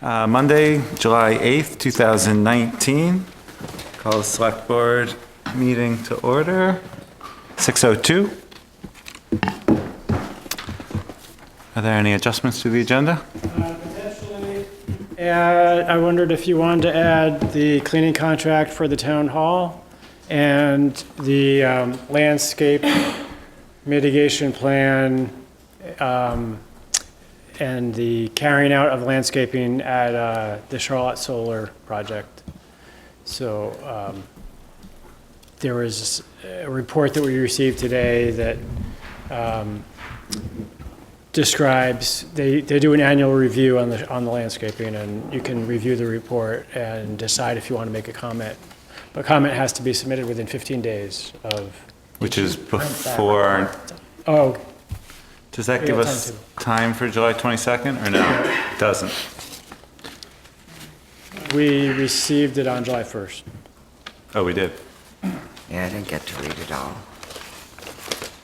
Monday, July 8th, 2019. Call the Select Board meeting to order. 6:02. Are there any adjustments to the agenda? Potentially. I wondered if you wanted to add the cleaning contract for the town hall and the landscape mitigation plan and the carrying out of landscaping at the Charlotte Solar project. So there was a report that we received today that describes, they do an annual review on the landscaping, and you can review the report and decide if you want to make a comment. But comment has to be submitted within 15 days of. Which is before. Oh. Does that give us time for July 22nd or no? It doesn't. We received it on July 1st. Oh, we did. Yeah, I didn't get to read it all.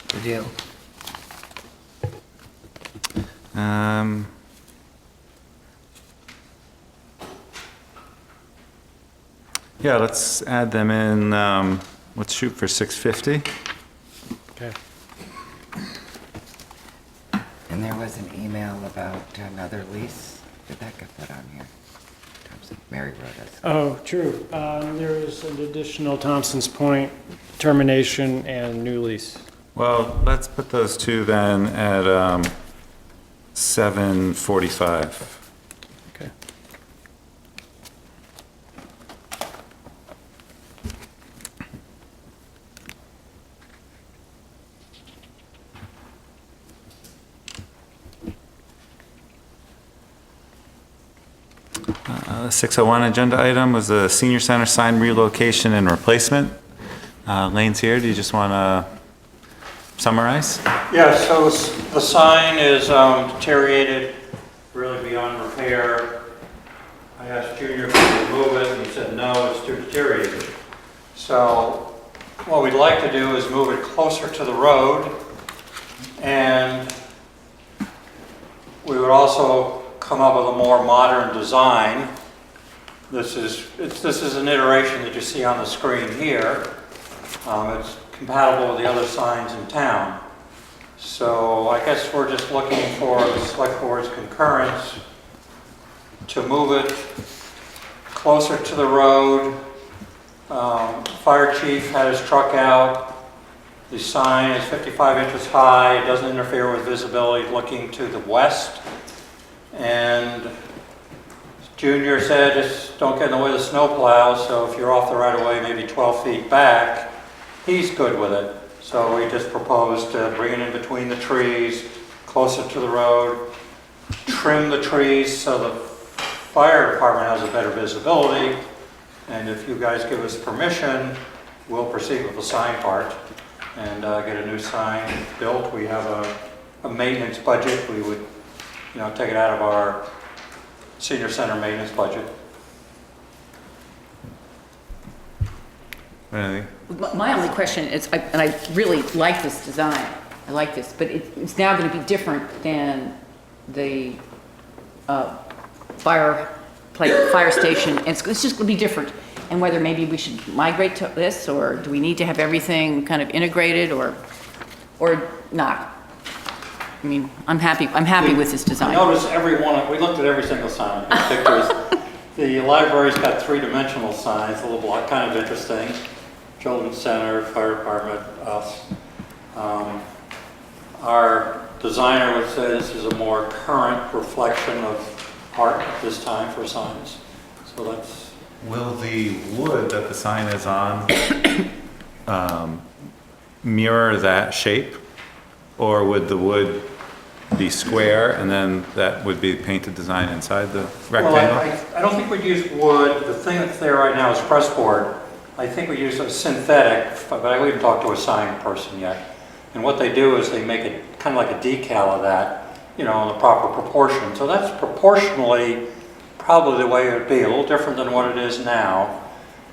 Did you? Yeah, let's add them in. Let's shoot for 6:50. Okay. And there was an email about another lease. Did that get put on here? Mary wrote us. Oh, true. There is an additional Thompson's Point termination and new lease. Well, let's put those two then at 7:45. Okay. The 6:01 agenda item was the senior center sign relocation and replacement. Lane's here. Do you just want to summarize? Yeah, so the sign is deteriorated, really beyond repair. I asked Junior if he could move it, and he said no, it's too deteriorated. So what we'd like to do is move it closer to the road, and we would also come up with a more modern design. This is an iteration that you see on the screen here. It's compatible with the other signs in town. So I guess we're just looking for the Select Board's concurrence to move it closer to the road. Fire chief had his truck out. The sign is 55 inches high. It doesn't interfere with visibility looking to the west. And Junior said, just don't get in the way of the snow plow, so if you're off the right of way, maybe 12 feet back, he's good with it. So we just proposed to bring it in between the trees, closer to the road, trim the trees so the fire department has a better visibility. And if you guys give us permission, we'll proceed with the sign part and get a new sign built. We have a maintenance budget. We would, take it out of our senior center maintenance budget. Anything? My only question is, and I really like this design, I like this, but it's now going to be different than the fire station. It's just going to be different. And whether maybe we should migrate to this, or do we need to have everything kind of integrated, or not? I mean, I'm happy with this design. Notice we looked at every single sign. Pictures. The library's got three-dimensional signs, a little block, kind of interesting. Children's Center, Fire Department, us. Our designer would say this is a more current reflection of art at this time for signs. So that's. Will the wood that the sign is on mirror that shape? Or would the wood be square and then that would be painted design inside the rectangle? Well, I don't think we'd use wood. The thing that's there right now is pressboard. I think we use a synthetic, but I haven't talked to a sign person yet. And what they do is they make it kind of like a decal of that, in the proper proportion. So that's proportionally probably the way it would be, a little different than what it is now.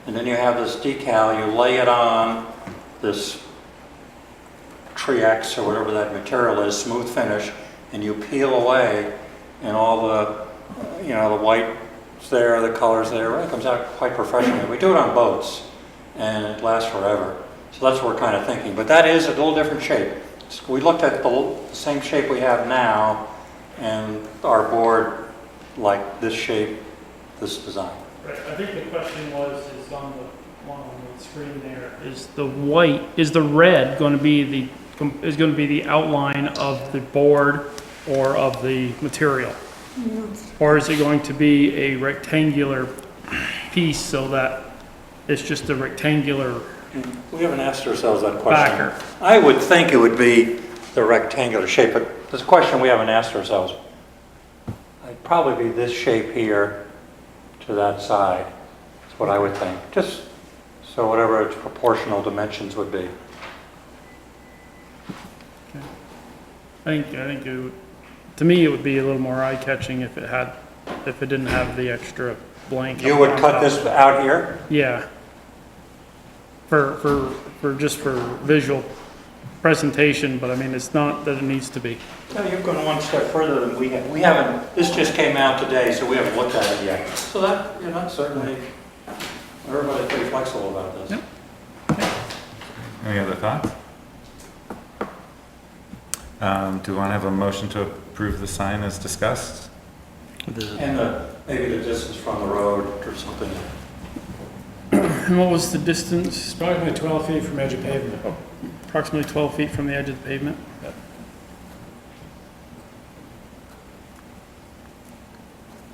And then you have this decal, you lay it on this Trex or whatever that material is, smooth finish, and you peel away, and all the you know, the white's there, the color's there, it really comes out quite professionally. We do it on boats, and it lasts forever. So that's what we're kind of thinking, but that is a little different shape. We looked at the same shape we have now, and our board liked this shape, this design. Right, I think the question was, is on the one on the screen there, is the white, is the red going to be the outline of the board or of the material? Or is it going to be a rectangular piece so that it's just a rectangular? We haven't asked ourselves that question. Backer. I would think it would be the rectangular shape, but there's a question we haven't asked ourselves. It'd probably be this shape here to that side. That's what I would think. Just so whatever its proportional dimensions would be. I think it would, to me, it would be a little more eye-catching if it didn't have the extra blank. You would on cut top. this out here? Yeah. Just for visual presentation, but I mean, it's not that it needs to be. No, you've gone one step further than we have. We haven't, this just came out today, so we haven't looked at it yet. So that, you know, certainly, everybody's pretty flexible about this. Yep. Any other thoughts? Do we want to have a motion to approve the sign as discussed? And maybe the distance from the road or something. And what was the distance? Approximately 12 feet from edge of pavement. Approximately 12 feet from the edge of the pavement?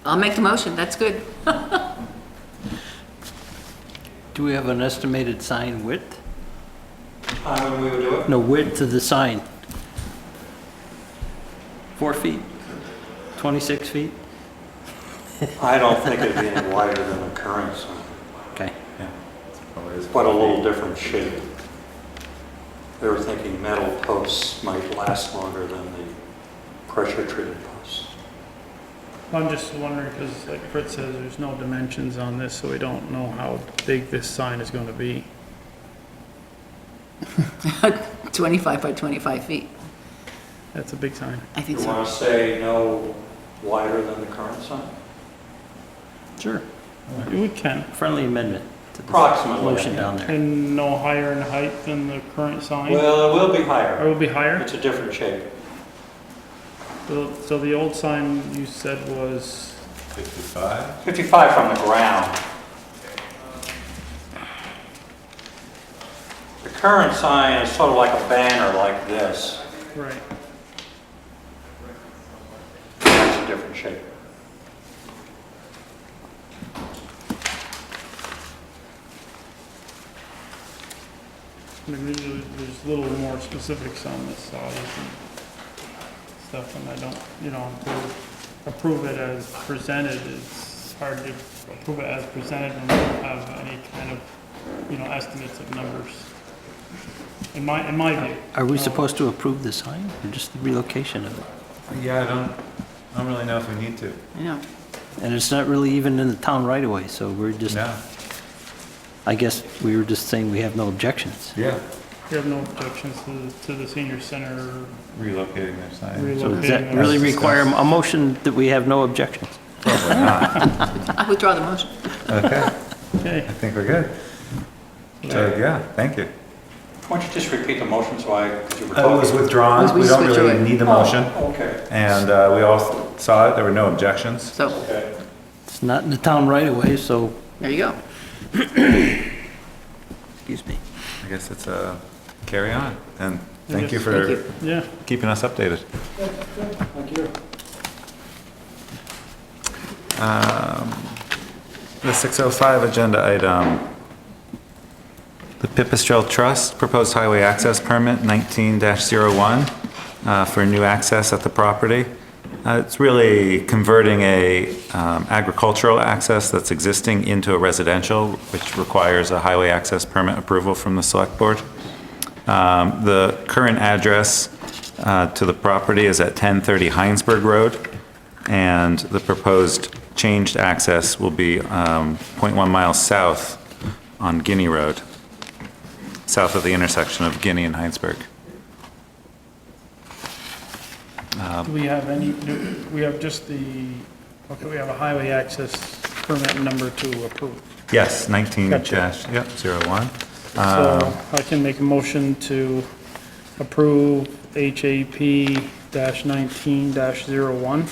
I'll make the motion, that's good. Do we have an estimated sign width? Time when we would do it? No, width of the sign. 4 feet? 26 feet? I don't think it'd be any wider than the current sign, Okay. but a little different shape. They were thinking metal posts might last longer than the pressure treated posts. I'm just wondering, because like Fritz says, there's no dimensions on this, so we don't know how big this sign is going to be. 25 by 25 feet, That's a big sign. I think You so. want to say no wider than the current sign? Sure. We can. Friendly amendment to the Approximately. motion down there. And no higher in height than the current sign? Well, it will be Or higher. will be higher? It's a different shape. So the old sign you said was, 55? 55 from the ground. The current sign is sort of like a banner like this. right, That's a different shape. I mean, there's a little more specifics on this size and stuff, and I don't, to approve it as presented, it's hard to approve it as presented when we don't have any kind of, estimates of numbers. In my view. Are we supposed to approve the sign or just the relocation of it? Yeah, I don't really know if we need to. I know. And it's not really even in the town right away, so we're just, No. I guess we were just saying we have no objections. Yeah. You have no objections to the senior center Relocating their sign. So does relocating that really those? require a motion that we have no objections? I withdraw the motion. Okay, Okay, I think we're good. So, yeah, thank you. Why don't you just repeat the motion so because you were It was talking. withdrawn. We We don't withdrew really it. need the motion. Okay, And we all saw it, there were no objections. So, okay. It's not in the town right away, so, there you go. excuse me. I guess it's a carry on. And thank you Yes, for thank you. yeah. keeping us updated. Thank you. The 605 agenda item. The Pipistrel Trust proposed highway access permit 19-01 for new access at the property. It's really converting a agricultural access that's existing into a residential, which requires a highway access permit approval from the Selectboard. The current address to the property is at 1030 Heinsberg Road, and the proposed changed access will be 0.1 miles south on Guinea Road, south of the intersection of Guinea and Heinsberg. Do we have any, we have just the Okay, we have a highway access permit number to approve. Yes, 19 Gotcha. dash, yep, 01. So I can make a motion to approve HAP-19-01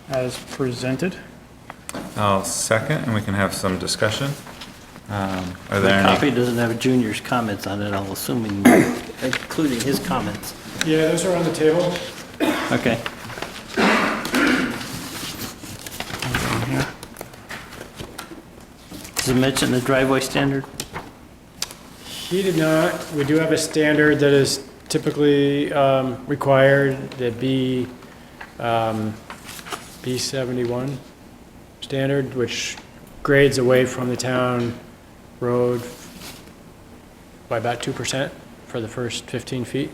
as presented. I'll second, and we can have some discussion. Are The there copy any? doesn't have Junior's comments on it, I'm assuming, including his comments. Yeah, those are on the table. Okay. Does it mention the driveway standard? He did not. We do have a standard that is typically required, the B71 standard, which grades away from the town road by about 2% for the first 15 feet.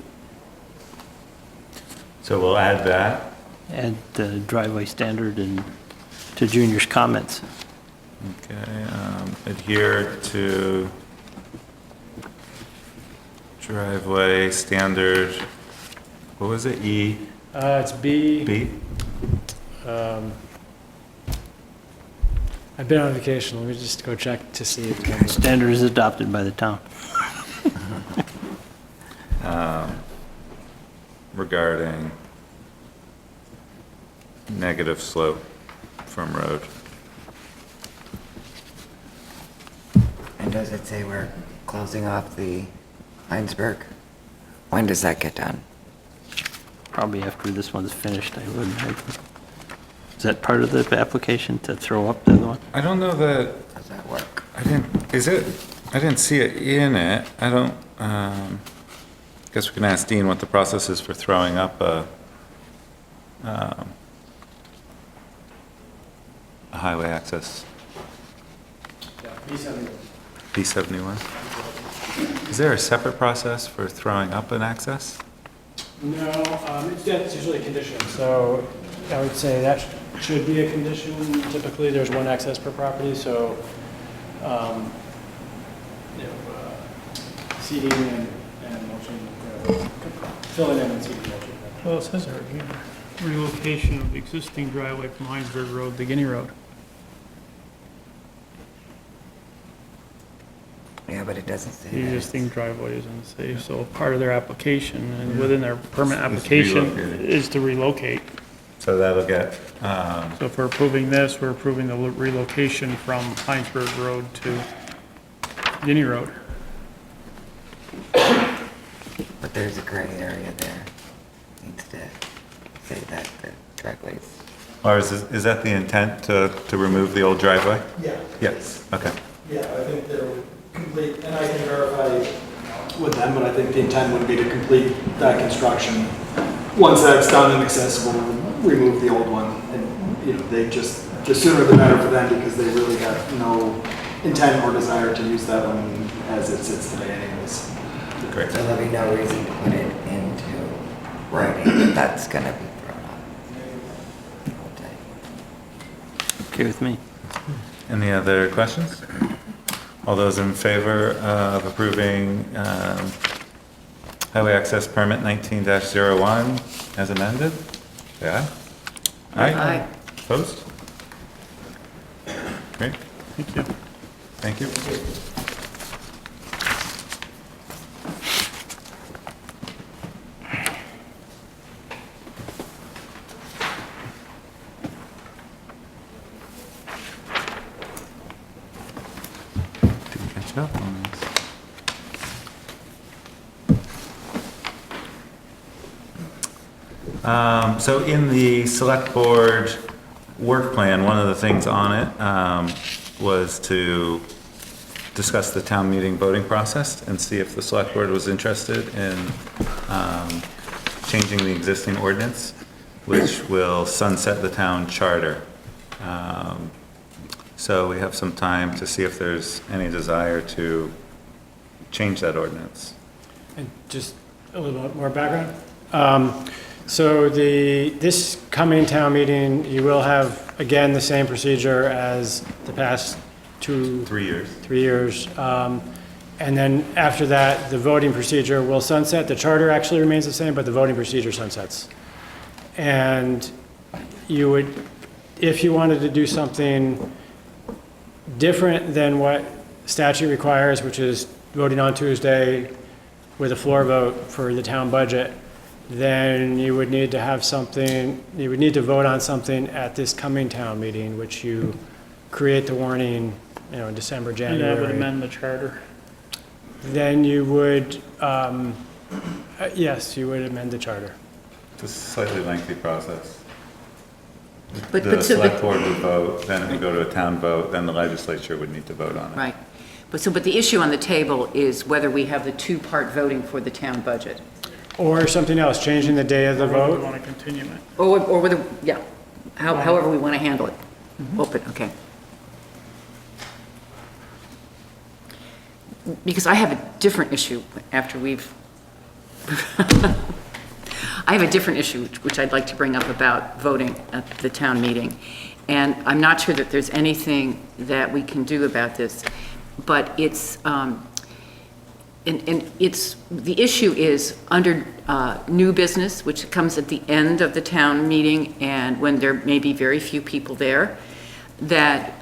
So we'll add that. Add the driveway standard and to Junior's comments. Okay, adhere to driveway standard, what was it, E, It's B. B? I've been on vacation. Let me just go check to see if Standard is adopted by the town. Regarding negative slope from road. And does it say we're closing off the Heinsberg? When does that get done? Probably after this one's finished, I would imagine. Is that part of the application to throw up the other one? I don't know that, How does that work? I didn't see it in it. I don't, guess we can ask Dean what the process is for throwing up a highway access. B71. Is there a separate process for throwing up an access? No, it's usually a condition, so I would say that should be a condition. Typically, there's one access per property, so, seeding and mulching, filling in and seeding mulching. Well, it says it right here. Relocation of existing driveway from Heinsberg Road to Guinea Road. Yeah, but it doesn't say The that. existing driveway isn't safe, so part of their application and within their permit application relocated. is to relocate. So that'll get, So if we're approving this, we're approving the relocation from Heinsberg Road to Guinea Road. But there's a gray area there. Needs to say that the driveways. or is that the intent to remove the old driveway? Yeah, Yes, okay. yeah, I think they're complete, and I can verify with them, but I think the intent would be to complete that construction. Once that's done and accessible, remove the old one, and, you know, they just, the sooner the better for them, because they really have no intent or desire to use that one as it sits today anyways. Great. So there'll be no reason to put it into writing that that's gonna be thrown up. Okay. Okay with me? Any other questions? All those in favor of approving highway access permit 19-01 as amended? Say aye. Aye. Opposed? Great, Thank you. thank you. Did we catch up on this? So in the select board work plan, one of the things on it was to discuss the town meeting voting process and see if the select board was interested in changing the existing ordinance, which will sunset the town charter. So we have some time to see if there's any desire to change that ordinance. And just a little bit more background. So this coming town meeting, you will have, again, the same procedure as the past 3 years. 3 years. And then after that, the voting procedure will sunset. The charter actually remains the same, but the voting procedure sunsets. And you would, if you wanted to do something different than what statute requires, which is voting on Tuesday with a floor vote for the town budget, then you would need to have something, you would need to vote on something at this coming town meeting, which you create the warning, in December, And that would January. amend the charter. Then you would, yes, you would amend the charter. It's a slightly lengthy process. But, The but so, select but, board would vote, then it would go to a town vote, then the legislature would need to vote on it. right. But the issue on the table is whether we have the two-part voting for the town budget. Or something else, changing the day of the We vote. want to continue it. Or whether, yeah, however we want to handle it. Open, okay. Because I have a different issue after we've, I have a different issue which I'd like to bring up about voting at the town meeting. And I'm not sure that there's anything that we can do about this, but it's, and it's, the issue is under new business, which comes at the end of the town meeting and when there may be very few people there, that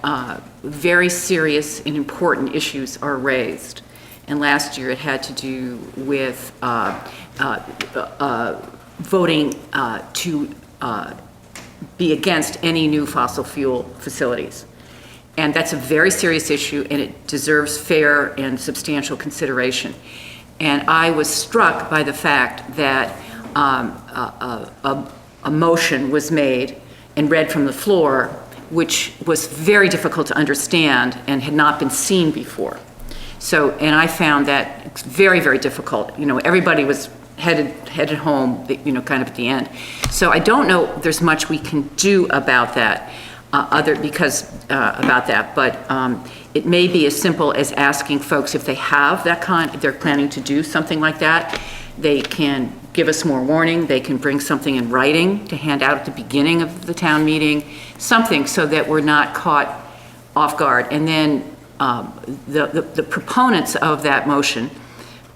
very serious and important issues are raised. And last year it had to do with voting to be against any new fossil fuel facilities. And that's a very serious issue, and it deserves fair and substantial consideration. And I was struck by the fact that a motion was made and read from the floor, which was very difficult to understand and had not been seen before. So, and I found that very, very difficult. Everybody was headed home, kind of at the end. So I don't know if there's much we can do about that, about that, but it may be as simple as asking folks if they have that if they're planning to do something like that, they can give us more warning, they can bring something in writing to hand out at the beginning of the town meeting, something so that we're not caught off guard. And then the proponents of that motion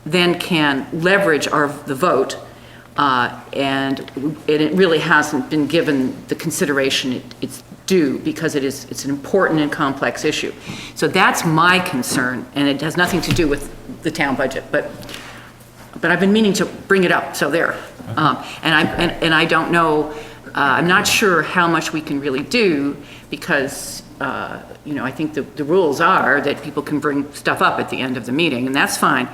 then can leverage the vote, and it really hasn't been given the consideration it's due because it's an important and complex issue. So that's my concern, and it has nothing to do with the town budget, but I've been meaning to bring it up, so there. And I don't know, I'm not sure how much we can really do because, I think the rules are that people can bring stuff up at the end of the meeting, and that's fine.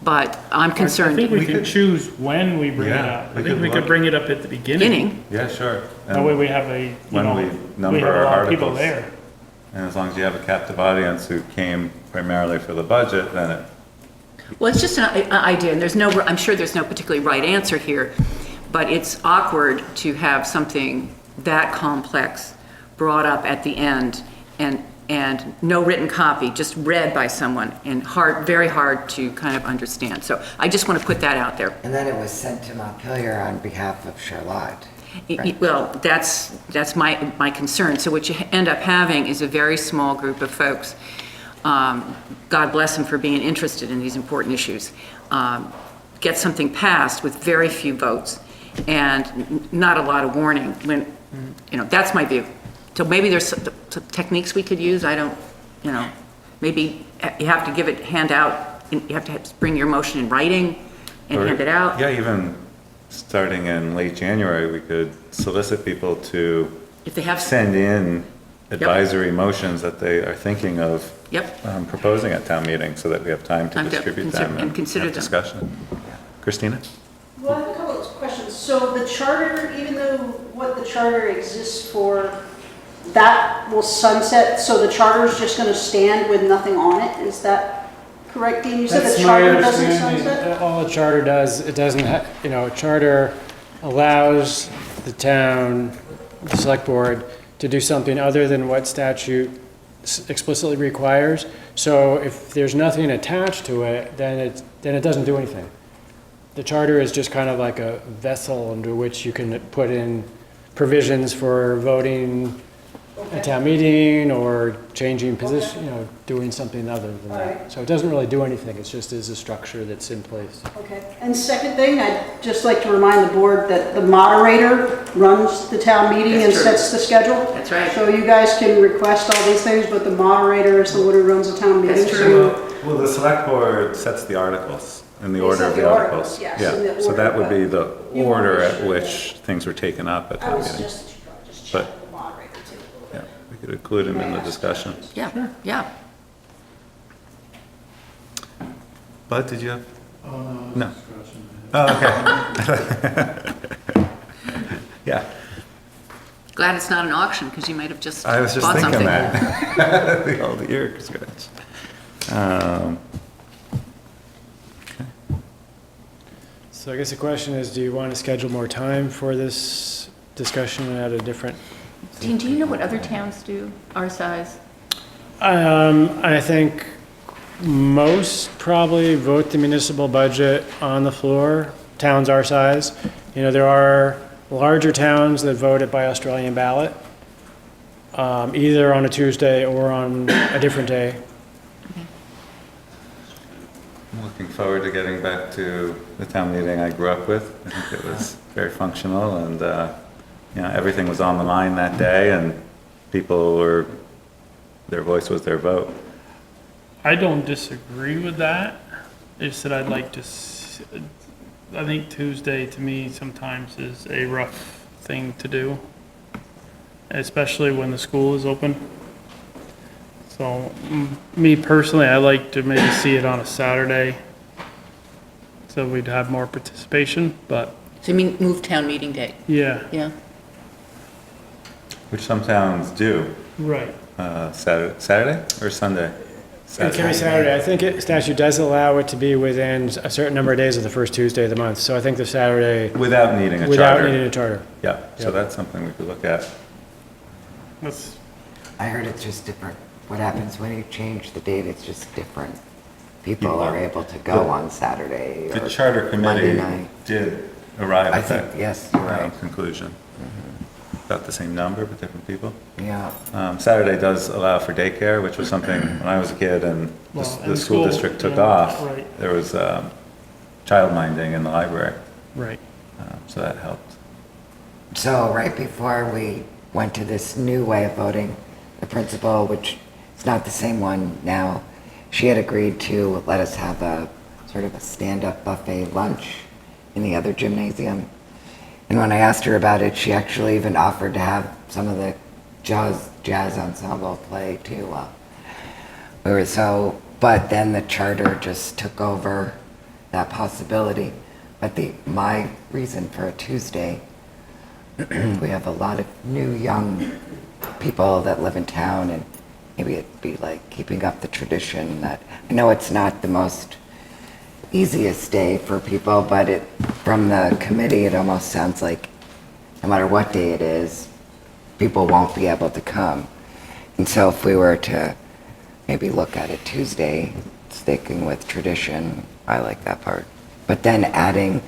But I'm concerned. I think we could choose when we bring it Yeah, up. we I think could we could look. bring it up at the beginning. Yeah, sure. That way we have When we number have a our lot of people articles. there. And as long as you have a captive audience who came primarily for the budget, then it, Well, it's just an idea, and I'm sure there's no particularly right answer here, but it's awkward to have something that complex brought up at the end and no written copy, just read by someone, and very hard to kind of understand. So I just want to put that out there. And then it was sent to Montpelier on behalf of Charlotte. Right. Well, that's my concern. So what you end up having is a very small group of folks, God bless them for being interested in these important issues, get something passed with very few votes and not a lot of warning. That's my view. So maybe there's some techniques we could use. I don't, maybe you have to hand out, you have to bring your motion in writing and or- hand it out. Yeah, even starting in late January, we could solicit people to If they have, send in advisory motions that they are thinking of yep, proposing at town meeting so that we have time to Time to distribute consider- them and consider have them. discussion. Christina? Well, I have a couple of questions. So the charter, even though what the charter exists for, that will sunset, so the charter's just going to stand with nothing on it? Is that correct, Dean? You said That's the my charter doesn't understanding. sunset? All a charter does, it doesn't, a charter allows the town, the select board, to do something other than what statute explicitly requires. So if there's nothing attached to it, then it doesn't do anything. The charter is just kind of like a vessel into which you can put in provisions for voting a town meeting or changing position, doing something other than Alright. that. So it doesn't really do anything, it's just is a structure that's in place. Okay. And second thing, I'd just like to remind the board that the moderator runs the town meeting and That's true. sets the schedule. That's right. So you guys can request all these things, but the moderator is the one who runs the town meeting. That's so- true. Well, the select board sets the articles in the They order set of the the articles, articles. yes, in Yeah, the so order, that would but be the you order wanna at should- which things were taken up at I town would meeting. suggest that you probably just But- check with the moderator too. Yeah, we could include them in the discussion. Yeah, yeah. Bud, did you have? No. Oh, okay. Yeah, Glad it's not an auction, because you might have just I was just bought thinking something. that. The old ear scratch. So I guess the question is, do you want to schedule more time for this discussion at a different? Dean, do you know what other towns do our size? I think most probably vote the municipal budget on the floor, towns our size. There are larger towns that vote it by Australian ballot, either on a Tuesday or on a different day. I'm looking forward to getting back to the town meeting I grew up with. I think it was very functional and, everything was on the line that day and their voice was their vote. I don't disagree with that. It's that I'd like to, I think Tuesday to me sometimes is a rough thing to do, especially when the school is open. So, me personally, I like to maybe see it on a Saturday, so we'd have more participation, but So you mean move town meeting date? yeah, Yeah. Which some towns do, right. Saturday or Sunday? It can be Saturday. I think statute does allow it to be within a certain number of days of the first Tuesday of the month. So I think the Saturday, Without needing a charter. without needing a charter. Yeah, so Yep. that's something we could look at. That's, I heard it's just different. What happens when you change the date, it's just different. People are able to go on Saturday The or charter Monday committee night. did arrive I at think, that yes, you're right. conclusion. About the same number, but different people. Yeah, Saturday does allow for daycare, which was something when I was a kid and Well, the and school school, district took yeah, off. right. There was child minding in the library, right. so that helped. so right before we went to this new way of voting, the principal, which is not the same one now, she had agreed to let us have a sort of a stand-up buffet lunch in the other gymnasium. And when I asked her about it, she actually even offered to have some of the jazz ensemble play too. But then the charter just took over that possibility. But my reason for a Tuesday, we have a lot of new young people that live in town, and maybe it'd be like keeping up the tradition that, I know it's not the most easiest day for people, but from the committee, it almost sounds like no matter what day it is, people won't be able to come. And so if we were to maybe look at it Tuesday, sticking with tradition, I like that part. But then adding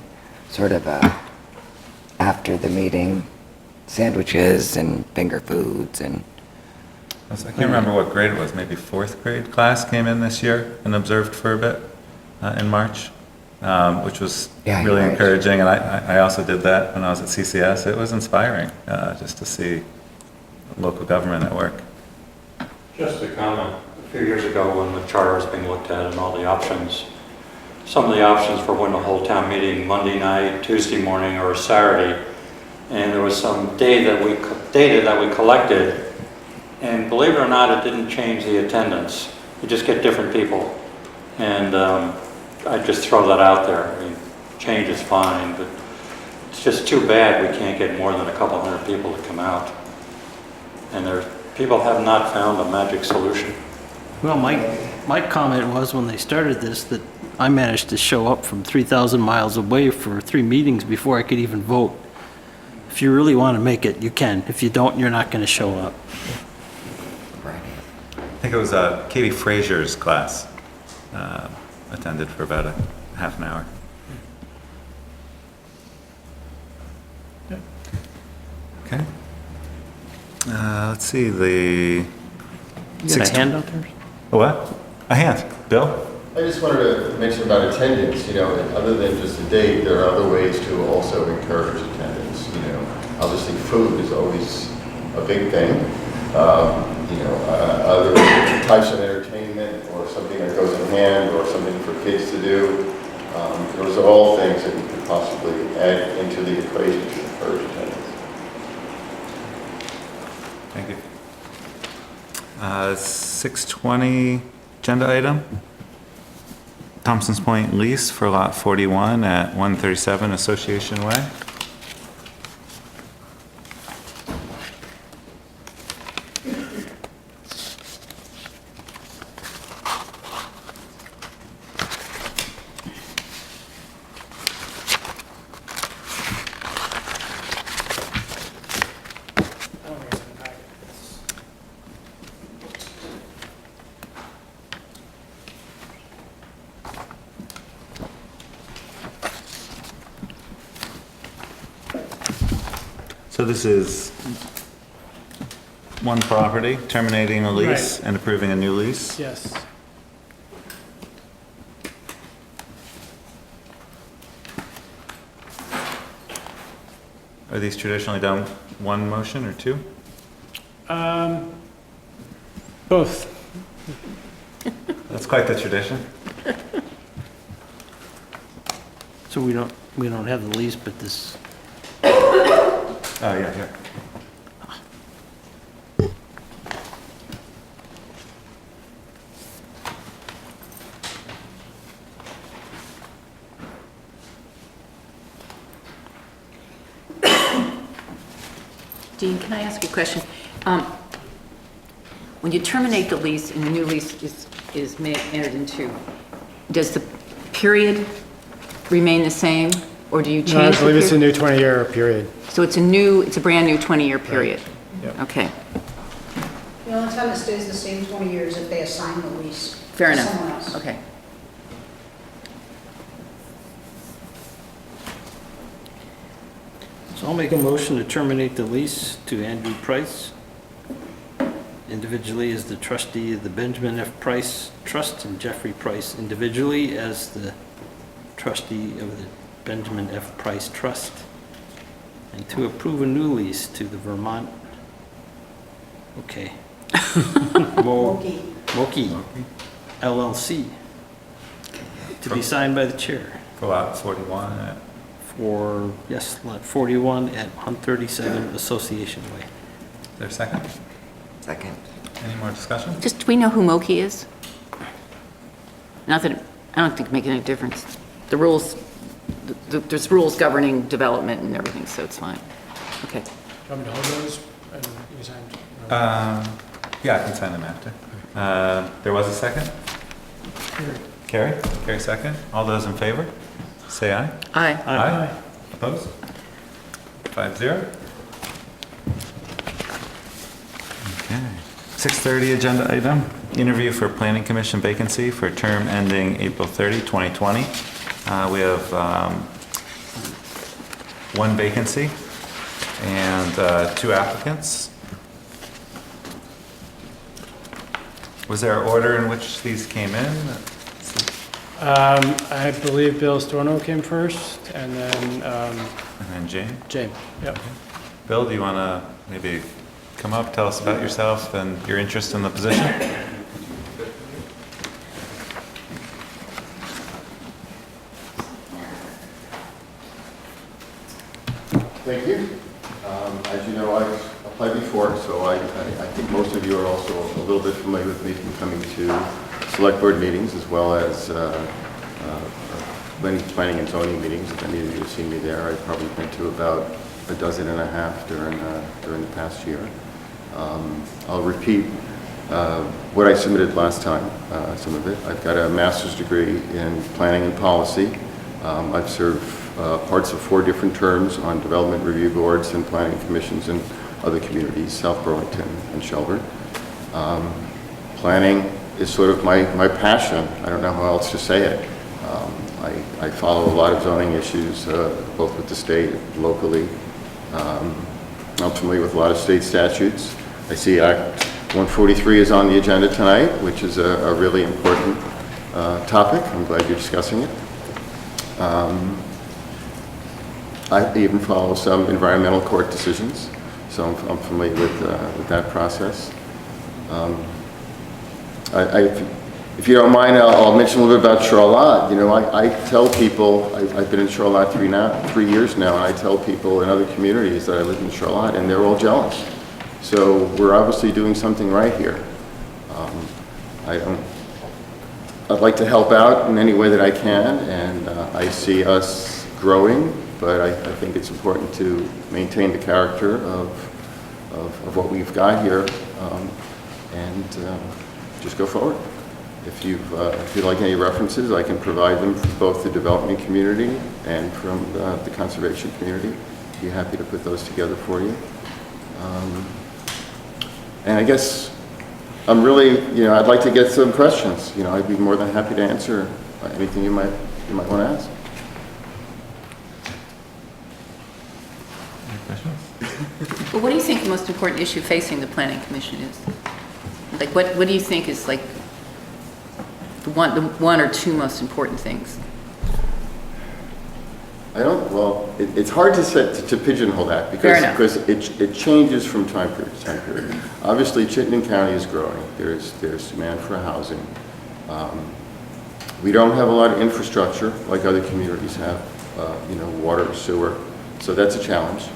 sort of after the meeting, sandwiches and finger foods and I can't remember what grade it was, maybe fourth grade class came in this year and observed for a bit in March, which was Yeah, you're really right. encouraging. And I also did that when I was at CCS. It was inspiring just to see local government at work. Just a comment, a few years ago when the charter was being looked at and all the options, some of the options for when to hold town meeting, Monday night, Tuesday morning, or Saturday, and there was some data that we collected, and believe it or not, it didn't change the attendance. You just get different people, and I'd just throw that out there. I mean, change is fine, but it's just too bad we can't get more than a couple hundred people to come out. And people have not found a magic solution. Well, my comment was when they started this, that I managed to show up from 3,000 miles away for 3 meetings before I could even vote. If you really want to make it, you can. If you don't, you're not going to show up. I think it was Katie Frazier's class, attended for about a half an hour. Okay. Let's see, the, You got a hand out there? a what? A hand. Bill? I just wanted to mention about attendance, other than just a date, there are other ways to also encourage attendance, Obviously, food is always a big thing. Other types of entertainment or something that goes in hand or something for kids to do. Those are all things that we could possibly add into the equation to encourage attendance. Thank you. 620 agenda item. Thompson's Point lease for lot 41 at 137 Association Way. So this is one property, terminating a lease Right. and approving a new lease. Yes. Are these traditionally done one motion or two? Both. That's quite the tradition. So we don't have the lease, but this, Oh, yeah, here. Dean, can I ask you a question? When you terminate the lease and a new lease is entered into, does the period remain the same, or do you change No, I the believe it's a period? new 20-year period. So it's a brand new 20-year period? Yep. Okay, The only time it stays the same 20 years if they assign the lease fair to enough. someone else. Okay. so I'll make a motion to terminate the lease to Andrew Price, individually as the trustee of the Benjamin F. Price Trust, and Jeffrey Price individually as the trustee of the Benjamin F. Price Trust, and to approve a new lease to the Vermont, Moki LLC, to be signed by the chair For lot 41 at, for, yes, lot 41 at 137 Association Way. is there a second? Second. Any more discussion? Just, do we know who Moki is? Not that, I don't think it makes any difference. The rules, there's rules governing development and everything, so it's fine. Okay. Do you want me to hold those? And you can sign? Yeah, I can sign them after. There was a second? Carrie? Carrie second. All those in favor? Say aye. Aye. Aye. Opposed? 5-0. Okay. 6:30 agenda item, interview for planning commission vacancy for term ending April 30, 2020. We have one vacancy and 2 applicants. Was there an order in which these came in? I believe Bill Storno came first, and then And then Jane? Jane. Yep. Bill, do you want to maybe come up, tell us about yourself and your interest in the position? Thank you. As you know, I've applied before, so I think most of you are also a little bit familiar with me from coming to select board meetings as well as planning and zoning meetings. If any of you have seen me there, I've probably been to about a dozen and a half during the past year. I'll repeat what I submitted last time, some of it. I've got a master's degree in planning and policy. I've served parts of 4 different terms on development review boards and planning commissions in other communities, South Burlington and Shelburne. Planning is sort of my passion. I don't know how else to say it. I follow a lot of zoning issues, both with the state, locally. I'm familiar with a lot of state statutes. I see Act 143 is on the agenda tonight, which is a really important topic. I'm glad you're discussing it. I even follow some environmental court decisions, so I'm familiar with that process. If you don't mind, I'll mention a little bit about Charlotte. You know, I tell people, I've been in Charlotte 3 years now, and I tell people in other communities that I live in Charlotte, and they're all jealous. So we're obviously doing something right here. I'd like to help out in any way that I can, and I see us growing, but I think it's important to maintain the character of what we've got here, and just go forward. If you'd like any references, I can provide them from both the development community and from the conservation community. Be happy to put those together for you. And I guess I'm really, I'd like to get some questions. I'd be more than happy to answer anything you might want to ask. Any questions? Well, what do you think the most important issue facing the planning commission is? Like, what do you think is like the one or two most important things? Well, it's hard to pigeonhole that because it changes from time period to time period. Obviously, Chittenden County is growing. There's demand for housing. We don't have a lot of infrastructure like other communities have, water, sewer, so that's a challenge.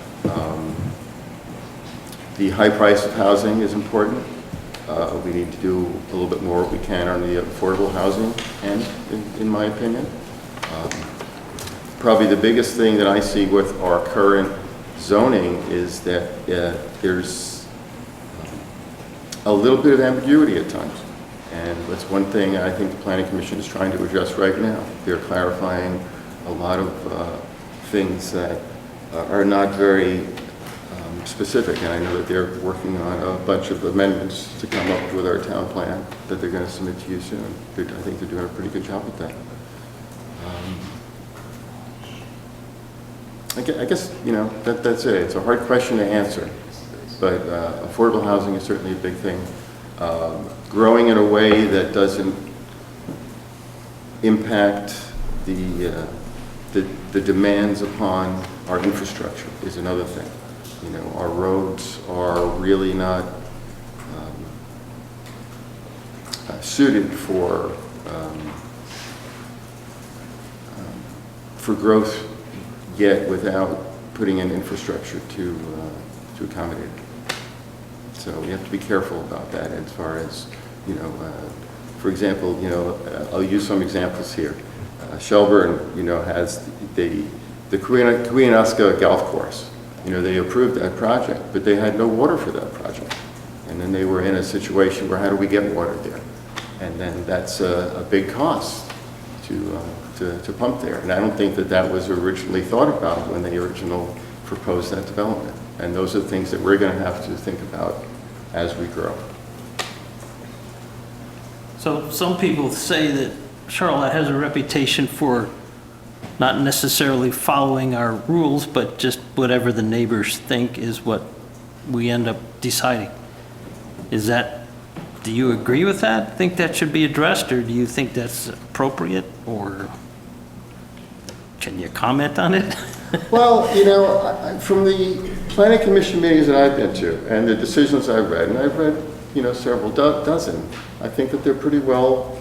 The high price of housing is important. We need to do a little bit more what we can on the affordable housing end, in my opinion. Probably the biggest thing that I see with our current zoning is that there's a little bit of ambiguity at times. And that's one thing I think the Planning Commission is trying to address right now. They're clarifying a lot of things that are not very specific, and I know that they're working on a bunch of amendments to come up with our town plan that they're going to submit to you soon. I think they're doing a pretty good job with that. I guess, that's it. It's a hard question to answer, but affordable housing is certainly a big thing. Growing in a way that doesn't impact the demands upon our infrastructure is another thing. Our roads are really not suited for growth yet without putting in infrastructure to accommodate it. So we have to be careful about that as far as, for example, I'll use some examples here. Shelburne, has the Kuyanuska Golf Course. They approved that project, but they had no water for that project. And then they were in a situation where how do we get water there? And then that's a big cost to pump there. And I don't think that was originally thought about when they originally proposed that development. And those are things that we're going to have to think about as we grow. So some people say that Charlotte has a reputation for not necessarily following our rules, but just whatever the neighbors think is what we end up deciding. Do you agree with that? Think that should be addressed, or do you think that's appropriate, or can you comment on it? Well, from the Planning Commission meetings that I've been to and the decisions I've read, and I've read, several dozen, I think that they're pretty well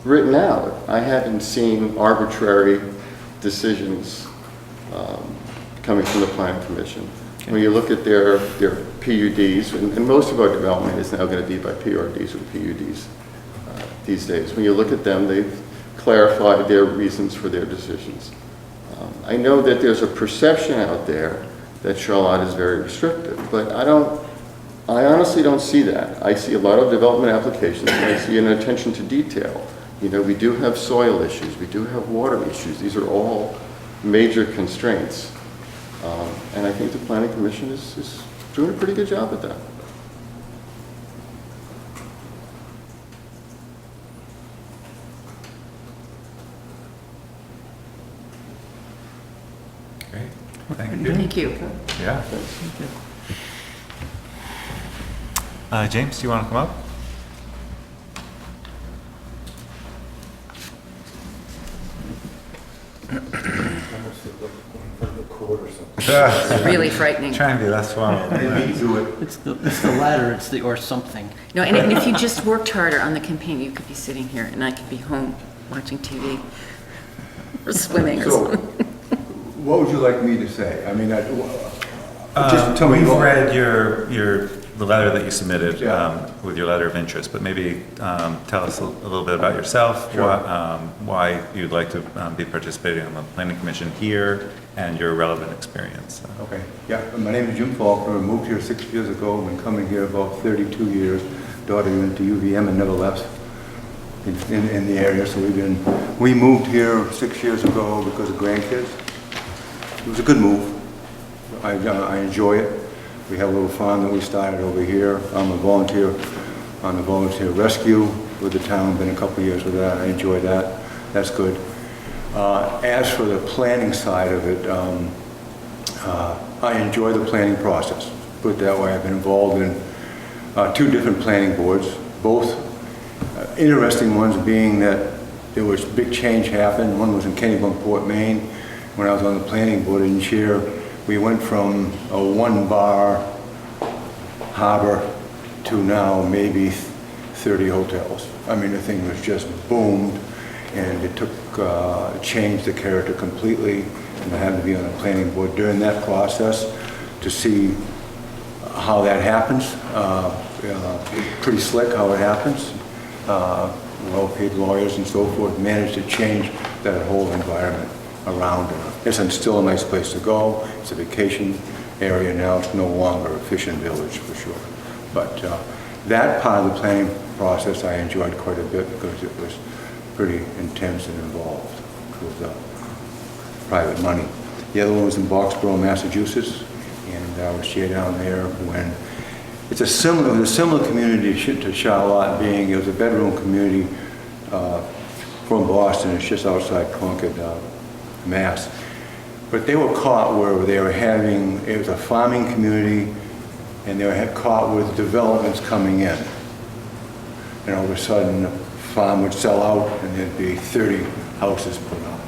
written out. I haven't seen arbitrary decisions coming from the Planning Commission. Okay. When you look at their PUDs, and most of our development is now going to be by PRDs or PUDs these days. When you look at them, they've clarified their reasons for their decisions. I know that there's a perception out there that Charlotte is very restrictive, but I honestly don't see that. I see a lot of development applications, and I see an attention to detail. We do have soil issues, we do have water issues. These are all major constraints. And I think the Planning Commission is doing a pretty good job at that. Great. Thank you. Thank you. Yeah. James, do you want to come up? It's really frightening. Try and be less formal. It's the latter, it's the or something. No, and if you just worked harder on the campaign, you could be sitting here and I could be home watching TV or swimming or So, something. what would you like me to say? I mean, just tell me. We've read the letter that you submitted Yeah. with your letter of interest, but maybe tell us a little bit about yourself, Sure. why you'd like to be participating on the planning commission here, and your relevant experience. Okay, yeah, my name is Jim Faulkner. I moved here 6 years ago. I've been coming here about 32 years. Daughter went to UVM and never left in the area, so we moved here 6 years ago because of grandkids. It was a good move. I enjoy it. We have a little farm that we started over here. I'm a volunteer on the volunteer rescue with the town. Been a couple of years with that. I enjoy that. That's good. As for the planning side of it, I enjoy the planning process. Put it that way. I've been involved in 2 different planning boards, both interesting ones being that there was big change happened. One was in Kennebunkport, Maine. When I was on the planning board in chair, we went from a 1-bar harbor to now maybe 30 hotels. I mean, the thing was just boomed, and it took changed the character completely. And I had to be on the planning board during that process to see how that happens. Pretty slick how it happens. Well-paid lawyers and so forth managed to change that whole environment around it. It's still a nice place to go. It's a vacation area now. It's no longer a fishing village for sure. But that part of the planning process I enjoyed quite a bit because it was pretty intense and involved with private money. The other one was in Boxborough, Massachusetts, and I was chair down there when it was a similar community to Charlotte, being it was a bedroom community from Boston. It's just outside Concord, Mass. But they were caught where they were having, it was a farming community, and they were caught with developments coming in. And all of a sudden, the farm would sell out, and there'd be 30 houses put up,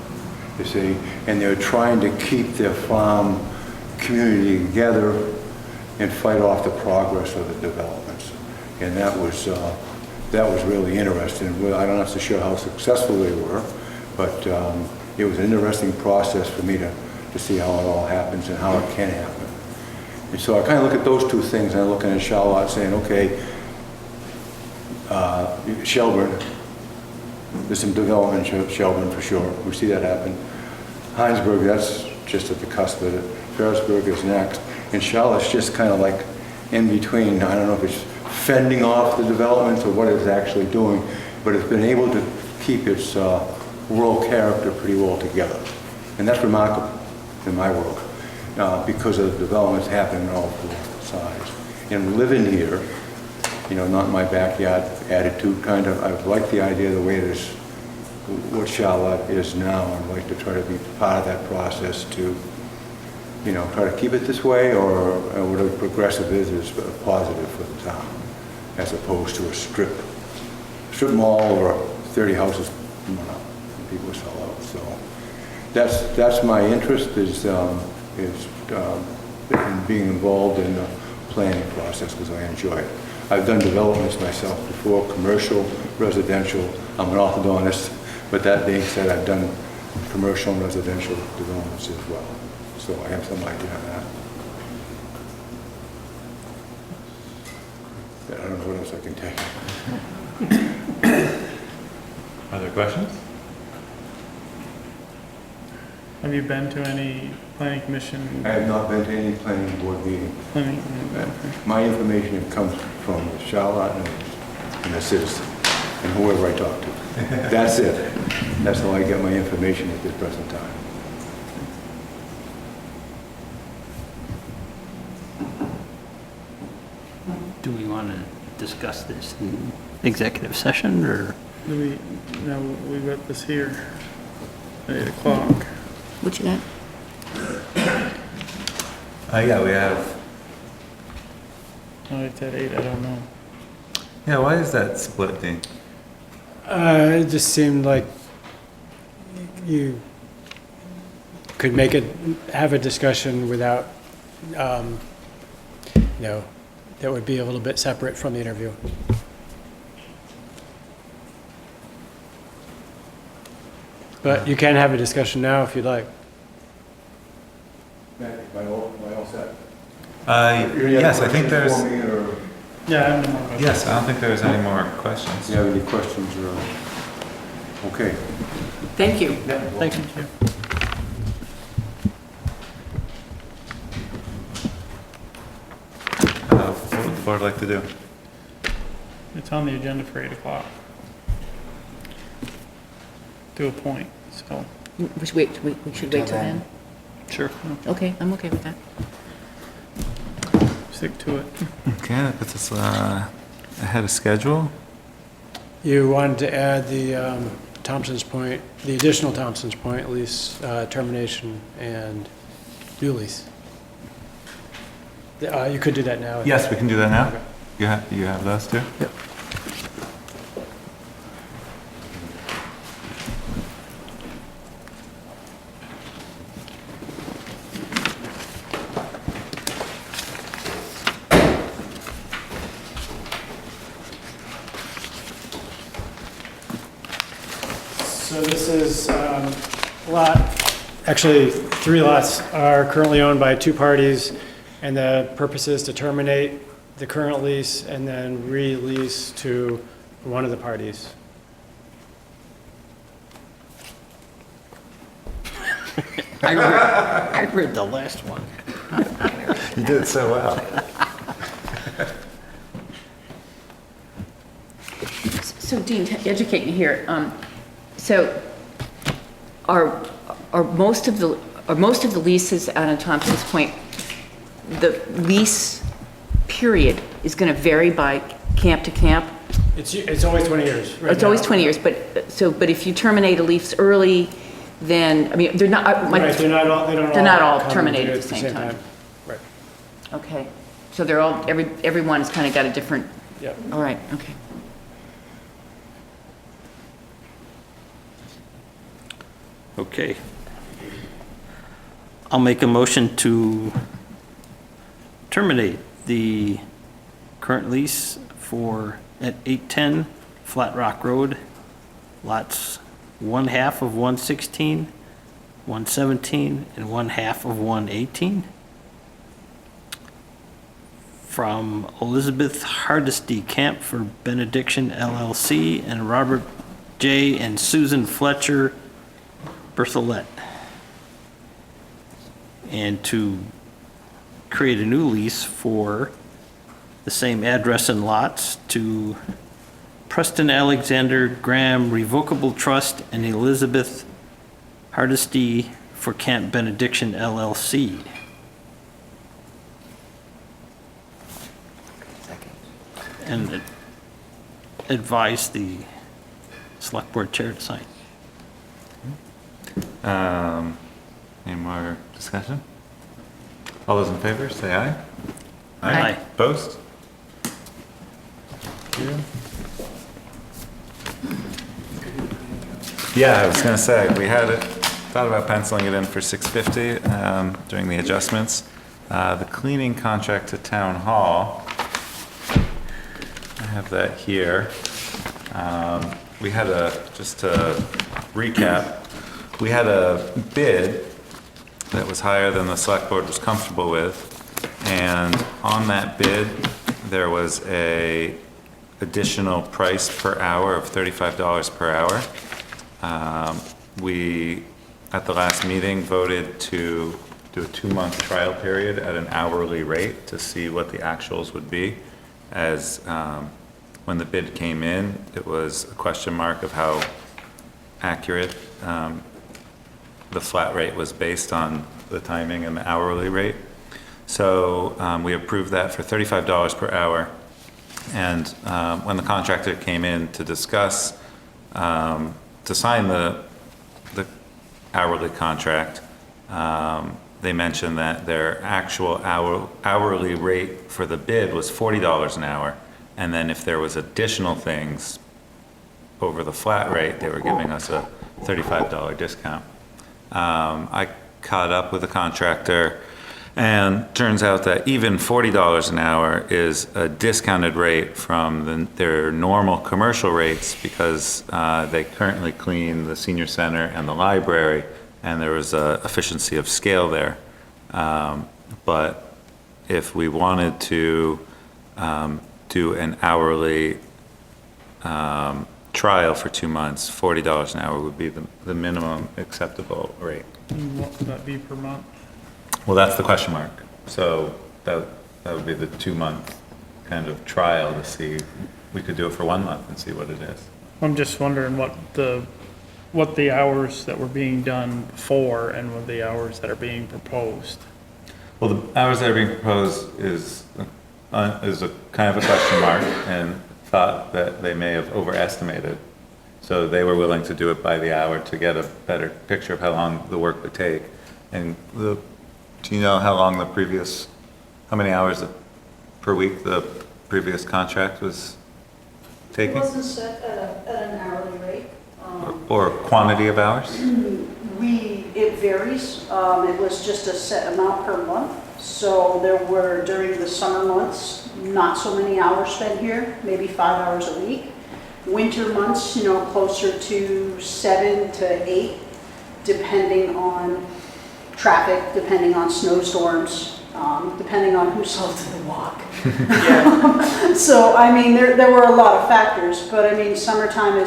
you see. And they were trying to keep their farm community together and fight off the progress of the developments. And that was really interesting. Well, I'm not so sure how successful they were, but it was an interesting process for me to see how it all happens and how it can happen. And so I kind of look at those 2 things, and I'm looking at Charlotte saying, okay, Shelburne, there's some development in Shelburne for sure. We see that happen. Heinsberg, that's just at the cusp of it. Ferrisburg is next. And Charlotte's just kind of like in between. I don't know if it's fending off the developments or what it's actually doing, but it's been able to keep its rural character pretty well together. And that's remarkable in my world because of the developments happening on all 4 sides. And living here, you know, not my backyard attitude, kind of, I like the idea of the way it is, what Charlotte is now. I'd like to try to be part of that process to, you know, try to keep it this way, or whatever progressive is a positive for the town, as opposed to a strip mall or 30 houses, you know, people sell out. So that's my interest is in being involved in the planning process because I enjoy it. I've done developments myself before, commercial, residential. I'm an orthodontist, but that being said, I've done commercial and residential developments as well. So I have some idea of that. I don't know what else I can tell you. Other questions? Have you been to any planning commission? I have not been to any planning board meeting. My information comes from Charlotte and the citizen and whoever I talk to. That's it. That's how I get my information at this present time. Do we want to discuss this in executive session, or? No, we got this here, at 8 o'clock. What you got? Yeah, we have It's at 8, I don't know. Yeah, why is that split, Dean? It just seemed like you could have a discussion without, that would be a little bit separate from the interview. But you can have a discussion now if you'd like. Am I all set? Yes, I think there's, Yeah, I don't know. yes, I don't think there's any more questions. Do you have any questions or? Okay. Thank you. Thank you. What would the board like to do? It's on the agenda for 8 o'clock. To a point, so. We should wait till then? Sure. Okay, I'm okay with that. Stick to it. Okay, that puts us ahead of schedule. You wanted to add the Thompson's Point, the additional Thompson's Point lease termination and new lease. You could do that now. Yes, we can do that now. Okay. You have those too? Yep. So this is actually 3 lots are currently owned by 2 parties, and the purpose is to terminate the current lease and then release to one of the parties. I read the last one. You did so well. So Dean, educate me here. So are most of the leases out on Thompson's Point, the lease period is going to vary by camp to camp? It's always 20 years. right It's always now. 20 years, but if you terminate a lease early, then, I mean, they're not, Right, they're not all, they're not all come terminated due at the same time. Right, Okay, so they're all, everyone's kind of got a different, yeah. all right, okay. Okay. I'll make a motion to terminate the current lease at 810 Flat Rock Road, lots 1/2 of 116, 117, and 1/2 of 118. From Elizabeth Hardesty Camp for Benediction LLC and Robert J. and Susan Fletcher Bertholet. And to create a new lease for the same address and lots to Preston Alexander Graham Revocable Trust and Elizabeth Hardesty for Camp Benediction LLC. Second. And advise the select board chair to sign. Any more discussion? All those in favor, say aye. Aye. Opposed? Yeah, I was gonna say, we thought about penciling it in for 650 during the adjustments. The cleaning contract to town hall, I have that here. We had just to recap, we had a bid that was higher than the select board was comfortable with. And on that bid, there was a additional price per hour of $35 per hour. We, at the last meeting, voted to do a 2-month trial period at an hourly rate to see what the actuals would be. As when the bid came in, it was a question mark of how accurate the flat rate was based on the timing and the hourly rate. So we approved that for $35 per hour. And when the contractor came in to discuss, to sign the hourly contract, they mentioned that their actual hourly rate for the bid was $40 an hour. And then if there was additional things over the flat rate, they were giving us a $35 discount. I caught up with the contractor, and turns out that even $40 an hour is a discounted rate from their normal commercial rates, because they currently clean the senior center and the library, and there was a efficiency of scale there. But if we wanted to do an hourly trial for 2 months, $40 an hour would be the minimum acceptable rate. And what would that be per month? Well, that's the question mark. So that would be the 2-month kind of trial to see, we could do it for 1 month and see what it is. I'm just wondering what the hours that were being done before and what the hours that are being proposed. Well, the hours that are being proposed is a kind of a question mark, and thought that they may have overestimated. So they were willing to do it by the hour to get a better picture of how long the work would take. And do you know how many hours per week the previous contract was It taking? wasn't set at an hourly rate. Or quantity of hours? It varies. It was just a set amount per month. So there were, during the summer months, not so many hours spent here, maybe 5 hours a week. Winter months, closer to 7 to 8, depending on traffic, depending on snowstorms, depending on who salted the walk. So, I mean, there were a lot of factors, but I mean, summertime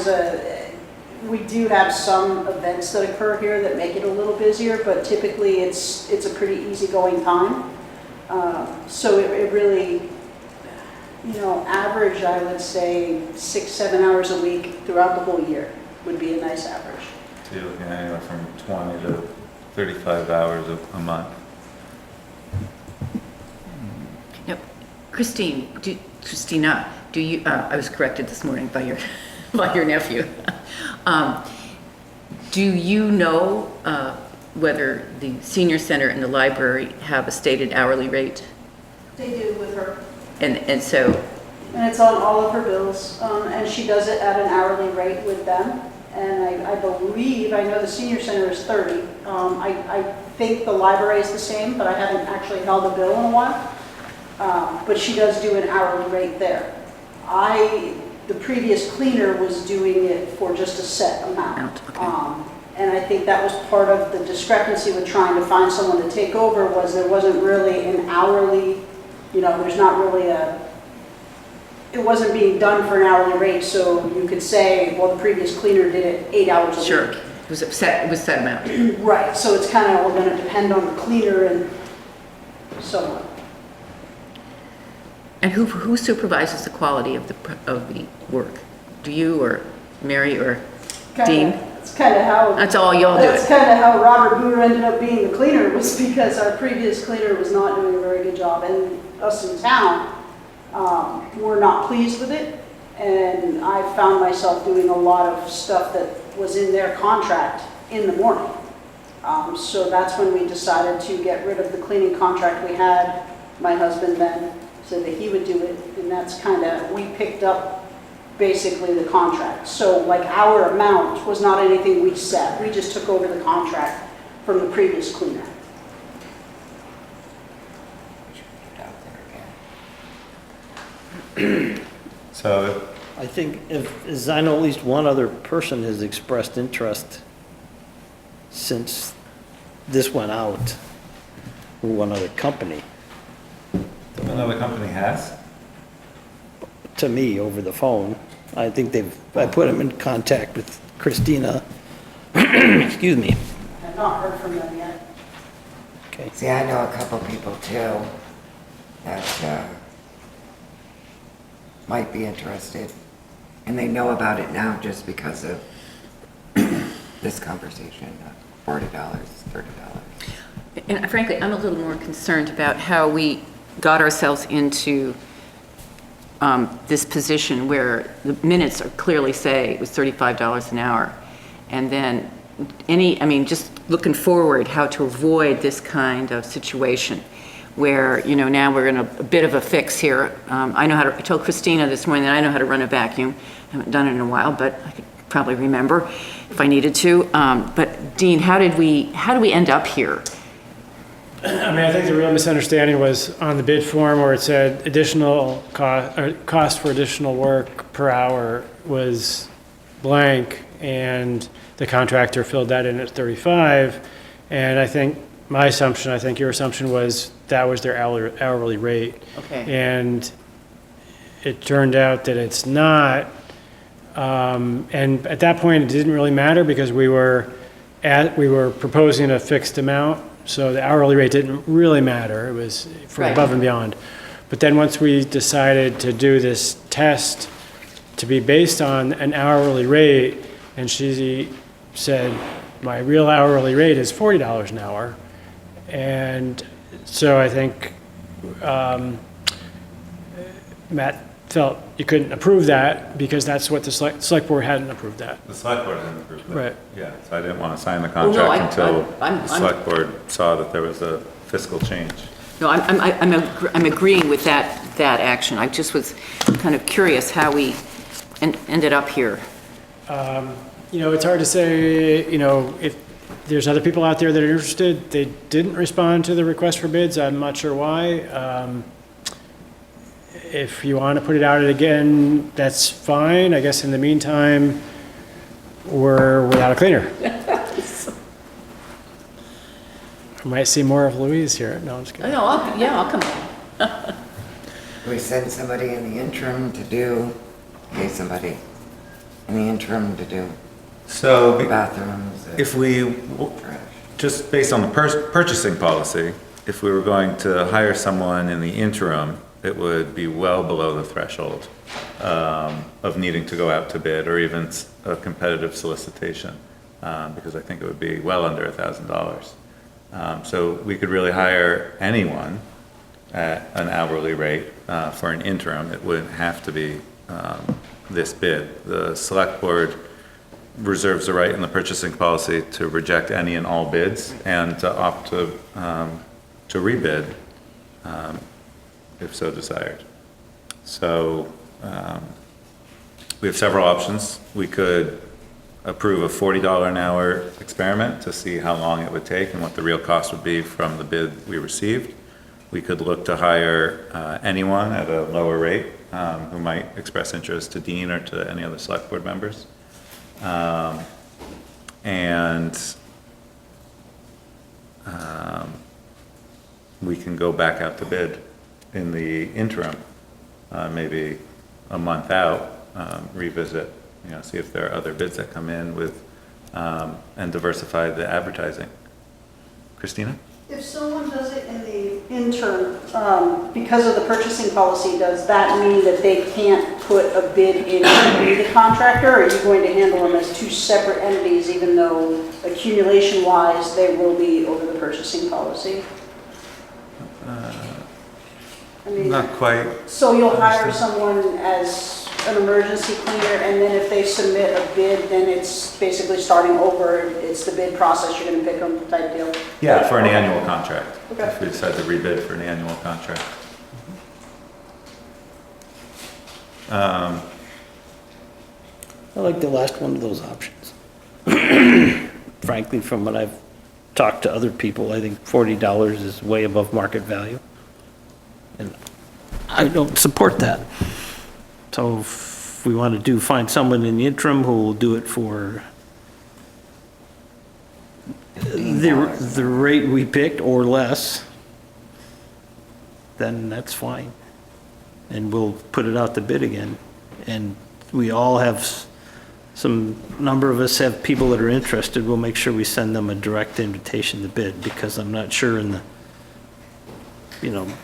we do have some events that occur here that make it a little busier, but typically it's a pretty easygoing time. So it really, average, I would say 6-7 hours a week throughout the whole year would be a nice average. So you're looking at anywhere from 20 to 35 hours a month. Now, Christina, do you, I was corrected this morning by your nephew. Do you know whether the senior center and the library have a stated hourly rate? They do with her. And so, And it's on all of her bills, and she does it at an hourly rate with them. And I believe, I know the senior center is 30. I think the library is the same, but I haven't actually held a bill in a while. But she does do an hourly rate there. The previous cleaner was doing it for just a set amount. Okay. And I think that was part of the discrepancy with trying to find someone to take over, was there wasn't really an hourly, there's not really it wasn't being done for an hourly rate, so you could say, well, the previous cleaner did it 8 hours a week. sure, it was set amount. Right, so it's kind of all going to depend on the cleaner and so on. And who supervises the quality of the work? Do you or Mary or Dean? That's kind of how. That's all y'all do That's it. kind of how Robert Booter ended up being the cleaner, was because our previous cleaner was not doing a very good job, and us in town were not pleased with it. And I found myself doing a lot of stuff that was in their contract in the morning. So that's when we decided to get rid of the cleaning contract we had. My husband then said that he would do it, and that's kind of, we picked up basically the contract. So like our amount was not anything we set. We just took over the contract from the previous cleaner. So, I think as I know, at least one other person has expressed interest since this went out, or one other company, another company has? to me over the phone. I think I put them in contact with Christina. Excuse me. I've not heard from them yet. Okay. See, I know a couple people too that might be interested, and they know about it now just because of this conversation, $40, $30. And frankly, I'm a little more concerned about how we got ourselves into this position where the minutes are clearly say it was $35 an hour. And then I mean, just looking forward, how to avoid this kind of situation where, now we're in a bit of a fix here. I I told Christina this morning that I know how to run a vacuum. I haven't done it in a while, but I could probably remember if I needed to. But Dean, how do we end up here? I mean, I think the real misunderstanding was on the bid form where it said additional cost for additional work per hour was blank, and the contractor filled that in at 35. And I think my assumption, I think your assumption was that was their hourly rate. Okay. And it turned out that it's not. And at that point, it didn't really matter because we were proposing a fixed amount. So the hourly rate didn't really matter. It was for Right. above and beyond. But then once we decided to do this test to be based on an hourly rate, and she said, my real hourly rate is $40 an hour. And so I think Matt felt you couldn't approve that because that's what the select board hadn't approved that. The select board hadn't approved that. Right. Yeah, so I didn't want to sign the no, contract until I'm- the select board saw that there was a fiscal change. No, I'm agreeing with that action. I just was kind of curious how we ended up here. It's hard to say, if there's other people out there that are interested. They didn't respond to the request for bids. I'm not sure why. If you want to put it out again, that's fine. I guess in the meantime, we're without a cleaner. I might see more of Louise here. No, I'm just kidding. No, I'll come on. We send somebody in the interim to do, pay somebody in the interim to do So bathrooms. if we, Trash. just based on the purchasing policy, if we were going to hire someone in the interim, it would be well below the threshold of needing to go out to bid or even a competitive solicitation, because I think it would be well under $1,000. So we could really hire anyone at an hourly rate for an interim. It wouldn't have to be this bid. The select board reserves the right in the purchasing policy to reject any and all bids and to opt to rebid if so desired. So we have several options. We could approve a $40 an hour experiment to see how long it would take and what the real cost would be from the bid we received. We could look to hire anyone at a lower rate who might express interest to Dean or to any other select board members. We can go back out to bid in the interim, maybe a month out, revisit, see if there are other bids that come in with, and diversify the advertising. Christina? If someone does it in the interim, because of the purchasing policy, does that mean that they can't put a bid in to be the contractor? Or are you going to handle them as two separate entities, even though accumulation-wise, they will be over the purchasing policy? I mean, Not quite. so you'll hire someone as an emergency cleaner, and then if they submit a bid, then it's basically starting over. It's the bid process, you're going to pick them type deal? Yeah, for an annual contract. Okay. If we decide to rebid for an annual contract. I like the last one of those options. Frankly, from what I've talked to other people, I think $40 is way above market value. And I don't support that. So if we want to find someone in the interim who will do it for the rate we picked or less, then that's fine. And we'll put it out to bid again. And we all have, some number of us have people that are interested. We'll make sure we send them a direct invitation to bid, because I'm not sure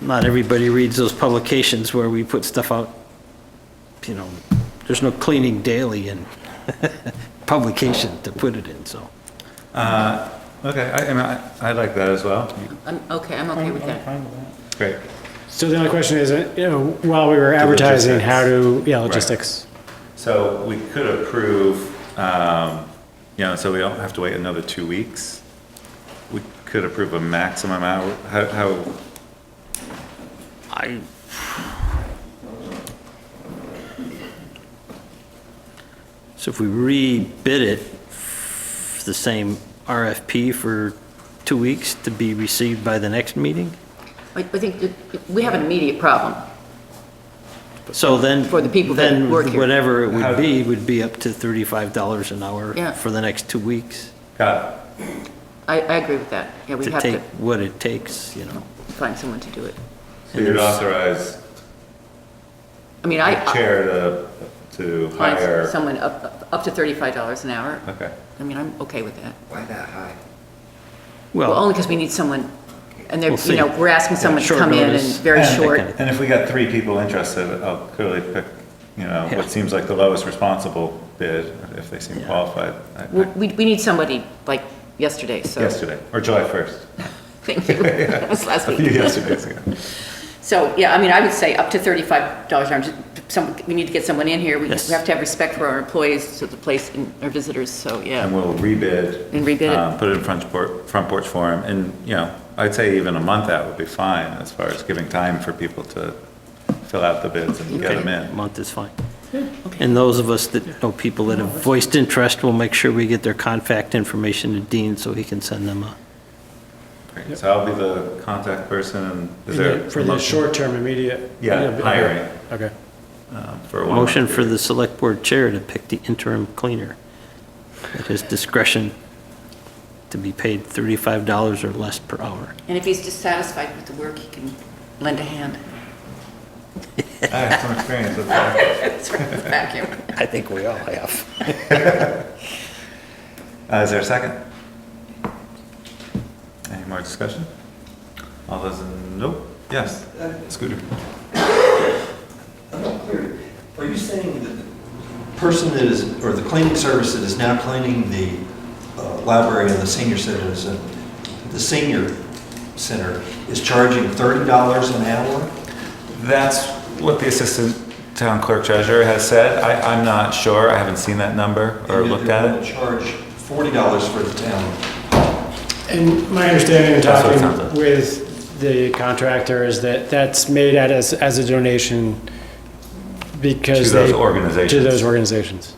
not everybody reads those publications where we put stuff out. There's no cleaning daily and publication to put it in, so. Okay, I like that as well. I'm okay with that. Great. So the only question is, while we were advertising, logistics. logistics. So we could approve so we don't have to wait another 2 weeks. We could approve a maximum hour, how, I, so if we rebid it, the same RFP for 2 weeks to be received by the next meeting? I think that we have an immediate problem. So then. For the people that then work here. Whatever it would be up to $35 an hour Yeah. for the next 2 weeks. got it. I agree with that. Yeah, we To have take to what it takes, you know. find someone to do it. So you'd authorize I mean, the I chair to find hire, someone up to $35 an hour. okay. I mean, I'm okay with that. Why that high? Well, Well, only because we need someone, and they're, We'll see. we're asking someone to short come in and notice. very And- short. And if we got 3 people interested, I'll clearly pick, Yeah. what seems like the lowest responsible bid, if they seem Yeah. qualified. We need somebody like yesterday, so. Yesterday, or July 1st. Thank you. That was last A few week. yesterdays ago. So, yeah, I mean, I would say up to $35 an hour. We need to get someone in here. We Yes. have to have respect for our employees, to the place and our visitors, so, yeah. And we'll rebid. And rebid it. Put it in front porch forum, and, I'd say even a month out would be fine, as far as giving time for people to fill out the bids and get Okay. them A in. month is fine. And those of us that know people that have voiced interest, will make sure we get their contact information to Dean so he can send them a. Great. So I'll be the contact person, and is there? For a the motion? short-term immediate? Yeah, hiring, Okay. for a 1 month Motion for period. the select board chair to pick the interim cleaner at his discretion to be paid $35 or less per hour. And if he's dissatisfied with the work, he can lend a hand. I have some experience with that. It's right in the vacuum. I think we all have. Is there a second? Any more discussion? All those in, nope, yes, Scooter. I'm not clear. Are you saying that the person that is, or the cleaning service that is now cleaning the library and the senior center, the senior center is charging $30 an hour? That's what the assistant town clerk treasurer has said. I'm not sure, I haven't seen that number or And yet looked they're at going it. to charge $40 for the town. And my understanding in That's what it sounds talking like. with the contractor is that that's made out as a donation because To those they. organizations. To those organizations.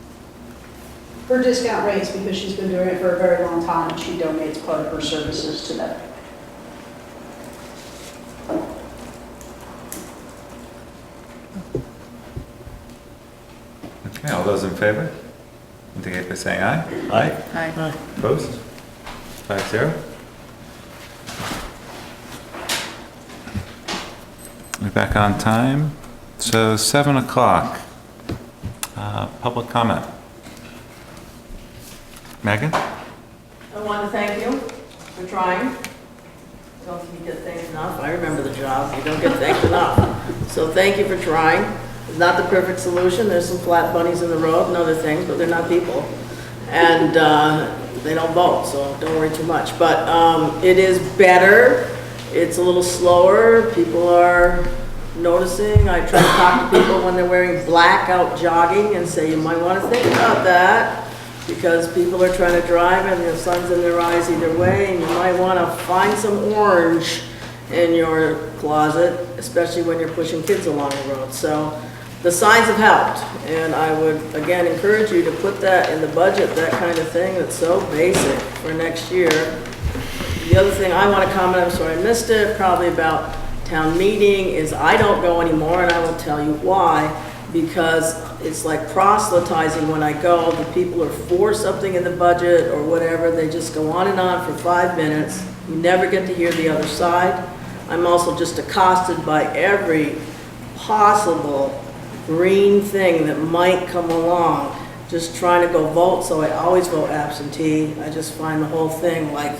Her discount rates, because she's been doing it for a very long time, she donates part of her services to them. Okay, all those in favor? Indicate by saying aye. Aye. Hi. Opposed? 5-0. We're back on time. So 7 o'clock. Public comment. Megan? I want to thank you for trying. I don't think you get thanked enough. I remember the job. You don't get thanked enough. So thank you for trying. It's not the perfect solution. There's some flat bunnies in the road and other things, but they're not people. And they don't vote, so don't worry too much. But it is better. It's a little slower. People are noticing. I try to talk to people when they're wearing black out jogging and say, you might want to think about that, because people are trying to drive and the sun's in their eyes either way, and you might want to find some orange in your closet, especially when you're pushing kids along the road. So the signs have helped, and I would, again, encourage you to put that in the budget, that kind of thing that's so basic for next year. The other thing I want to comment, I'm sorry I missed it, probably about town meeting, is I don't go anymore, and I will tell you why. Because it's like proselytizing when I go. The people are for something in the budget or whatever, they just go on and on for 5 minutes. You never get to hear the other side. I'm also just accosted by every possible green thing that might come along, just trying to go vote, so I always vote absentee. I just find the whole thing like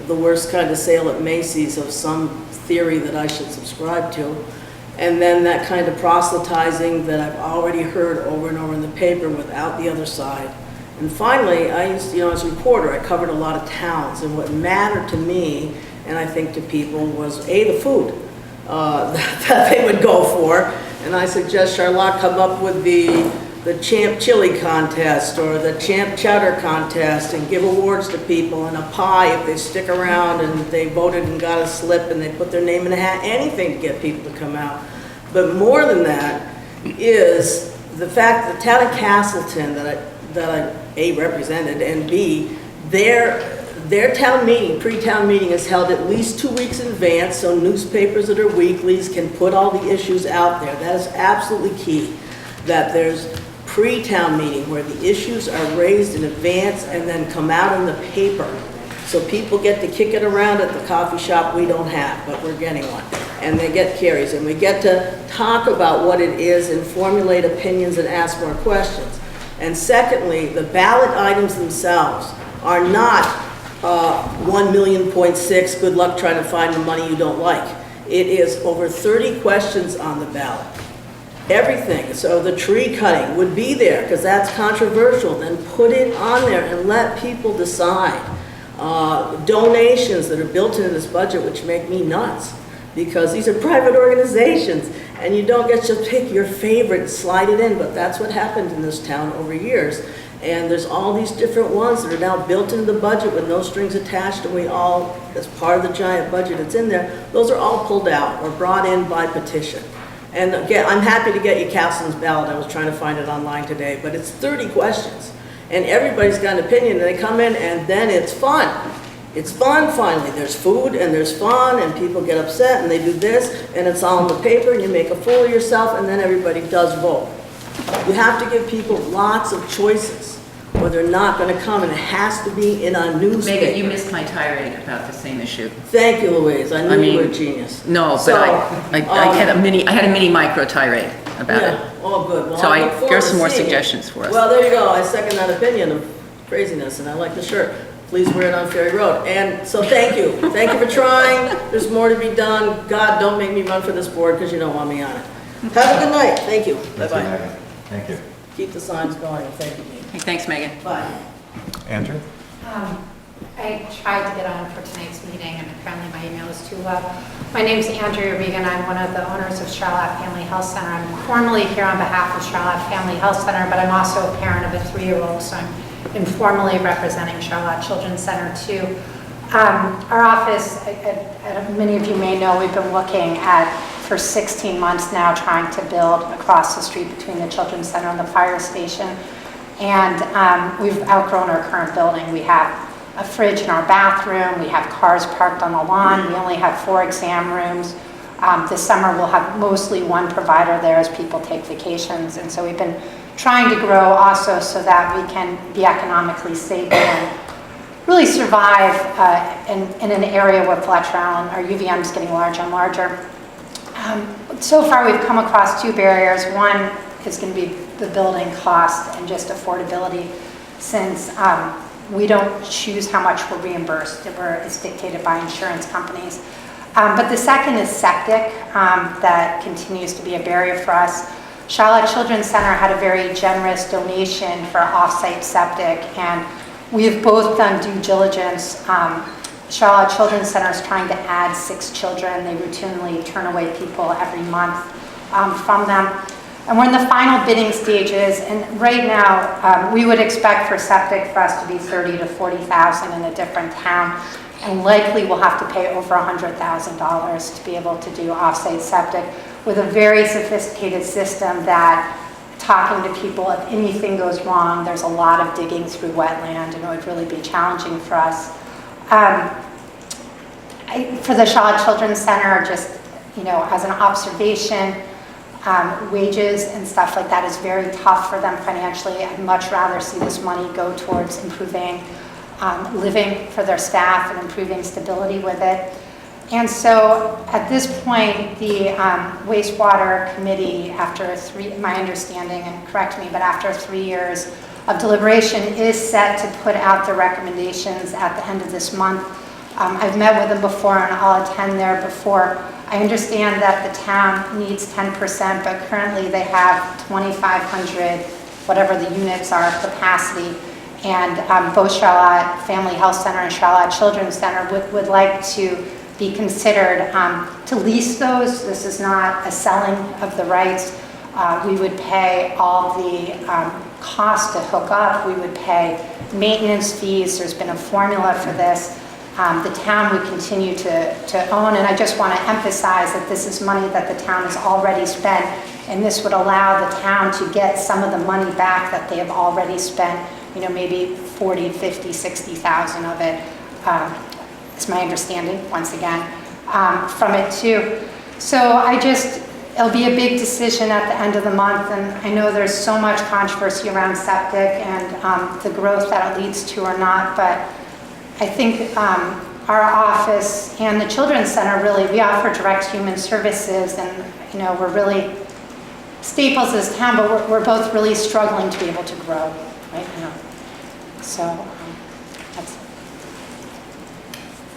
the worst kind of sale at Macy's of some theory that I should subscribe to. And then that kind of proselytizing that I've already heard over and over in the paper without the other side. And finally, I used, as a reporter, I covered a lot of towns, and what mattered to me, and I think to people, was the food that they would go for. And I suggest Charlotte come up with the the champ chili contest or the champ chowder contest and give awards to people and a pie if they stick around and they voted and got a slip and they put their name in a hat, anything to get people to come out. But more than that is the fact that the town of Castleton that I A, represented, and B, their town meeting, pre-town meeting is held at least 2 weeks in advance, so newspapers that are weeklies can put all the issues out there. That is absolutely key, that there's pre-town meeting where the issues are raised in advance and then come out in the paper. So people get to kick it around at the coffee shop. We don't have, but we're getting one. And they get carries, and we get to talk about what it is and formulate opinions and ask more questions. And secondly, the ballot items themselves are not 1.6 million, good luck trying to find the money you don't like. It is over 30 questions on the ballot. Everything, so the tree cutting would be there because that's controversial, then put it on there and let people decide. Donations that are built into this budget, which make me nuts, because these are private organizations and you don't get to pick your favorite and slide it in, but that's what happened in this town over years. And there's all these different ones that are now built into the budget with no strings attached, and we all, as part of the giant budget that's in there, those are all pulled out or brought in by petition. And again, I'm happy to get you Castleton's ballot. I was trying to find it online today, but it's 30 questions. And everybody's got an opinion, and they come in, and then it's fun. It's fun, finally. There's food, and there's fun, and people get upset, and they do this, and it's all in the paper, and you make a fool of yourself, and then everybody does vote. You have to give people lots of choices, or they're not going to come, and it has to be in a newspaper. Megan, you missed my tirade about the same issue. Thank you, Louise. I knew you were a genius. No, So, but I had a mini micro tirade about it. Oh, good. Well, So I look forward here's to some more seeing it. suggestions for us. Well, there you go. I second that opinion of craziness, and I like the shirt. Please wear it on Ferry Road. And so thank you. Thank you for trying. There's more to be done. God, don't make me run for this board because you don't want me on it. Have a good night. Thank you. Bye-bye. Thank you. Keep the signs going. Thank you. Hey, thanks, Megan. Bye. Andrew? I tried to get on for tonight's meeting, and apparently my email is too low. My name's Andrea Regan. I'm one of the owners of Charlotte Family Health Center. I'm formally here on behalf of Charlotte Family Health Center, but I'm also a parent of a 3-year-old, so I'm informally representing Charlotte Children's Center too. Our office, many of you may know, we've been looking at for 16 months now trying to build across the street between the Children's Center and the fire station. And we've outgrown our current building. We have a fridge in our bathroom. We have cars parked on the lawn. We only have 4 exam rooms. This summer we'll have mostly one provider there as people take vacations. And so we've been trying to grow also so that we can be economically stable and really survive in an area where Fletcher Allen, our UVM is getting larger and larger. So far we've come across 2 barriers. One is going to be the building cost and just affordability, since we don't choose how much we're reimbursed. It's dictated by insurance companies. But the second is septic, that continues to be a barrier for us. Charlotte Children's Center had a very generous donation for off-site septic, and we have both done due diligence. Charlotte Children's Center is trying to add 6 children. They routinely turn away people every month from them. And we're in the final bidding stages, and right now we would expect for septic for us to be $30,000 to $40,000 in a different town, and likely we'll have to pay over $100,000 to be able to do off-site septic with a very sophisticated system that, talking to people, if anything goes wrong, there's a lot of digging through wetland, and it would really be challenging for us. For the Charlotte Children's Center, just as an observation, wages and stuff like that is very tough for them financially. I'd much rather see this money go towards improving living for their staff and improving stability with it. And so at this point, the wastewater committee, after my understanding, and correct me, but after 3 years of deliberation, is set to put out the recommendations at the end of this month. I've met with them before, and I'll attend there before. I understand that the town needs 10%, but currently they have 2,500, whatever the units are, capacity. And both Charlotte Family Health Center and Charlotte Children's Center would like to be considered to lease those. This is not a selling of the rights, We would pay all the cost to hook up. We would pay maintenance fees. There's been a formula for this. The town would continue to own, and I just want to emphasize that this is money that the town has already spent, and this would allow the town to get some of the money back that they have already spent, maybe 40, 50, 60,000 of it. It's my understanding, once again, from it too. So it'll be a big decision at the end of the month, and I know there's so much controversy around septic and the growth that it leads to or not, but I think our office and the Children's Center really, we offer direct human services, and we're really staples of this town, but we're both really struggling to be able to grow right now. So that's it.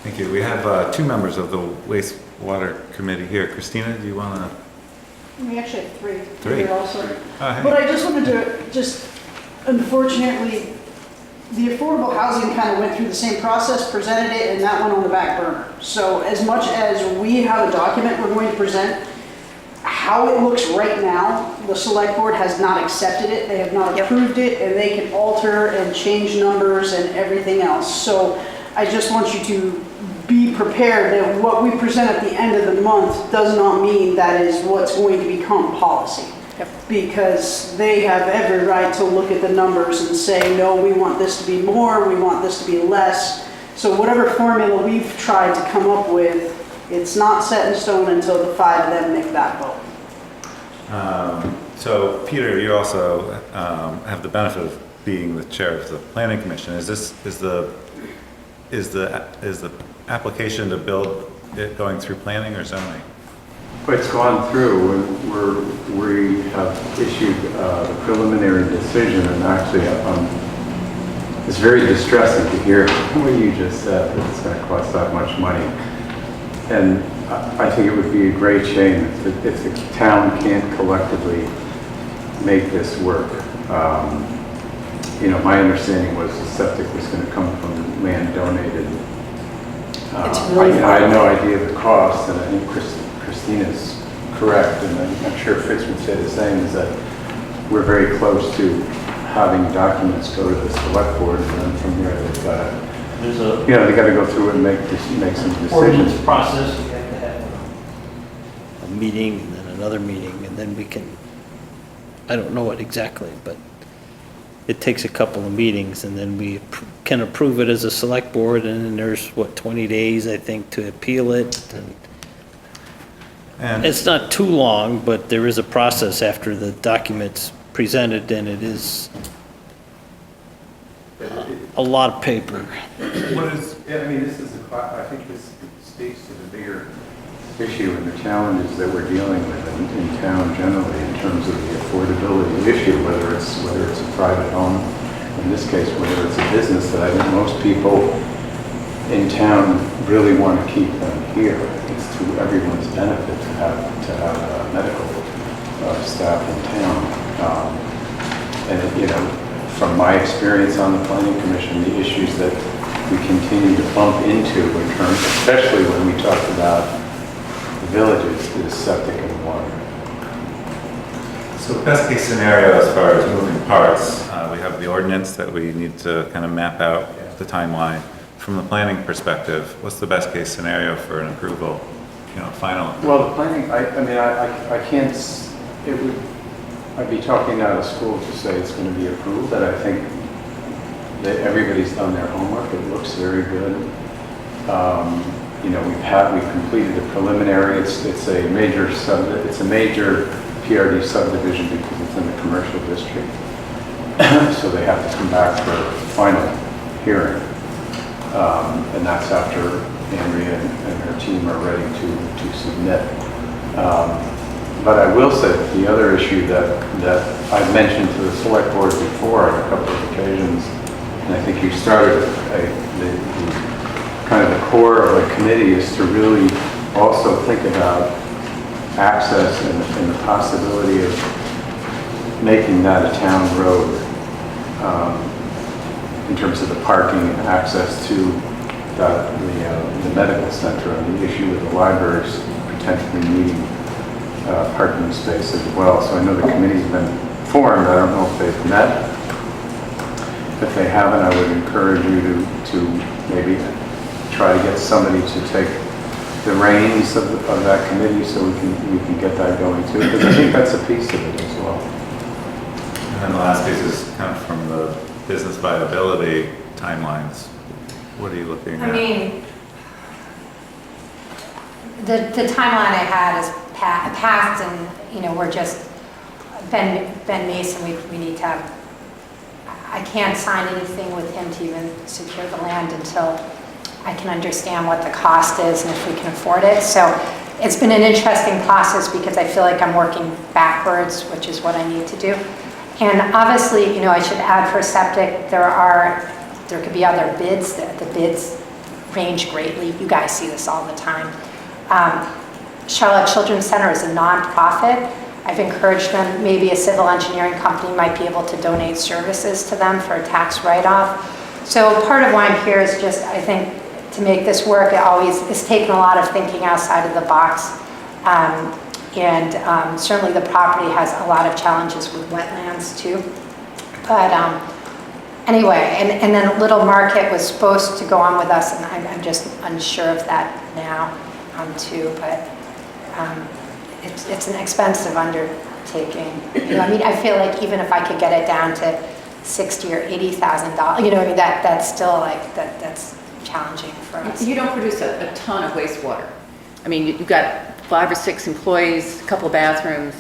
Thank you. We have two members of the wastewater committee here. Christina, do you want to? We actually have three. Three. Here also. Hey. But I just wanted to, unfortunately, the affordable housing kind of went through the same process, presented it, and that went on the back burner. So as much as we have a document we're going to present, how it looks right now, the select board has not accepted it, they have not approved it, and they can alter and change numbers and everything else. So I just want you to be prepared that what we present at the end of the month does not mean that is what's going to become policy. Because they have every right to look at the numbers and say, no, we want this to be more, we want this to be less. So whatever formula we've tried to come up with, it's not set in stone until the five of them make that vote. So Peter, you also have the benefit of being the chair of the planning commission. Is the application to build it going through planning or zoning? It's gone through. We have issued the preliminary decision, and actually it's very distressing to hear what you just said, that it's going to cost that much money. And I think it would be a great shame if the town can't collectively make this work. My understanding was the septic was going to come from land donated. I had no idea of the cost, and I think Christina's correct, and I'm sure Fitz would say the same, is that we're very close to having documents go to the select board, and then from there they've got to, they got to go through it and make some decisions. Ordinance process, you have to have a meeting and then another meeting, and then we can, I don't know it exactly, but it takes a couple of meetings, and then we can approve it as a select board, and then there's, 20 days, I think, to appeal it. And it's not too long, but there is a process after the document's presented, and it is a lot of paper. I think this speaks to the bigger issue and the challenges that we're dealing with in town generally in terms of the affordability issue, whether it's a private home, in this case, whether it's a business, that I think most people in town really want to keep them here. It's to everyone's benefit to have medical staff in town. From my experience on the planning commission, the issues that we continue to bump into in terms, especially when we talk about the villages, is septic and water. So best case scenario as far as moving parts, we have the ordinance that we need to kind of map out the timeline. From the planning perspective, what's the best case scenario for an approval, final? Well, the planning, I can't, I'd be talking out of school to say it's going to be approved, but I think that everybody's done their homework. It looks very good. We've completed the preliminary. It's a major PRD subdivision because it's in the commercial district. So they have to come back for a final hearing. And that's after Andrea and her team are ready to submit. But I will say that the other issue that I've mentioned to the select board before on a couple of occasions, and I think you started kind of the core of the committee, is to really also think about access and the possibility of making that a town road in terms of the parking and access to the medical center, and the issue with the libraries potentially needing parking space as well. So I know the committee's been formed. I don't know if they've met. If they haven't, I would encourage you to maybe try to get somebody to take the reins of that committee so we can get that going too, because I think that's a piece of it as well. And then the last piece is kind of from the business viability timelines. What are you looking at? I mean, the timeline I had is passed and, you know, we're just, Ben Mason, we need to have, I can't sign anything with him to even secure the land until I can understand what the cost is and if we can afford it. So it's been an interesting process because I feel like I'm working backwards, which is what I need to do. And obviously, you know, I should add for septic, there could be other bids. The bids range greatly. You guys see this all the time. Charlotte Children's Center is a nonprofit. I've encouraged them, maybe a civil engineering company might be able to donate services to them for a tax write-off. So part of why I'm here is just, I think, to make this work, it's taken a lot of thinking outside of the box. Certainly the property has a lot of challenges with wetlands too. But anyway, and then Little Market was supposed to go on with us, and I'm just unsure of that now too. But it's an expensive undertaking. You know, I mean, I feel like even if I could get it down to $60,000 or $80,000, you know, I mean, that's still like that's challenging for us. You don't produce a ton of wastewater. I mean, you've got 5 or 6 employees, a couple of bathrooms.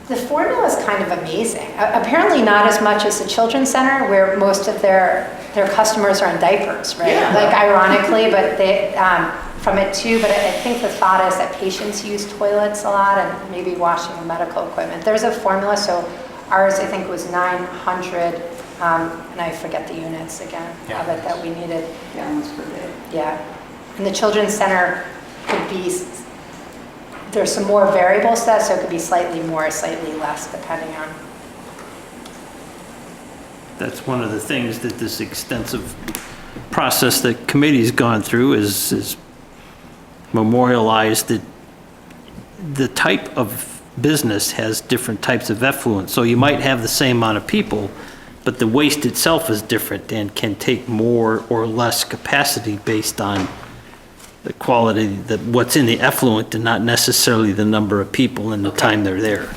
The formula is kind of amazing. Apparently not as much as the Children's Center, where most of their customers are in diapers, right? Yeah. Like ironically, but they from it too. But I think the thought is that patients use toilets a lot and maybe washing medical equipment. There's a formula, so ours I think was 900, and I forget the units again of it that we needed. Gallons per day. Yeah, and the Children's Center could be. There's some more variables to that, so it could be slightly more, slightly less, depending on. That's one of the things that this extensive process that committee's gone through is memorialized that the type of business has different types of effluent. So you might have the same amount of people, but the waste itself is different and can take more or less capacity based on the quality, what's in the effluent and not necessarily the number of people and the time they're there.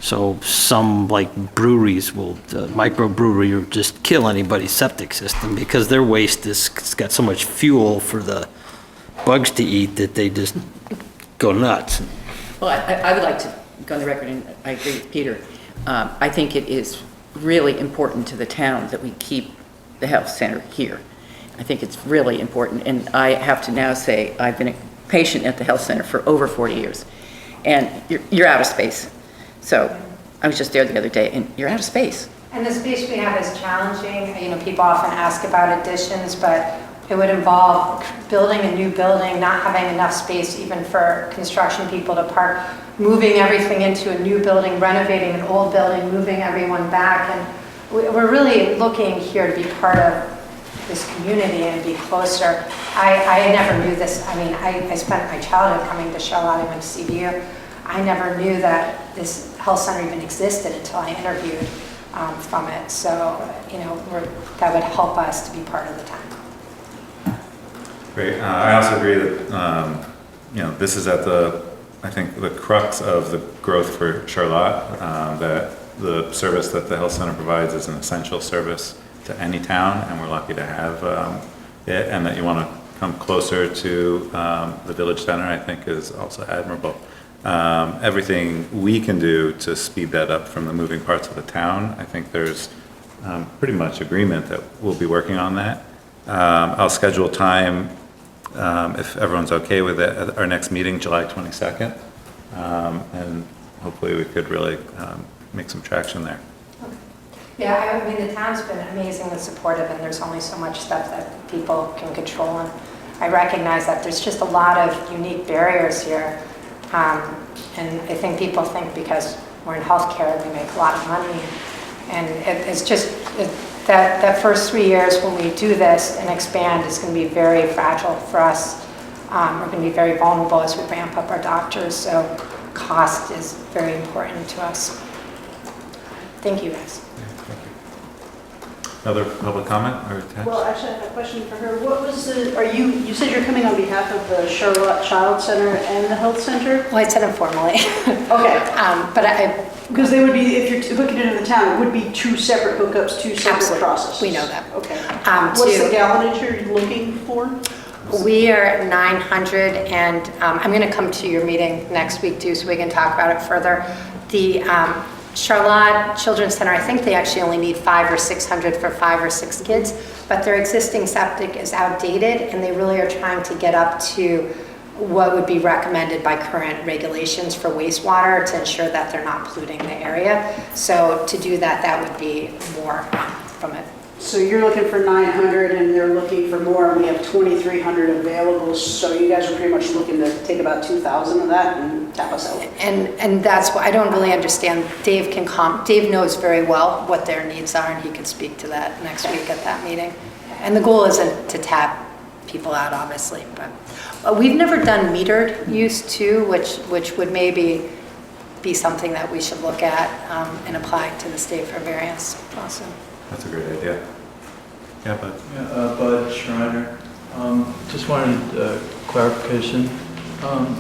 So some like breweries will, microbrewery will just kill anybody's septic system because their waste it's got so much fuel for the bugs to eat that they just go nuts. Well, I would like to go on the record, and I agree with Peter. I think it is really important to the town that we keep the health center here. I think it's really important, and I have to now say I've been a patient at the health center for over 40 years, and you're out of space. So I was just there the other day, and you're out of space. And the space we have is challenging. You know, people often ask about additions, but it would involve building a new building, not having enough space even for construction people to park, moving everything into a new building, renovating an old building, moving everyone back, and we're really looking here to be part of this community and be closer. I never knew this. I mean, I spent my childhood coming to Charlotte. I went to CBU. I never knew that this health center even existed until I interviewed from it. So, you know, that would help us to be part of the town. Great. I also agree that, you know, this is at I think the crux of the growth for Charlotte, that the service that the health center provides is an essential service to any town, and we're lucky to have it, and that you want to come closer to the village center, I think is also admirable. Everything we can do to speed that up from the moving parts of the town, I think there's pretty much agreement that we'll be working on that. I'll schedule time, if everyone's okay with it, at our next meeting, July 22nd, and hopefully we could really make some traction there. Yeah, I mean, the town's been amazingly supportive, and there's only so much stuff that people can control, and I recognize that there's just a lot of unique barriers here, and I think people think because we're in healthcare, we make a lot of money, and it's just that first 3 years when we do this and expand is going to be very fragile for us. We're going to be very vulnerable as we ramp up our doctors, so cost is very important to us. Thank you, guys. Other public comment or text? Well, actually, I have a question for her. What was you said you're coming on behalf of the Charlotte Child Center and the Health Center? Well, I said informally. Okay. But because they would be, if you're hooking it into the town, it would be two separate hookups, two separate Absolutely. processes. We know that. Okay. What's the gallonage you're looking for? we are at 900, and I'm going to come to your meeting next week too, so we can talk about it further. The Charlotte Children's Center, I think they actually only need 500 or 600 for 5 or 6 kids, but their existing septic is outdated, and they really are trying to get up to what would be recommended by current regulations for wastewater to ensure that they're not polluting the area. So to do that, that would be more from it. So you're looking for 900 and they're looking for more, and we have 2,300 available, so you guys are pretty much looking to take about 2,000 of that and tap us out. And that's why I don't really understand. Dave knows very well what their needs are, and he can speak to that next week at that meeting. And the goal isn't to tap people out, obviously, but we've never done metered use too, which would maybe be something that we should look at and apply to the state for variance also. That's a great idea. Yeah, but Bud Schreiner, just wanted clarification.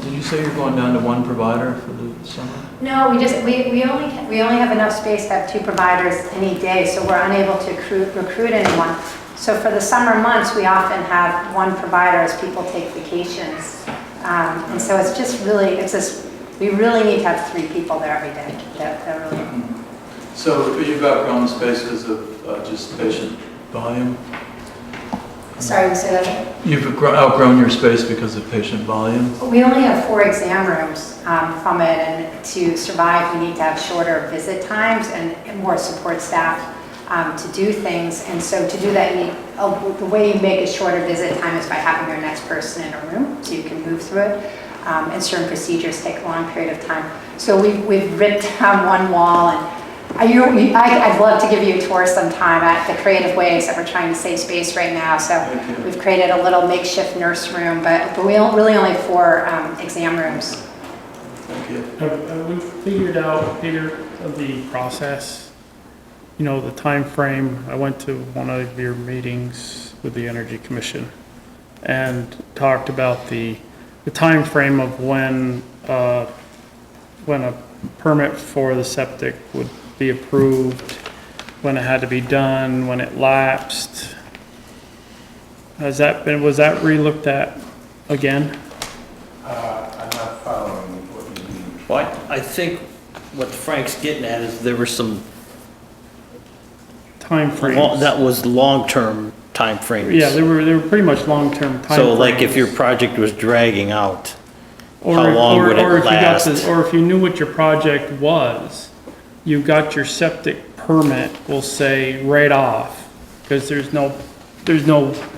Did you say you're going down to one provider for the summer? No, we only have enough space to have 2 providers any day, so we're unable to recruit anyone. So for the summer months, we often have 1 provider as people take vacations, and so it's just really we really need to have 3 people there every day. That really. So you've outgrown spaces of just patient volume? Sorry, we say that. You've outgrown your space because of patient volume? We only have 4 exam rooms from it, and to survive, we need to have shorter visit times and more support staff to do things. And so to do that, you need, the way you make a shorter visit time is by having your next person in a room so you can move through it. And certain procedures take a long period of time. So we've ripped down 1 wall, and I'd love to give you a tour sometime at the creative ways that we're trying to save space right now. So we've created a little makeshift nurse room, but we really only have 4 exam rooms. Thank you. Have we figured out, Peter, the process, the time frame? I went to one of your meetings with the Energy Commission and talked about the time frame of when a permit for the septic would be approved, when it had to be done, when it lapsed. Was that re-looked at again? I'm not following what you mean. Well, I think what Frank's getting at is there were some Time frames. that was long-term time frames. Yeah, they were pretty much long-term time So like frames. if your project was dragging out, Or how if- long or- would or it if you got last? or if you knew what your project was, you got your septic permit, we'll say, right off, because there's no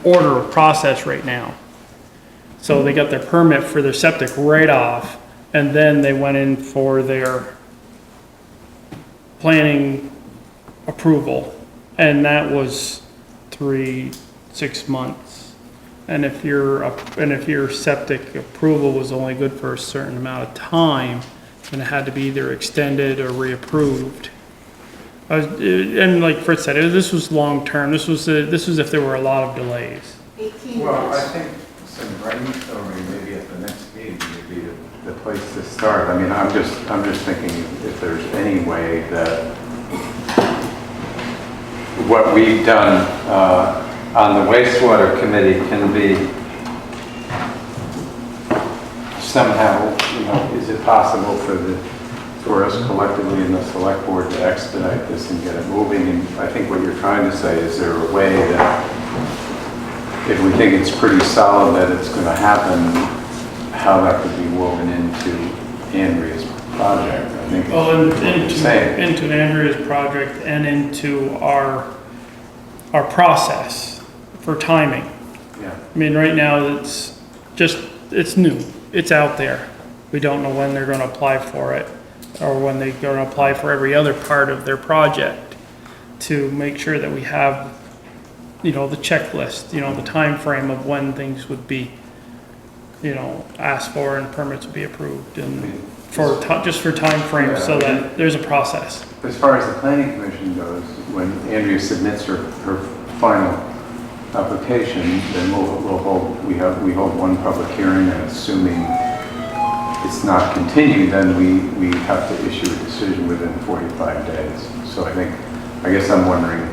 order of process right now. So they got their permit for their septic right off, and then they went in for their planning approval, and that was 6 months. And if your septic approval was only good for a certain amount of time, then it had to be either extended or reapproved. And like Fritz said, this was long-term. This was if there were a lot of delays. 18 Well, I months. think some brainstorming maybe at the next meeting would be the place to start. I mean, I'm just thinking if there's any way that what we've done on the wastewater committee can be somehow, is it possible for us collectively in the select board to expedite this and get it moving? And I think what you're trying to say is there a way that if we think it's pretty solid that it's going to happen, how that could be woven into Andrea's project? I think Well, it's saying. into Andrea's project and into our process for timing. Yeah. I mean, right now, it's new. It's out there. We don't know when they're gonna apply for it, or when they're gonna apply for every other part of their project, to make sure that we have, the checklist, the time frame of when things would be, asked for and permits would be approved. And just for timeframes, so that there's a process. As far as the planning commission goes, when Andrea submits her final application, then we hold one public hearing, and assuming it's not continued, then we have to issue a decision within 45 days. So I guess I'm wondering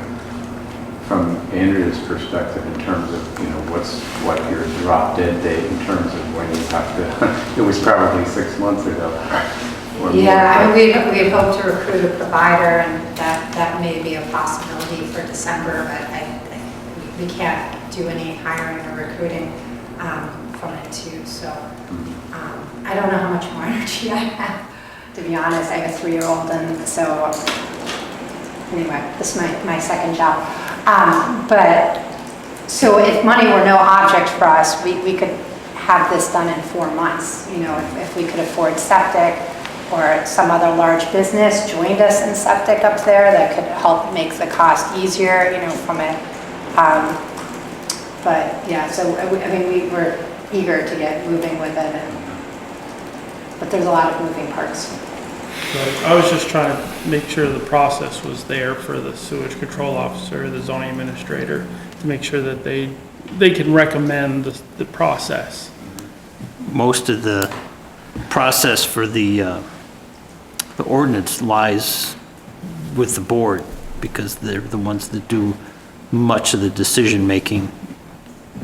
from Andrea's perspective in terms of, what your drop dead date in terms of when you have to, it was probably 6 months ago. or more. Yeah, I mean, we had hoped to recruit a provider, and that may be a possibility for December, but we can't do any hiring or recruiting from it too, so I don't know how much more energy I have, to be honest. I have a 3-year-old, and so anyway, this is my second job. But so if money were no object for us, we could have this done in 4 months. If we could afford septic, or some other large business joined us in septic up there, that could help make the cost easier, from it. But yeah, so I mean, we were eager to get moving with it, but there's a lot of moving parts. Right. I was just trying to make sure the process was there for the sewage control officer, the zoning administrator, to make sure that they can recommend the process. Most of the process for the ordinance lies with the board, because they're the ones that do much of the decision-making.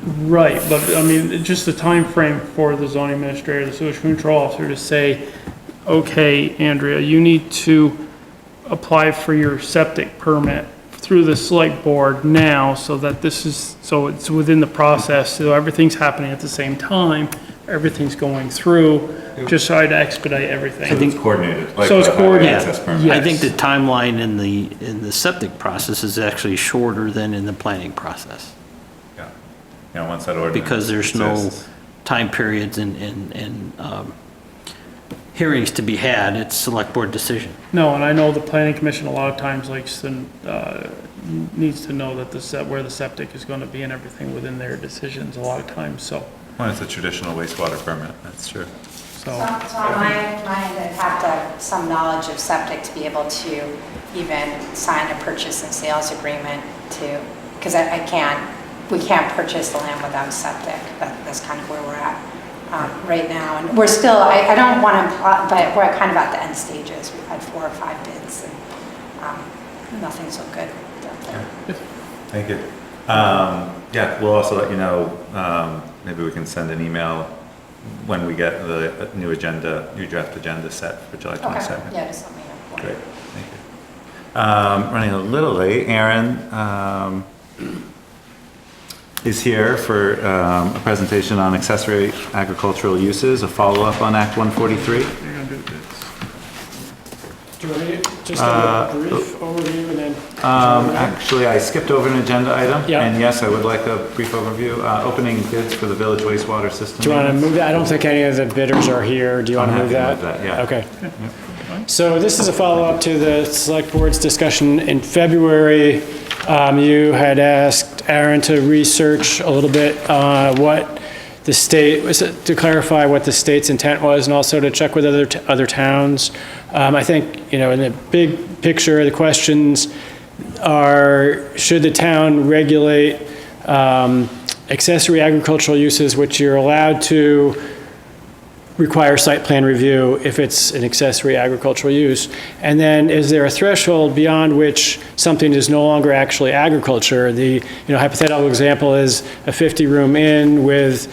Right, but I mean, just the time frame for the zoning administrator, the sewage control officer to say, okay, Andrea, you need to apply for your septic permit through the select board now, so that so it's within the process, so everything's happening at the same time, everything's going through, just try to expedite everything. I think it's coordinated. So it's coordinated. Access permit. Yes. I think the timeline in the septic process is actually shorter than in the planning process, Once that ordinance because there's no exists. time periods and hearings to be had. It's select board decision. No, and I know the planning commission a lot of times needs to know that where the septic is going to be and everything within their decisions a lot of times, so. When it's a traditional wastewater permit, that's true. So on my end, I'd have to have some knowledge of septic to be able to even sign a purchase and sales agreement because we can't purchase the land without septic. That's kind of where we're at right now. And we're still, I don't want to imply, but we're kind of at the end stages. We've had 4 or 5 bids, and nothing's so good out there. Thank you. We'll also let you know, maybe we can send an email when we get the new draft agenda set for July 22nd. Okay, yeah, just let me know. Great, thank you. Running a little late, Aaron is here for a presentation on accessory agricultural uses, a follow-up on Act 143. You're gonna do this. Do you want me to just a brief overview and then? Actually, I skipped over an agenda item. Yeah. And yes, I would like a brief overview. Opening bids for the village wastewater system. Do you want to move that? I don't think any of the bidders are here. Do you want to move that? Yeah. Okay. So this is a follow-up to the select board's discussion in February. You had asked Aaron to research a little bit what the state, to clarify what the state's intent was, and also to check with other towns. I think, in the big picture, the questions are, should the town regulate accessory agricultural uses, which you're allowed to require site plan review if it's an accessory agricultural use? And then is there a threshold beyond which something is no longer actually agriculture? The hypothetical example is a 50-room inn with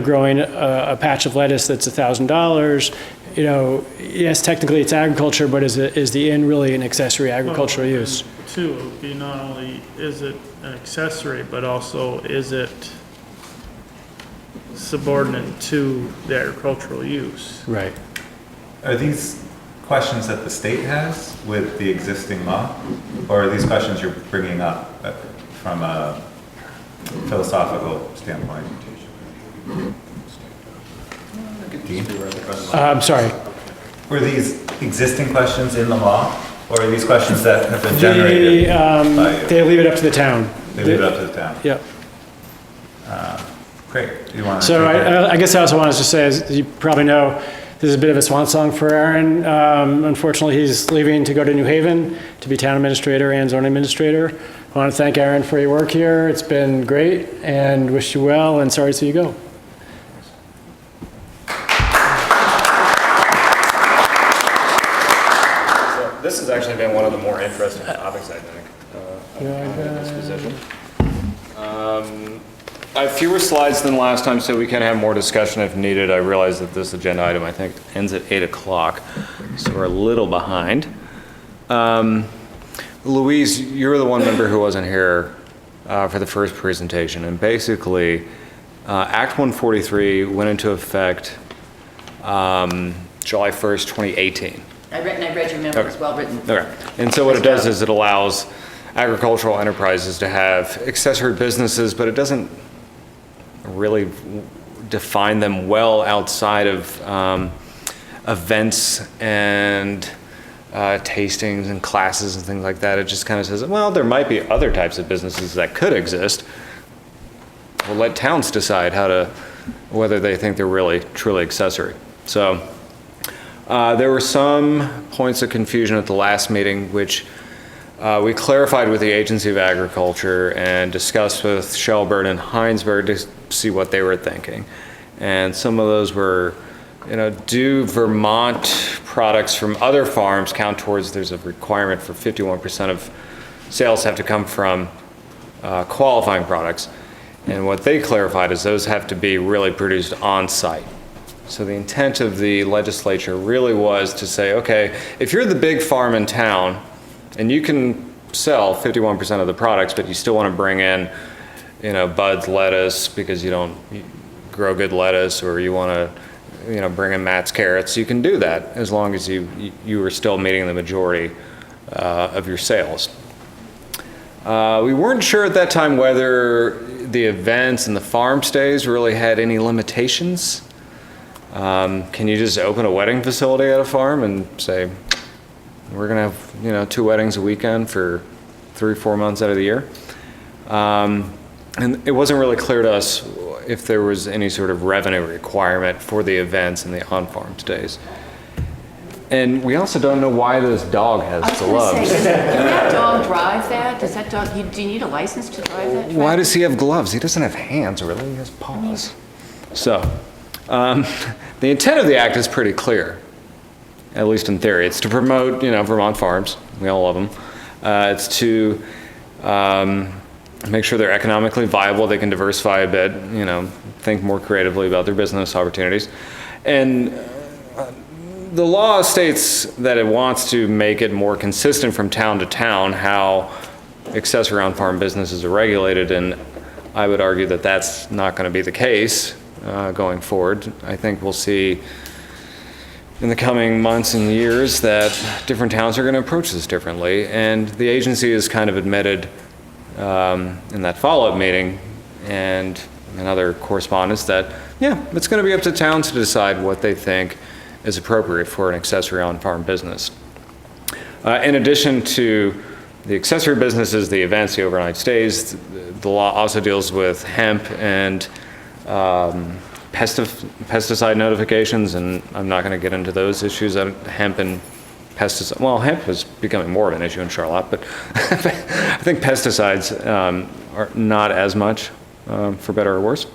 growing a patch of lettuce that's $1,000. Yes, technically it's agriculture, but is the inn really an accessory agricultural use? Two, it would be not only is it an accessory, but also is it subordinate to the agricultural use? Right. Are these questions that the state has with the existing law? Or are these questions you're bringing up from a philosophical standpoint? I'm sorry. Were these existing questions in the law? Or are these questions that have been generated by you? They leave it up to the town. They leave it up to the town? Yep. Great. Do you want to So take that? I guess I also wanted to say, as you probably know, This is a bit of a swan song for Aaron. Unfortunately, he's leaving to go to New Haven to be town administrator and zone administrator. I want to thank Aaron for your work here. It's been great, and wish you well, and sorry to see you go. So this has actually been one of the more interesting topics, I think, in this position. I have fewer slides than last time, so we can have more discussion if needed. I realize that this agenda item, I think, ends at 8 o'clock, so we're a little behind. Louise, you're the one member who wasn't here for the first presentation, and basically, Act 143 went into effect July 1st, 2018. I read your memo, it's well written. Okay, and so what it does is it allows agricultural enterprises to have accessory businesses, but it doesn't really define them well outside of events and tastings and classes and things like that. It just kind of says, well, there might be other types of businesses that could exist. We'll let towns decide whether they think they're really truly accessory. So there were some points of confusion at the last meeting, which we clarified with the Agency of Agriculture and discussed with Shelburne and Heinsberg to see what they were thinking. And some of those were, do Vermont products from other farms count towards, there's a requirement for 51% of sales have to come from qualifying products. And what they clarified is those have to be really produced on site. So the intent of the legislature really was to say, okay, if you're the big farm in town and you can sell 51% of the products, but you still want to bring in, Bud's lettuce because you don't grow good lettuce, or you want to, bring in Matt's carrots, you can do that as long as you are still meeting the majority of your sales. We weren't sure at that time whether the events and the farm stays really had any limitations. Can you just open a wedding facility at a farm and say, we're going to have, 2 weddings a weekend for 3-4 months out of the year? And it wasn't really clear to us if there was any sort of revenue requirement for the events and the on-farm stays. And we also don't know why this dog has gloves. I was going to say, can that dog drive that? Does that dog, do you need a license to drive that? Why does he have gloves? He doesn't have hands, really. He has paws. So, the intent of the act is pretty clear, at least in theory. It's to promote, Vermont farms. We all love them. It's to make sure they're economically viable. They can diversify a bit, think more creatively about their business opportunities. And the law states that it wants to make it more consistent from town to town how accessory on-farm businesses are regulated, and I would argue that that's not going to be the case going forward. I think we'll see in the coming months and years that different towns are going to approach this differently, and the agency has kind of admitted in that follow-up meeting and in other correspondence that, yeah, it's going to be up to towns to decide what they think is appropriate for an accessory on-farm business. In addition to the accessory businesses, the events, the overnight stays, the law also deals with hemp and pesticide notifications, and I'm not going to get into those issues. Hemp and pesticide, well, hemp is becoming more of an issue in Charlotte, but I think pesticides are not as much, for better or worse.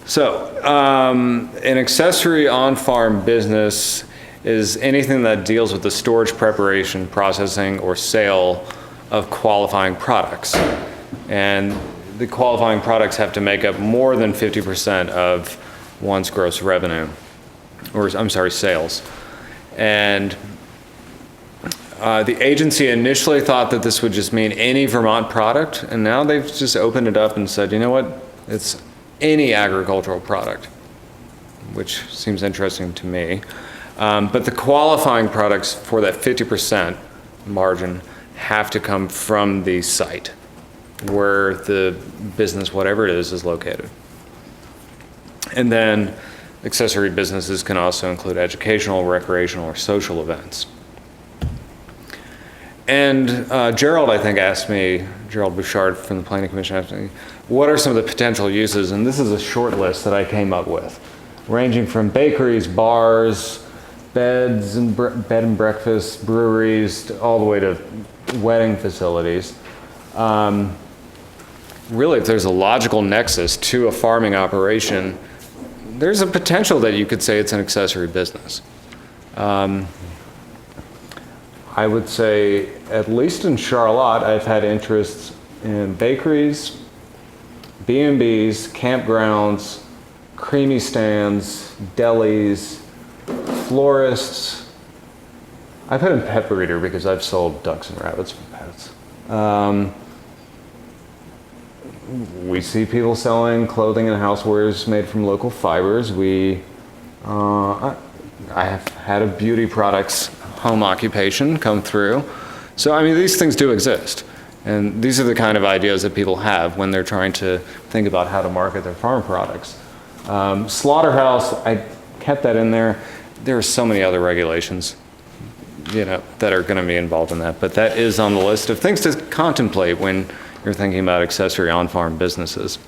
So, an accessory on-farm business is anything that deals with the storage, preparation, processing, or sale of qualifying products. And the qualifying products have to make up more than 50% of one's gross revenue, or I'm sorry, sales. And the agency initially thought that this would just mean any Vermont product, and now they've just opened it up and said, you know what, it's any agricultural product, which seems interesting to me. But the qualifying products for that 50% margin have to come from the site where the business, whatever it is located. And then accessory businesses can also include educational, recreational, or social events. And Gerald, I think, asked me, Gerald Bouchard from the Planning Commission asked me, what are some of the potential uses? And this is a short list that I came up with. ranging from bakeries, bars, bed and breakfasts, breweries, all the way to wedding facilities. Really, if there's a logical nexus to a farming operation, there's a potential that you could say it's an accessory business. I would say, at least in Charlotte, I've had interests in bakeries, B&Bs, campgrounds, creamy stands, delis, florists. I've had a pet breeder because I've sold ducks and rabbits for pets. We see people selling clothing and housewares made from local fibers. I have had a beauty products home occupation come through. So, I mean, these things do exist. And these are the kind of ideas that people have when they're trying to think about how to market their farm products. Slaughterhouse, I kept that in there. There are so many other regulations, that are going to be involved in that. But that is on the list of things to contemplate when you're thinking about accessory on-farm businesses.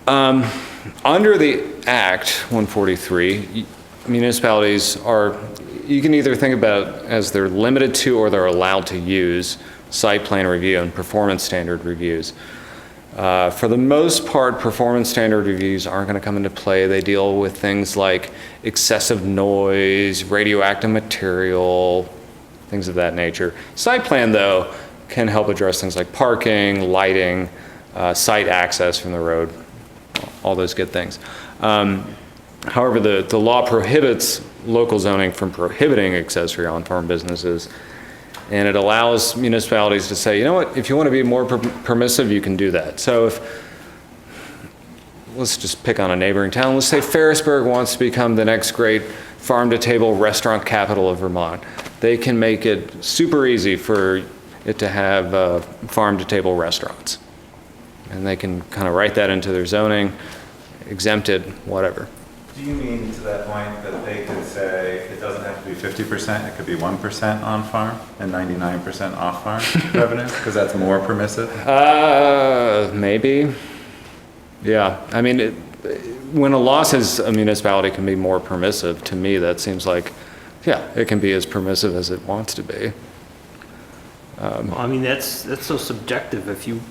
Under the Act 143, municipalities you can either think about as they're limited to or they're allowed to use site plan review and performance standard reviews. For the most part, performance standard reviews aren't going to come into play. They deal with things like excessive noise, radioactive material, things of that nature. Site plan, though, can help address things like parking, lighting, site access from the road, all those good things. However, the law prohibits local zoning from prohibiting accessory on-farm businesses, and it allows municipalities to say, you know what, if you want to be more permissive, you can do that. So let's just pick on a neighboring town. Let's say Ferrisburg wants to become the next great farm-to-table restaurant capital of Vermont. They can make it super easy for it to have farm-to-table restaurants. And they can kind of write that into their zoning, exempted, whatever. Do you mean to that point that they could say it doesn't have to be 50%, it could be 1% on-farm and 99% off-farm revenue? Because that's more permissive? Maybe. Yeah. I mean, when a law says a municipality can be more permissive, to me that seems like, yeah, it can be as permissive as it wants to be. I mean, that's so subjective. If you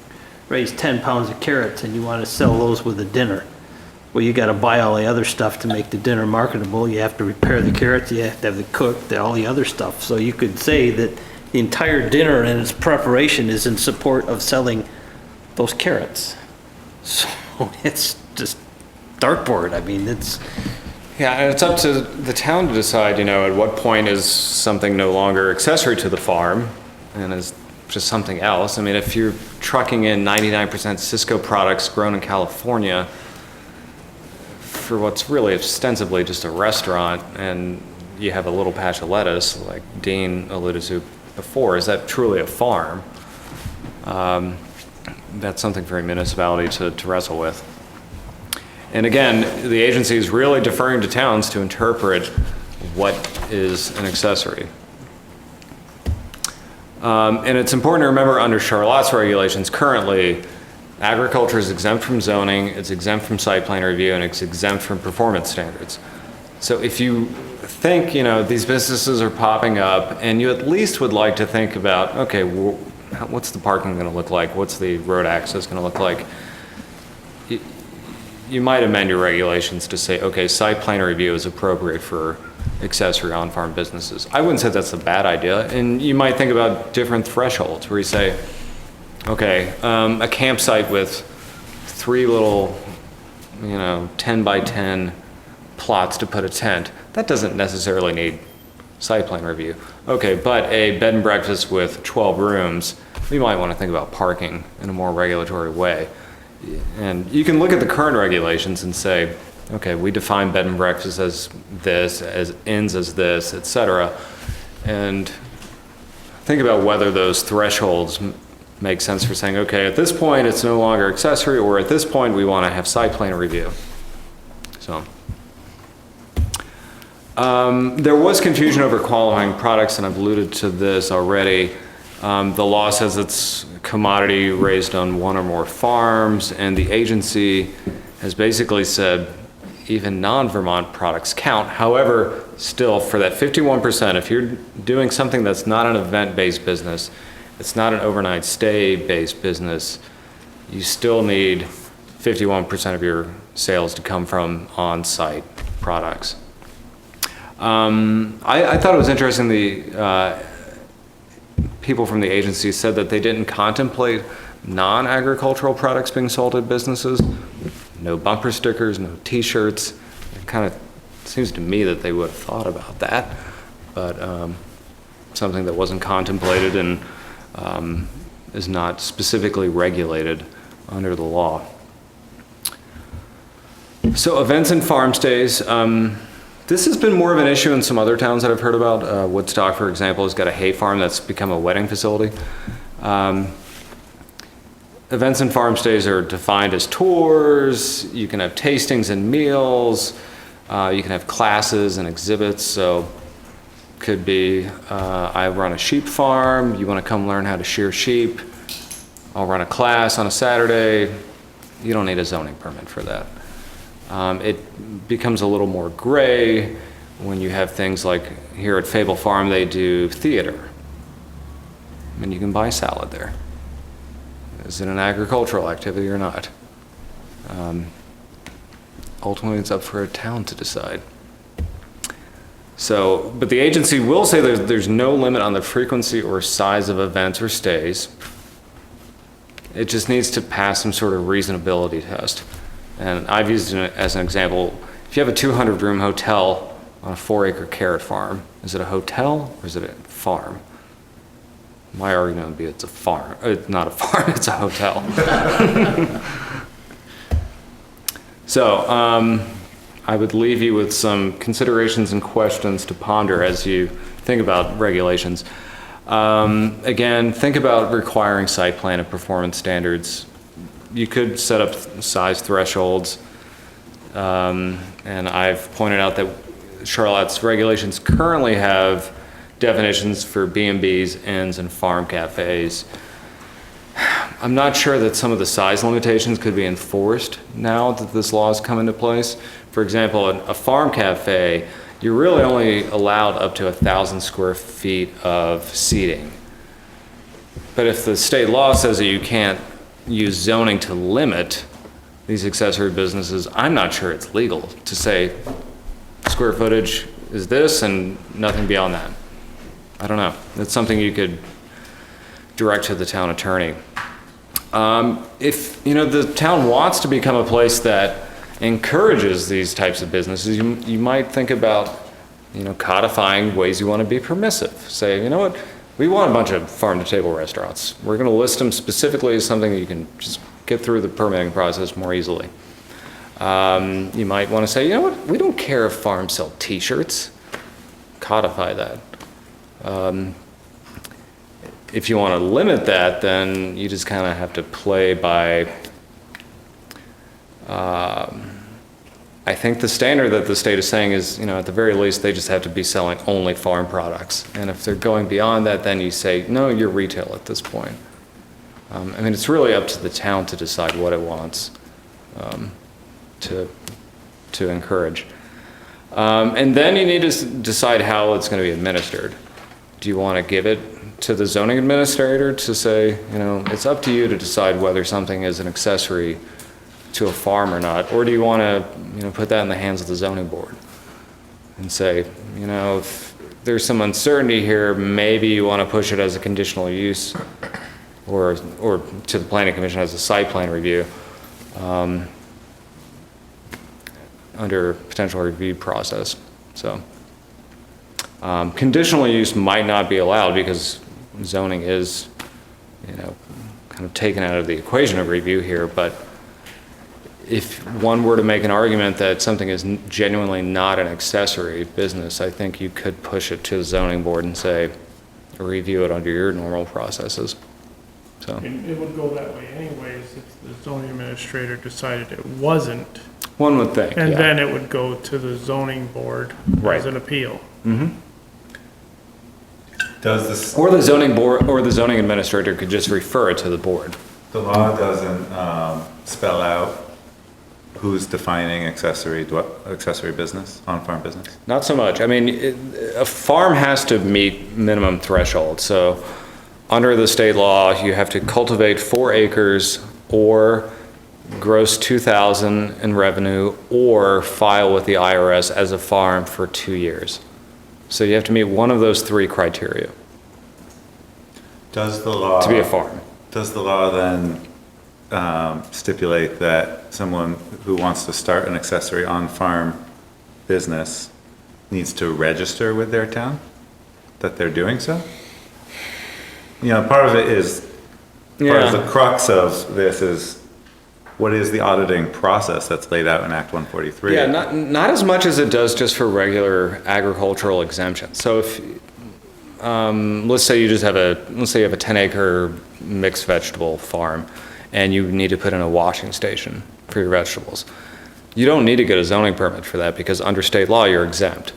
raise 10 pounds of carrots and you want to sell those with a dinner, well, you got to buy all the other stuff to make the dinner marketable. You have to repair the carrots, you have to have it cooked, all the other stuff. So you could say that the entire dinner and its preparation is in support of selling those carrots. So it's just dartboard. I mean, it's... Yeah, and it's up to the town to decide, at what point is something no longer accessory to the farm and is just something else. I mean, if you're trucking in 99% Cisco products grown in California for what's really ostensibly just a restaurant, and you have a little patch of lettuce, like Dean alluded to before, is that truly a farm? That's something for a municipality to wrestle with. And again, the agency is really deferring to towns to interpret what is an accessory. And it's important to remember under Charlotte's regulations currently, agriculture is exempt from zoning, it's exempt from site plan review, and it's exempt from performance standards. So if you think, these businesses are popping up and you at least would like to think about, okay, what's the parking going to look like? What's the road access going to look like? You might amend your regulations to say, okay, site plan review is appropriate for accessory on-farm businesses. I wouldn't say that's a bad idea. And you might think about different thresholds where you say, okay, a campsite with 3 little, 10 by 10 plots to put a tent, that doesn't necessarily need site plan review. Okay, but a bed and breakfast with 12 rooms, we might want to think about parking in a more regulatory way. And you can look at the current regulations and say, okay, we define bed and breakfast as this, as inns as this, et cetera. And think about whether those thresholds make sense for saying, okay, at this point it's no longer accessory, or at this point we want to have site plan review. So there was confusion over qualifying products, and I've alluded to this already. The law says it's commodity raised on one or more farms, and the agency has basically said even non-Vermont products count. However, still for that 51%, if you're doing something that's not an event-based business, it's not an overnight stay-based business, you still need 51% of your sales to come from on-site products. I thought it was interesting the people from the agency said that they didn't contemplate non-agricultural products being sold at businesses. No bumper stickers, no t-shirts. It kind of seems to me that they would have thought about that, but something that wasn't contemplated and is not specifically regulated under the law. So events and farm stays. This has been more of an issue in some other towns that I've heard about. Woodstock, for example, has got a hay farm that's become a wedding facility. Events and farm stays are defined as tours. You can have tastings and meals. You can have classes and exhibits. So could be, I run a sheep farm. You want to come learn how to shear sheep. I'll run a class on a Saturday. You don't need a zoning permit for that. It becomes a little more gray when you have things like here at Fable Farm, they do theater. And you can buy salad there. Is it an agricultural activity or not? Ultimately, it's up for a town to decide. So, but the agency will say there's no limit on the frequency or size of events or stays. It just needs to pass some sort of reasonability test. And I've used it as an example. If you have a 200-room hotel on a 4-acre carrot farm, is it a hotel or is it a farm? My argument would be it's a farm. Not a farm, it's a hotel. So I would leave you with some considerations and questions to ponder as you think about regulations. Again, think about requiring site plan and performance standards. You could set up size thresholds. And I've pointed out that Charlotte's regulations currently have definitions for B&Bs, inns, and farm cafes. I'm not sure that some of the size limitations could be enforced now that this law has come into place. For example, a farm cafe, you're really only allowed up to 1,000 square feet of seating. But if the state law says that you can't use zoning to limit these accessory businesses, I'm not sure it's legal to say square footage is this and nothing beyond that. I don't know. That's something you could direct to the town attorney. If the town wants to become a place that encourages these types of businesses, you might think about codifying ways you want to be permissive. Say, you know what, we want a bunch of farm-to-table restaurants. We're going to list them specifically as something that you can just get through the permitting process more easily. You might want to say, you know what, we don't care if farms sell t-shirts. Codify that. If you want to limit that, then you just kind of have to play by, I think the standard that the state is saying is, at the very least, they just have to be selling only farm products. And if they're going beyond that, then you say, no, you're retail at this point. It's really up to the town to decide what it wants to encourage. And then you need to decide how it's going to be administered. Do you want to give it to the zoning administrator to say, it's up to you to decide whether something is an accessory to a farm or not? Or do you want to, put that in the hands of the zoning board and say, if there's some uncertainty here, maybe you want to push it as a conditional use or to the planning commission as a site plan review under potential review process. So conditional use might not be allowed because zoning is, kind of taken out of the equation of review here. But if one were to make an argument that something is genuinely not an accessory business, I think you could push it to the zoning board and say, review it under your normal processes. So It would go that way anyways if the zoning administrator decided it wasn't. one would think, And yeah. then it would go to the zoning board Right. as an appeal. Mm-hmm. Does this, Or the zoning board, or the zoning administrator could just refer it to the board. the law doesn't spell out who's defining accessory business, on-farm business? Not so much. I mean, a farm has to meet minimum threshold. So under the state law, you have to cultivate 4 acres or gross 2,000 in revenue or file with the IRS as a farm for 2 years. So you have to meet one of those 3 criteria Does the law... to be a farm. Does the law then stipulate that someone who wants to start an accessory on-farm business needs to register with their town, that they're doing so? You know, part of it is, part of the crux of this is, what is the auditing process that's laid out in Act 143? Yeah, not as much as it does just for regular agricultural exemptions. So if, let's say you have a 10-acre mixed vegetable farm and you need to put in a washing station for your vegetables. You don't need to get a zoning permit for that because under state law, you're exempt.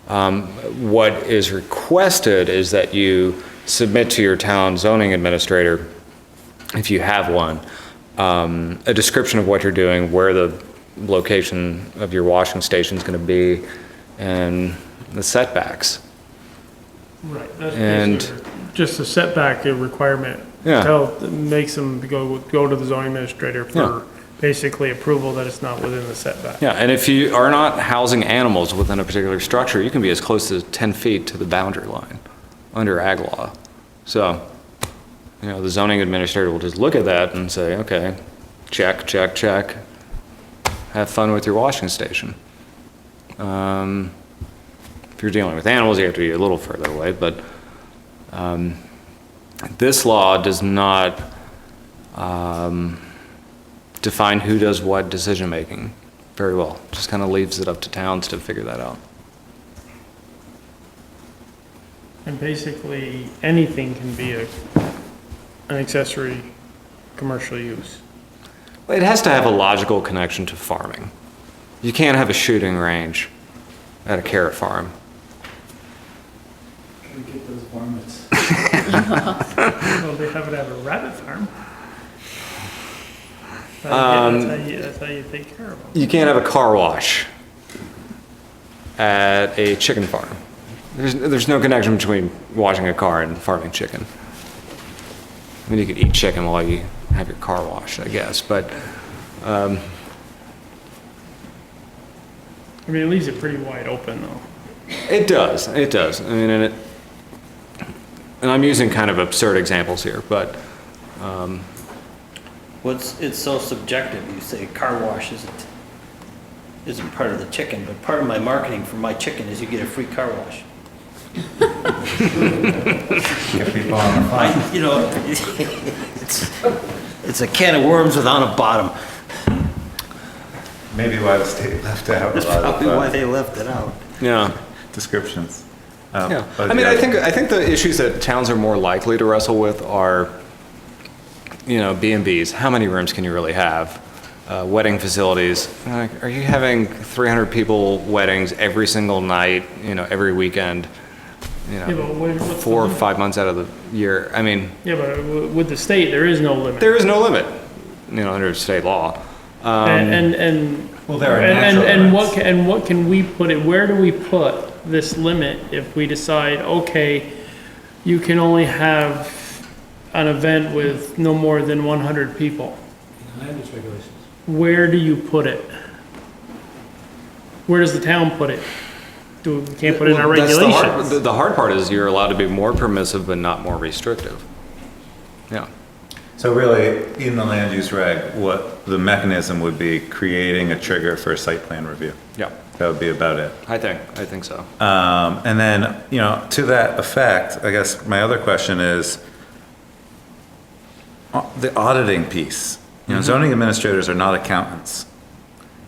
What is requested is that you submit to your town zoning administrator, if you have one, a description of what you're doing, where the location of your washing station is going to be, and the setbacks. Right. That's And basically just a setback requirement. Yeah. Makes them go to the zoning administrator for basically approval that it's not within the setback. yeah, and if you are not housing animals within a particular structure, you can be as close as 10 feet to the boundary line under ag law. So, you know, the zoning administrator will just look at that and say, okay, check, check, check. Have fun with your washing station. If you're dealing with animals, you have to be a little further away, but this law does not define who does what decision-making very well. Just kind of leaves it up to towns to figure that out. And basically, anything can be an accessory commercial use. Well, it has to have a logical connection to farming. You can't have a shooting range at a carrot farm. We get those varmints. Well, they have it at a rabbit farm. That's how you take care of them. You can't have a car wash at a chicken farm. There's no connection between washing a car and farming chicken. I mean, you could eat chicken while you have your car washed, I guess, but I mean, it leaves it pretty wide open, though. it does. I mean, and I'm using kind of absurd examples here, but It's so subjective. You say car wash isn't part of the chicken, but part of my marketing for my chicken is you get a free car wash. Get people on the phone. You know, it's a can of worms without a bottom. Maybe why the state left out a That's lot probably why of they left it out. yeah. descriptions. Yeah. But I mean, yeah. I think the issues that towns are more likely to wrestle with are, you know, B&Bs. How many rooms can you really have? Wedding facilities. Are you having 300 people weddings every single night, you know, every weekend, you know, Yeah, but what's the 4 or limit? 5 months out of the year? I mean, Yeah, but with the state, there is no limit. there is no limit, you know, under state law. And Well, there are natural limits. what can we put it, where do we put this limit if we decide, okay, you can only have an event with no more than 100 people? Land use regulations. Where do you put it? Where does the town put it? We can't put it in our Well, that's regulations. the hard part is you're allowed to be more permissive but not more restrictive. Yeah. So really, in the land use reg, what the mechanism would be creating a trigger for a site plan review. Yeah. That would be about it. I think so. And then, you know, to that effect, I guess my other question is the auditing piece. You know, zoning administrators are not accountants.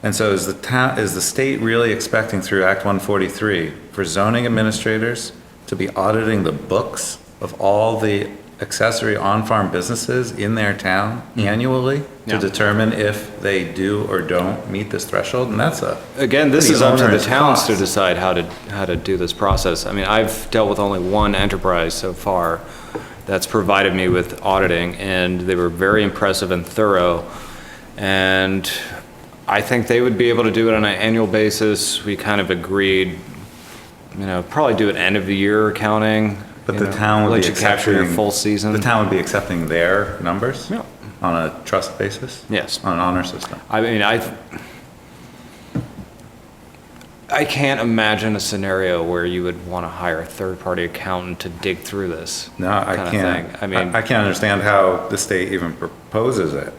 And so is the state really expecting through Act 143 for zoning administrators to be auditing the books of all the accessory on-farm businesses in their town annually to Yeah. determine if they do or don't meet this threshold? And that's Again, this pretty is up to the onerous towns cost. to decide how to do this process. I mean, I've dealt with only one enterprise so far that's provided me with auditing, and they were very impressive and thorough. And I think they would be able to do it on an annual basis. We kind of agreed, probably do it end of the year accounting. But the town would be Let you capture your accepting, full season. the town would be accepting their numbers? Yeah. On a trust basis? Yes. On an honor system? I mean, I can't imagine a scenario where you would want to hire a third-party accountant to dig through this. No, I kind of can't. thing. I mean, I can't understand how the state even proposes it,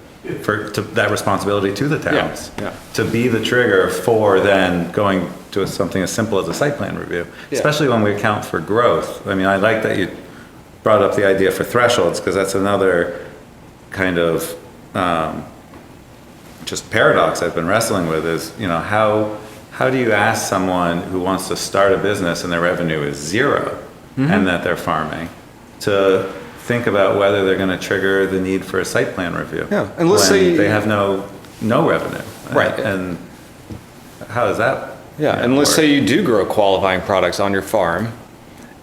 to that responsibility to the towns. Yeah. To be the trigger for then going to something as simple as a site plan review, Yeah. especially when we account for growth. I mean, I like that you brought up the idea for thresholds, because that's another kind of, just paradox I've been wrestling with is, how do you ask someone who wants to start a business and their revenue is 0 and that they're farming to think about whether they're going to trigger the need for a site plan review? Yeah, and let's when say- they have no revenue. Right. And how does that? yeah, and let's say you do grow qualifying products on your farm,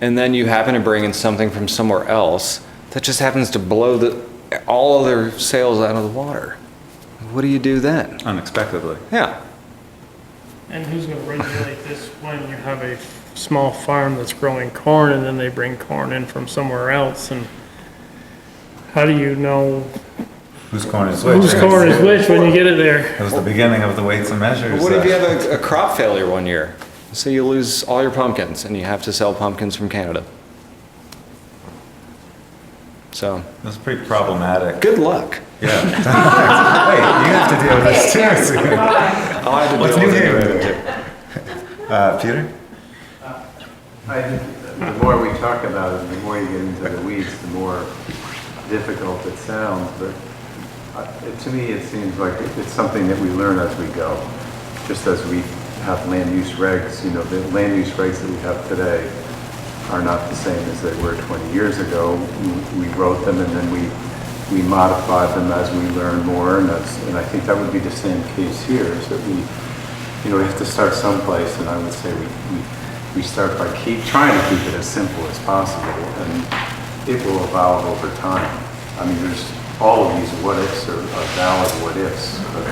and then you happen to bring in something from somewhere else that just happens to blow all other sales out of the water. What do you do then? Unexpectedly. Yeah. And who's gonna regulate this when you have a small farm that's growing corn and then they bring corn in from somewhere else? And how do you know Whose corn is which? whose corn is which when you get it there? It was the beginning of the weights and measures. What if you have a crop failure one year? Say you lose all your pumpkins and you have to sell pumpkins from Canada. So, That's pretty problematic. good luck. Yeah. Hey, you have to deal with this too. soon. I'll have to What's deal new with here? it. Peter? I think the more we talk about it, the more you get into the weeds, the more difficult it sounds. But to me, it seems like it's something that we learn as we go. Just as we have land use regs, the land use regs that we have today are not the same as they were 20 years ago. We wrote them and then we modified them as we learn more, and I think that would be the same case here. Is that we have to start someplace, and I would say we start by trying to keep it as simple as possible, and it will evolve over time. I mean, there's all of these what ifs are valid what ifs, but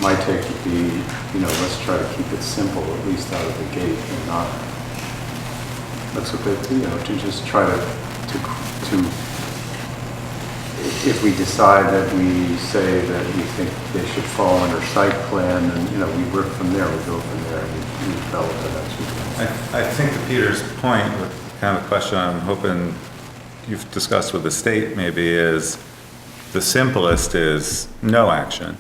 my take would be, let's try to keep it simple at least out of the gate, and not let's look at to just try to. If we decide that we say that we think they should fall under site plan, and, we work from there, we go from there, and we develop it as we go. I think to Peter's point, kind of a question I'm hoping you've discussed with the state maybe is, the simplest is no action.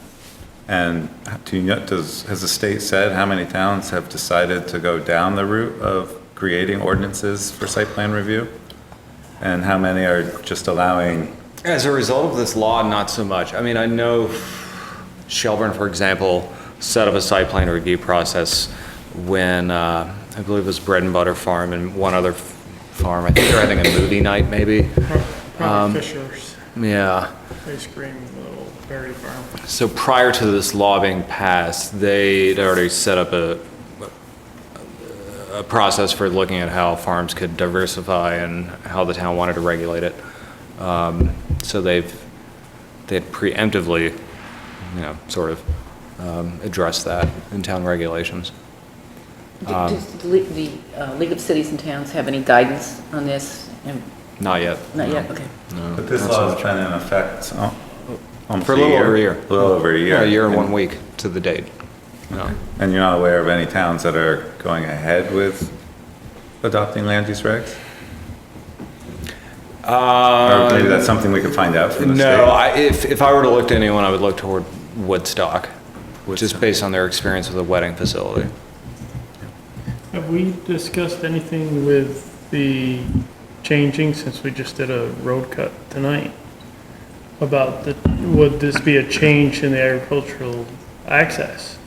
And has the state said how many towns have decided to go down the route of creating ordinances for site plan review? And how many are just allowing? As a result of this law, not so much. I mean, I know Shelburne, for example, set up a site plan review process when, I believe it was Bread and Butter Farm and one other farm. I think they're having a movie night, maybe. Probably Fisher's Yeah. ice cream, little berry farm. So prior to this law being passed, they'd already set up a process for looking at how farms could diversify and how the town wanted to regulate it. So they had preemptively, sort of addressed that in town regulations. Does the League of Cities and Towns have any guidance on this? Not yet. Not no. yet, okay. No, But this not law so has much. been in effect almost For a little over a year. A little over a year. Yeah, a year and 1 week to the date. No. And you're not aware of any towns that are going ahead with adopting land use regs? Or maybe that's something we could find out from the state? No, if I were to look to anyone, I would look toward Woodstock, which is based on their experience with a wedding facility. Have we discussed anything with the changing, since we just did a road cut tonight, about would this be a change in the agricultural access?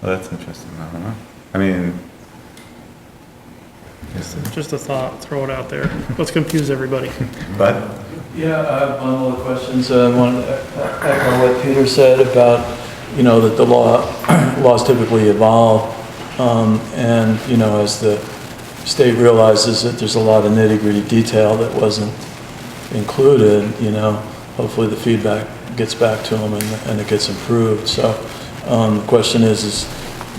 Well, that's interesting. I don't know. I mean, Just a thought, throw it out there. Let's confuse everybody. but Yeah, I have one of the questions. I wanted to echo what Peter said about, that the laws typically evolve. And, as the state realizes that there's a lot of nitty-gritty detail that wasn't included, hopefully the feedback gets back to them and it gets improved. So the question is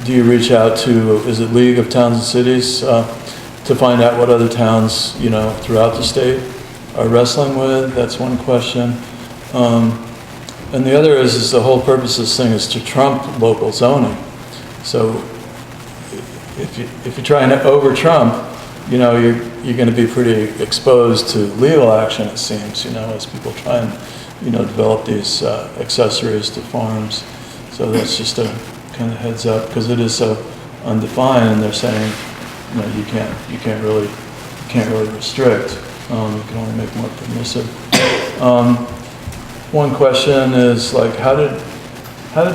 do you reach out to, is it League of Towns and Cities, to find out what other towns, throughout the state are wrestling with? That's one question. And the other is the whole purpose of this thing is to trump local zoning. So if you're trying to over-trump, you're going to be pretty exposed to legal action, it seems, as people try and, develop these accessories to farms. So that's just a kind of heads up, because it is so undefined, and they're saying, you can't really restrict. You can only make more permissive. One question is like, how did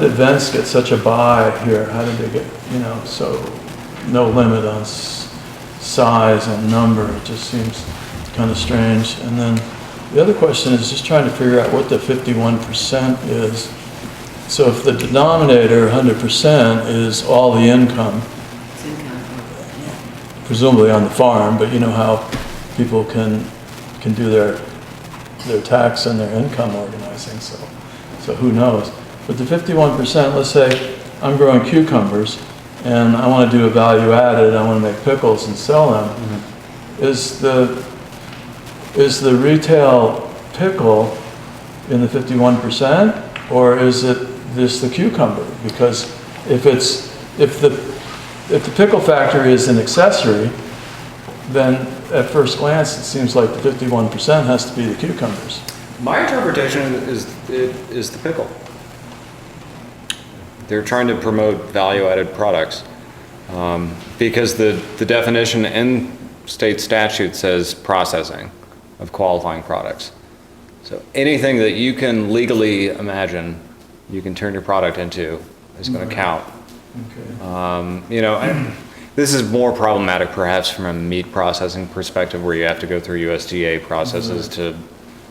events get such a buy here? How did they get, so no limit on size and number? It just seems kind of strange. And then the other question is just trying to figure out what the 51% is. So if the denominator, 100%, is all the income, presumably on the farm, but you know how people can do their tax and their income organizing, so who knows. But the 51%, let's say I'm growing cucumbers and I want to do a value added, I want to make pickles and sell them. Mm-hmm. Is the retail pickle in the 51%, or is it just the cucumber? Because if the pickle factory is an accessory, then at first glance, it seems like the 51% has to be the cucumbers. My interpretation is the pickle. They're trying to promote value-added products because the definition in state statute says processing of qualifying products. So anything that you can legally imagine you can turn your product into is going to count. Okay. This is more problematic perhaps from a meat processing perspective, where you have to go through USDA processes to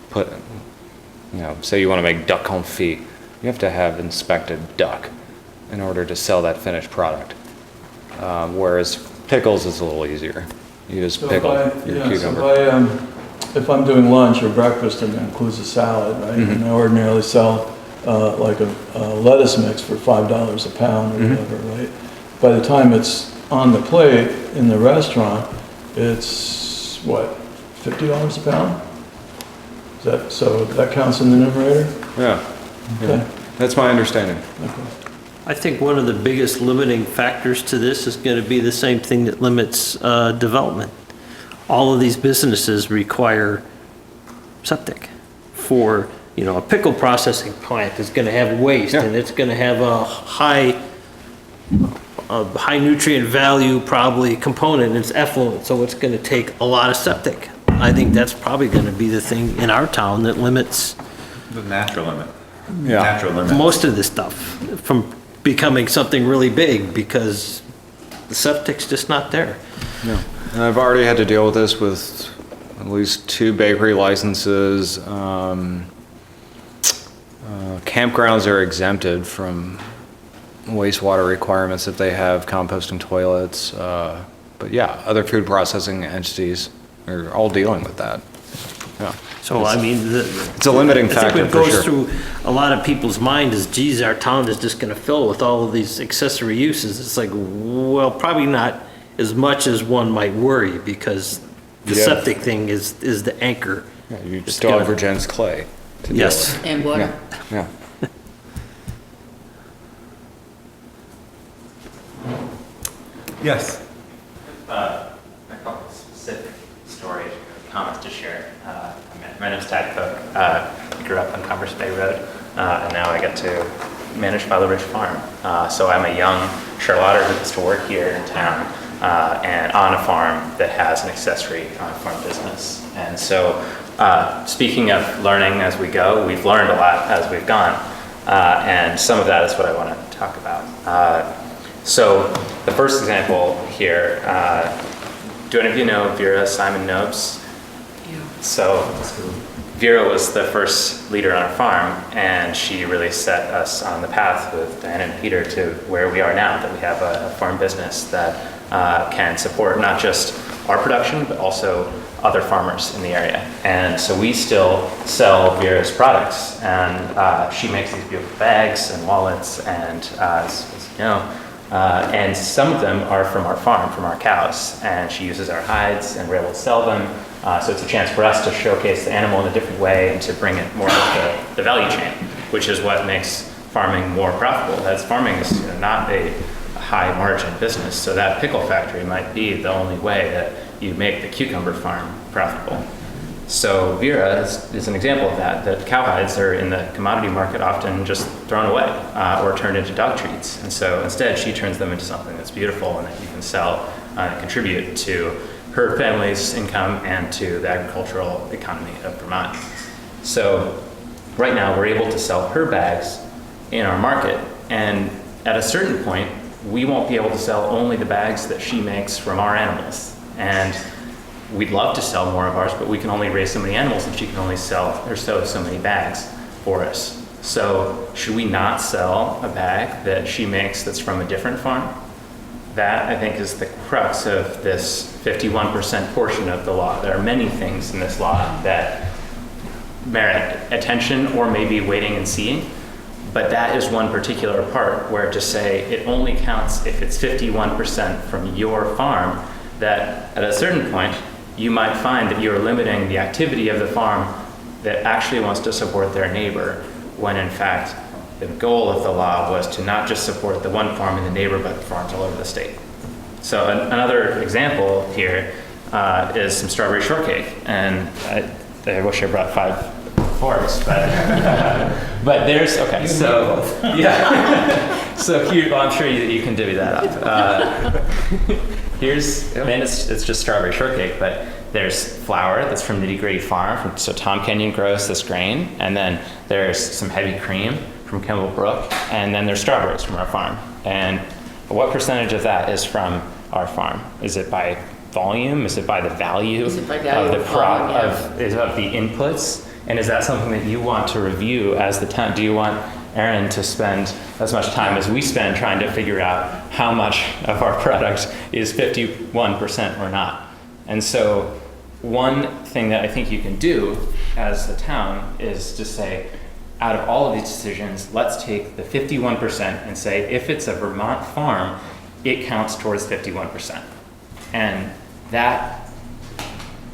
put, say you want to make duck confit, you have to have inspected duck in order to sell that finished product. Whereas pickles is a little easier. You just pickle your cucumber. So if I'm doing lunch or breakfast and it includes a salad, right? Mm-hmm. And I ordinarily sell like a lettuce mix for $5 a pound or whatever, right? By the time it's on the plate in the restaurant, it's what, $50 a pound? So that counts in the numerator? Yeah. Okay. Yeah. That's my understanding. Okay. I think one of the biggest limiting factors to this is going to be the same thing that limits development. All of these businesses require septic for, a pickle processing plant is going to have waste, and it's going to have a high nutrient value probably component, and it's effluent, so it's going to take a lot of septic. I think that's probably going to be the thing in our town that limits the natural limit. Yeah. Natural limit. Most of this stuff from becoming something really big, because the septic's just not there. Yeah. And I've already had to deal with this with at least 2 bakery licenses. Campgrounds are exempted from wastewater requirements if they have composting toilets. But yeah, other food processing entities are all dealing with that. Yeah. So it's a limiting factor. I think what goes through a lot of people's mind is, geez, our town is just going to fill with all of these accessory uses. It's like, well, probably not as much as one might worry, because the septic thing is the anchor. Yeah, you still have Virgin's clay. Yes. And water. Yeah. Yes. A couple of specific stories, comments to share. My name is Tad Cook. Grew up on Commerce Bay Road, and now I get to manage Valley Ridge Farm. So I'm a young Charlotter who gets to work here in town and on a farm that has an accessory farm business. And so speaking of learning as we go, we've learned a lot as we've gone. And some of that is what I want to talk about. So the first example here, do any of you know Vera Simon Nobes? Yeah. So Vera was the first leader on our farm, and she really set us on the path with Diana and Peter to where we are now, that we have a farm business that can support not just our production, but also other farmers in the area. And so we still sell Vera's products, and she makes these beautiful bags and wallets, and as you know, and some of them are from our farm, from our cows, and she uses our hides, and we're able to sell them. So it's a chance for us to showcase the animal in a different way and to bring it more up the value chain, which is what makes farming more profitable. That's farming is not a high margin business, so that pickle factory might be the only way that you make the cucumber farm profitable. So Vera is an example of that, that cowhides are in the commodity market often just thrown away or turned into dog treats. And so instead she turns them into something that's beautiful and that you can sell and contribute to her family's income and to the agricultural economy of Vermont. So right now we're able to sell her bags in our market, and at a certain point we won't be able to sell only the bags that she makes from our animals. And we'd love to sell more of ours, but we can only raise so many animals and she can only sell or sew so many bags for us. So should we not sell a bag that she makes that's from a different farm? That, I think, is the crux of this 51% portion of the law. There are many things in this law that merit attention or maybe waiting and seeing, but that is one particular part where to say it only counts if it's 51% from your farm, that at a certain point you might find that you're limiting the activity of the farm that actually wants to support their neighbor, when in fact the goal of the law was to not just support the one farm in the neighbor, but farms all over the state. So another example here is some strawberry shortcake, and I wish I brought 5 forks, but but there's okay. So yeah, so here, well, I'm sure you can divvy that up. Here's, I mean, it's just strawberry shortcake, but there's flour that's from Nitty Gritty Farm, so Tom Kenyon grows this grain, and then there's some heavy cream from Kimball Brook, and then there's strawberries from our farm. And what percentage of that is from our farm? Is it by volume? Is it by the value, Is it by value of the volume, yeah. of the inputs? And is that something that you want to review as the town? Do you want Aaron to spend as much time as we spend trying to figure out how much of our product is 51% or not? And so one thing that I think you can do as a town is to say, out of all of these decisions, let's take the 51% and say, if it's a Vermont farm, it counts towards 51%. And that,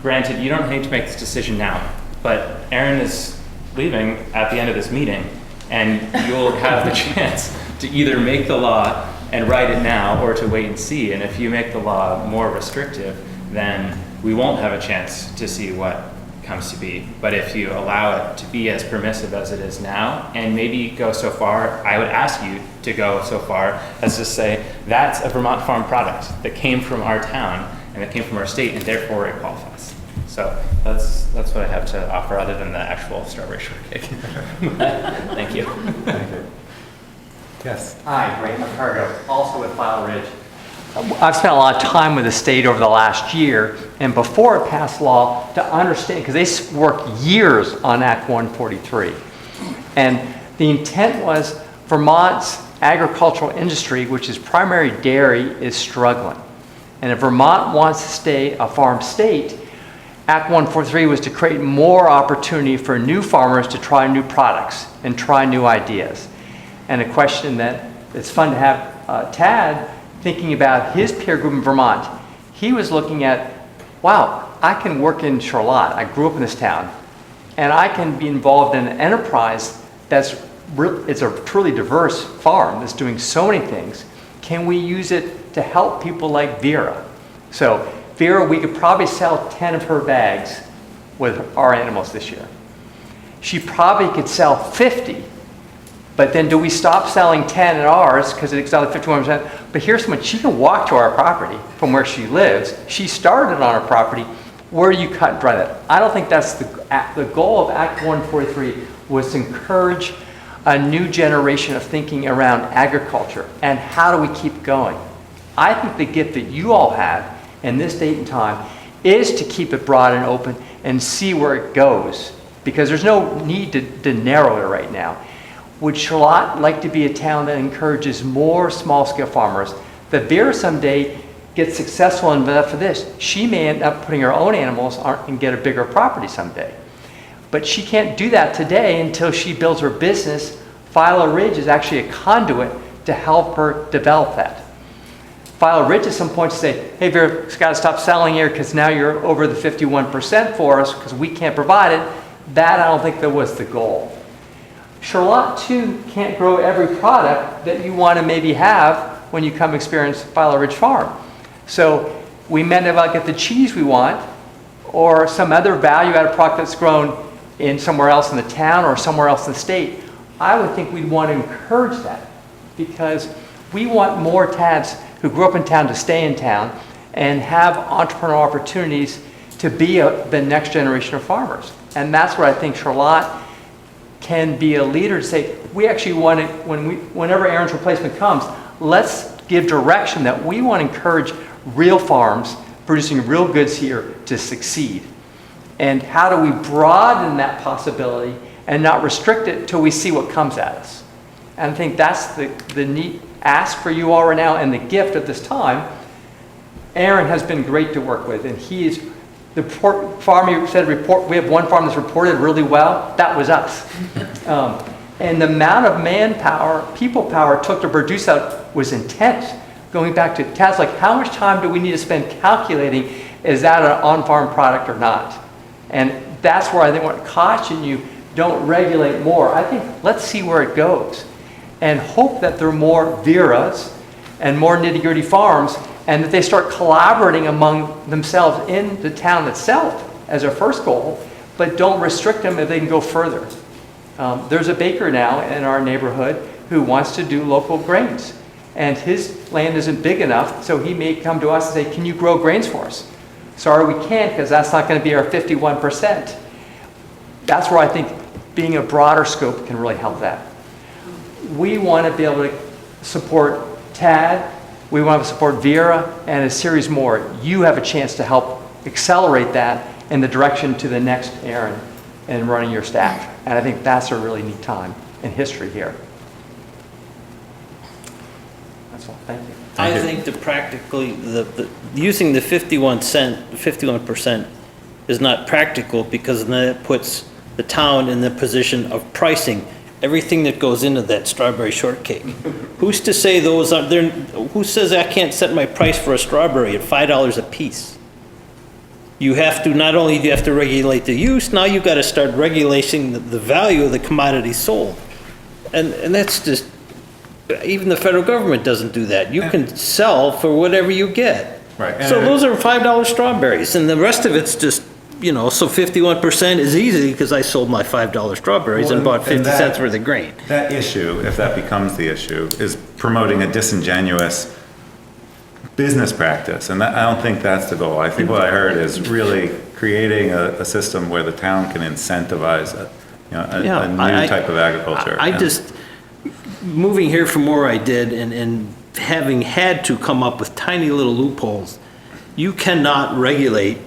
granted, you don't need to make this decision now, but Aaron is leaving at the end of this meeting, and you'll have the chance to either make the law and write it now or to wait and see. And if you make the law more restrictive, then we won't have a chance to see what comes to be. But if you allow it to be as permissive as it is now, and maybe go so far, I would ask you to go so far as to say that's a Vermont farm product that came from our town and that came from our state, and therefore it qualifies. So that's what I have to offer other than the actual strawberry shortcake. Thank you. Yes. Hi, Ray McCargo, also with Flower Ridge. I've spent a lot of time with the state over the last year, and before it passed law, to understand, because they worked years on Act 143. And the intent was Vermont's agricultural industry, which is primary dairy, is struggling. And if Vermont wants to stay a farm state, Act 143 was to create more opportunity for new farmers to try new products and try new ideas. And a question that it's fun to have Tad thinking about his peer group in Vermont. He was looking at, wow, I can work in Charlotte. I grew up in this town, and I can be involved in an enterprise it's a truly diverse farm that's doing so many things. Can we use it to help people like Vera? So Vera, we could probably sell 10 of her bags with our animals this year. She probably could sell 50. But then do we stop selling 10 at ours because it's only 51%? But here's someone, she can walk to our property from where she lives. She started on our property. Where do you cut and dry that? I don't think that's the goal of Act 143 was to encourage a new generation of thinking around agriculture and how do we keep going. I think the gift that you all have in this date and time is to keep it broad and open and see where it goes, because there's no need to narrow it right now. Would Charlotte like to be a town that encourages more small-scale farmers? That Vera someday gets successful enough for this, she may end up putting her own animals on and get a bigger property someday. But she can't do that today until she builds her business. Philo Ridge is actually a conduit to help her develop that. Philo Ridge at some point say, hey, Vera, it's got to stop selling here because now you're over the 51% for us because we can't provide it. That I don't think that was the goal. Charlotte, too, can't grow every product that you want to maybe have when you come experience Philo Ridge Farm. So we may not get the cheese we want or some other value-added product that's grown in somewhere else in the town or somewhere else in the state. I would think we'd want to encourage that because we want more Tads who grew up in town to stay in town and have entrepreneurial opportunities to be the next generation of farmers. And that's where I think Charlotte can be a leader to say, we actually want it, whenever Aaron's replacement comes, let's give direction that we want to encourage real farms producing real goods here to succeed. And how do we broaden that possibility and not restrict it till we see what comes at us? And I think that's the neat ask for you all right now and the gift of this time. Aaron has been great to work with, and he is the farm you said report. We have one farm that's reported really well. That was us. And the amount of manpower, people power it took to produce that was intense. Going back to Tad's, like how much time do we need to spend calculating is that an on-farm product or not? And that's where I think I want to caution you, don't regulate more. I think let's see where it goes and hope that there are more Veras and more nitty-gritty farms and that they start collaborating among themselves in the town itself as their first goal, but don't restrict them if they can go further. There's a baker now in our neighborhood who wants to do local grains, and his land isn't big enough, so he may come to us and say, can you grow grains for us? Sorry, we can't, because that's not going to be our 51%. That's where I think being a broader scope can really help that. We want to be able to support TAD, we want to support Vera, and a series more. You have a chance to help accelerate that in the direction to the next Aaron in running your staff. And I think that's a really neat time in history here. That's all. Thank you. I think that practically, using the 51% is not practical because then it puts the town in the position of pricing everything that goes into that strawberry shortcake. Who's to say those are there? Who says I can't set my price for a strawberry at $5 a piece? You have to, not only do you have to regulate the use, now you've got to start regulating the value of the commodity sold. And that's just, even the federal government doesn't do that. You can sell for whatever you get. Right. So those are $5 strawberries, and the rest of it's just, you know, so 51% is easy because I sold my $5 strawberries and bought 50 cents worth of grain. That issue, if that becomes the issue, is promoting a disingenuous business practice, and I don't think that's the goal. I think what I heard is really creating a system where the town can incentivize a new type of agriculture. I just, moving here from where I did and having had to come up with tiny little loopholes, you cannot regulate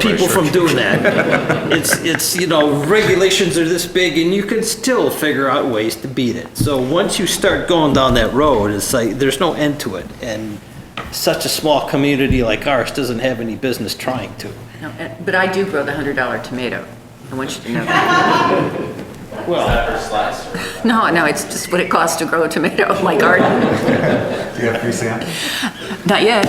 people from doing that. It's you know, regulations are this big and you can still figure out ways to beat it. So once you start going down that road, it's like there's no end to it. And such a small community like ours doesn't have any business trying to. No, but I do grow the $100 tomato. I want you to know that. Well, is that for slice? No, it's just what it costs to grow a tomato in my garden. Do you have VCAM? Not yet.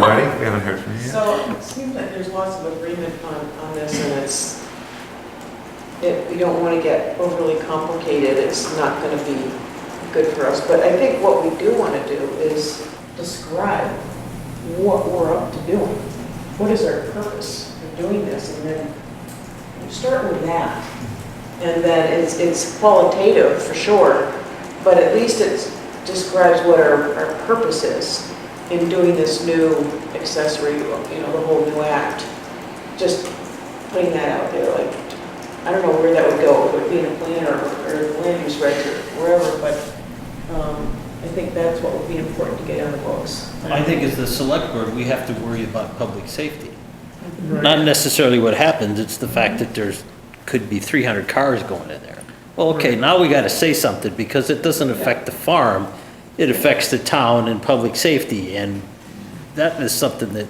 Marty, we haven't heard from you yet. So it seems like there's lots of agreement on this, and we don't want to get overly complicated. It's not going to be good for us. But I think what we do want to do is describe what we're up to doing. What is our purpose of doing this? And then you start with that. And then it's qualitative for sure, but at least it describes what our purpose is in doing this new accessory, you know, the whole new act. Just putting that out there, like, I don't know where that would go, if it would be in a plan or the land use regs or wherever, but I think that's what would be important to get on the books. I think as the select board, we have to worry about public safety. Not necessarily what happens, it's the fact that could be 300 cars going in there. Well, okay, now we got to say something because it doesn't affect the farm. it affects the town and public safety, and that is something that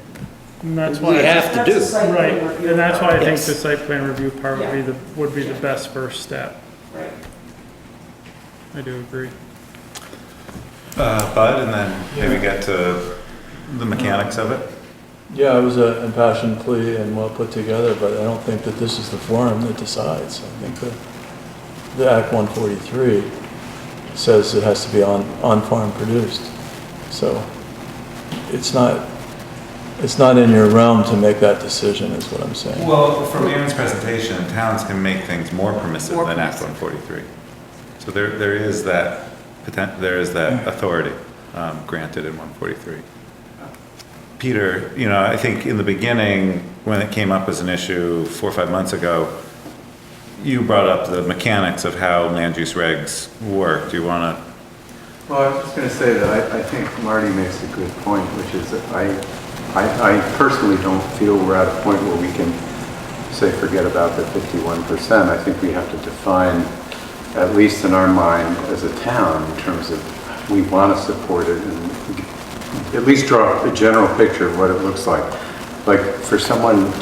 And that's we why. have to do. Right, and that's why I think Yes. the site plan review part would be the best first step. Right. I do agree. Bud, and then maybe get to the mechanics of it. Yeah, it was an impassioned plea and well put together, but I don't think that this is the forum that decides. I think that the Act 143 says it has to be on-farm produced. So it's not in your realm to make that decision, is what I'm saying. Well, from Aaron's presentation, towns can make things more permissive than Act 143. So there is that authority granted in 143. Peter, I think in the beginning, when it came up as an issue 4 or 5 months ago, you brought up the mechanics of how land use regs work. Do you want to? Well, I was just going to say that I think Marty makes a good point, which is that I personally don't feel we're at a point where we can say forget about the 51%. I think we have to define, at least in our mind as a town, in terms of we want to support it and at least draw a general picture of what it looks like. Like for someone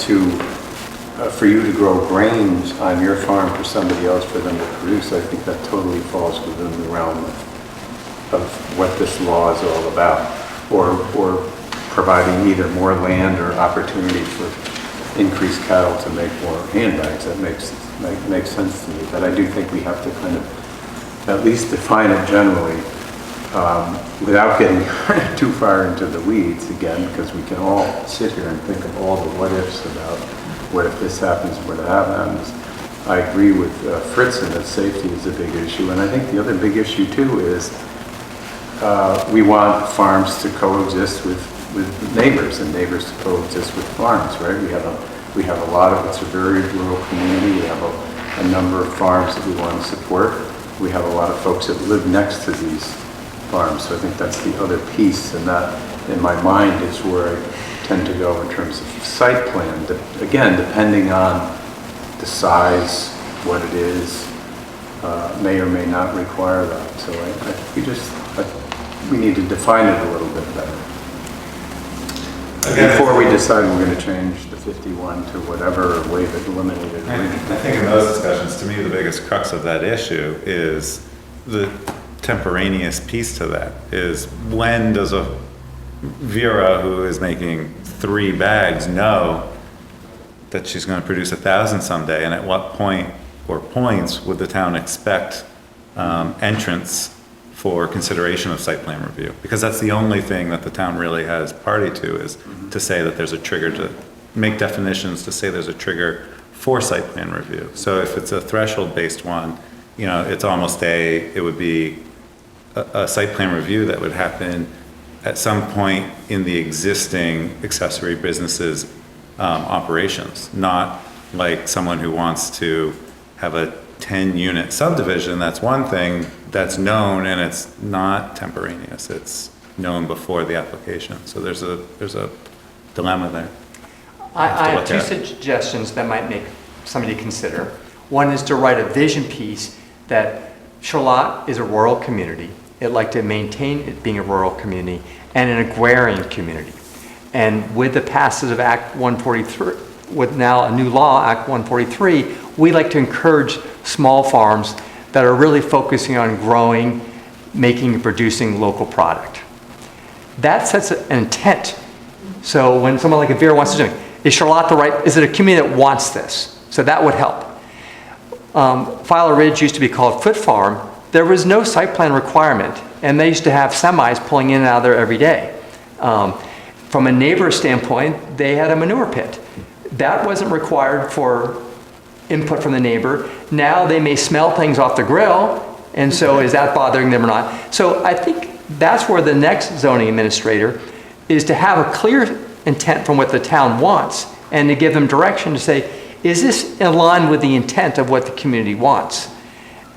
for you to grow grains on your farm for somebody else for them to produce, I think that totally falls within the realm of what this law is all about, or providing either more land or opportunity for increased cattle to make more handbags. That makes sense to me, but I do think we have to kind of at least define it generally, without getting too far into the weeds again, because we can all sit here and think of all the what ifs about what if this happens, what if that happens. I agree with Fritz in that safety is a big issue, and I think the other big issue too is we want farms to coexist with neighbors and neighbors to coexist with farms, right? We have a lot of, it's a very rural community. We have a number of farms that we want to support. We have a lot of folks that live next to these farms. So I think that's the other piece, and that in my mind is where I tend to go in terms of site plan. Again, depending on the size, what it is, may or may not require that. So we need to define it a little bit better. Before we decide we're going to change the 51 to whatever, or waive it, eliminate it. I think in those discussions, to me, the biggest crux of that issue is the temporaneous piece to that is when does a Vera who is making 3 bags know that she's going to produce 1,000 someday, and at what point or points would the town expect entrance for consideration of site plan review? Because that's the only thing that the town really has party to, is to say that there's a trigger, to make definitions to say there's a trigger for site plan review. So if it's a threshold based one, it's almost it would be a site plan review that would happen at some point in the existing accessory businesses operations, not like someone who wants to have a 10-unit subdivision. That's one thing that's known, and it's not temporaneous. It's known before the application. So there's a dilemma there. I have 2 suggestions that might make somebody consider. One is to write a vision piece that Charlotte is a rural community. It'd like to maintain it being a rural community and an agrarian community. And with the passage of Act 143, with now a new law, Act 143, we like to encourage small farms that are really focusing on growing, making and producing local product. That sets an intent. So when someone like a Vera wants to do it, is Charlotte is it a community that wants this? So that would help. Filer Ridge used to be called Foot Farm. There was no site plan requirement, and they used to have semis pulling in and out of there every day. From a neighbor standpoint, they had a manure pit. That wasn't required for input from the neighbor. Now they may smell things off the grill, and so is that bothering them or not? So I think that's where the next zoning administrator is to have a clear intent from what the town wants, and to give them direction to say, is this in line with the intent of what the community wants?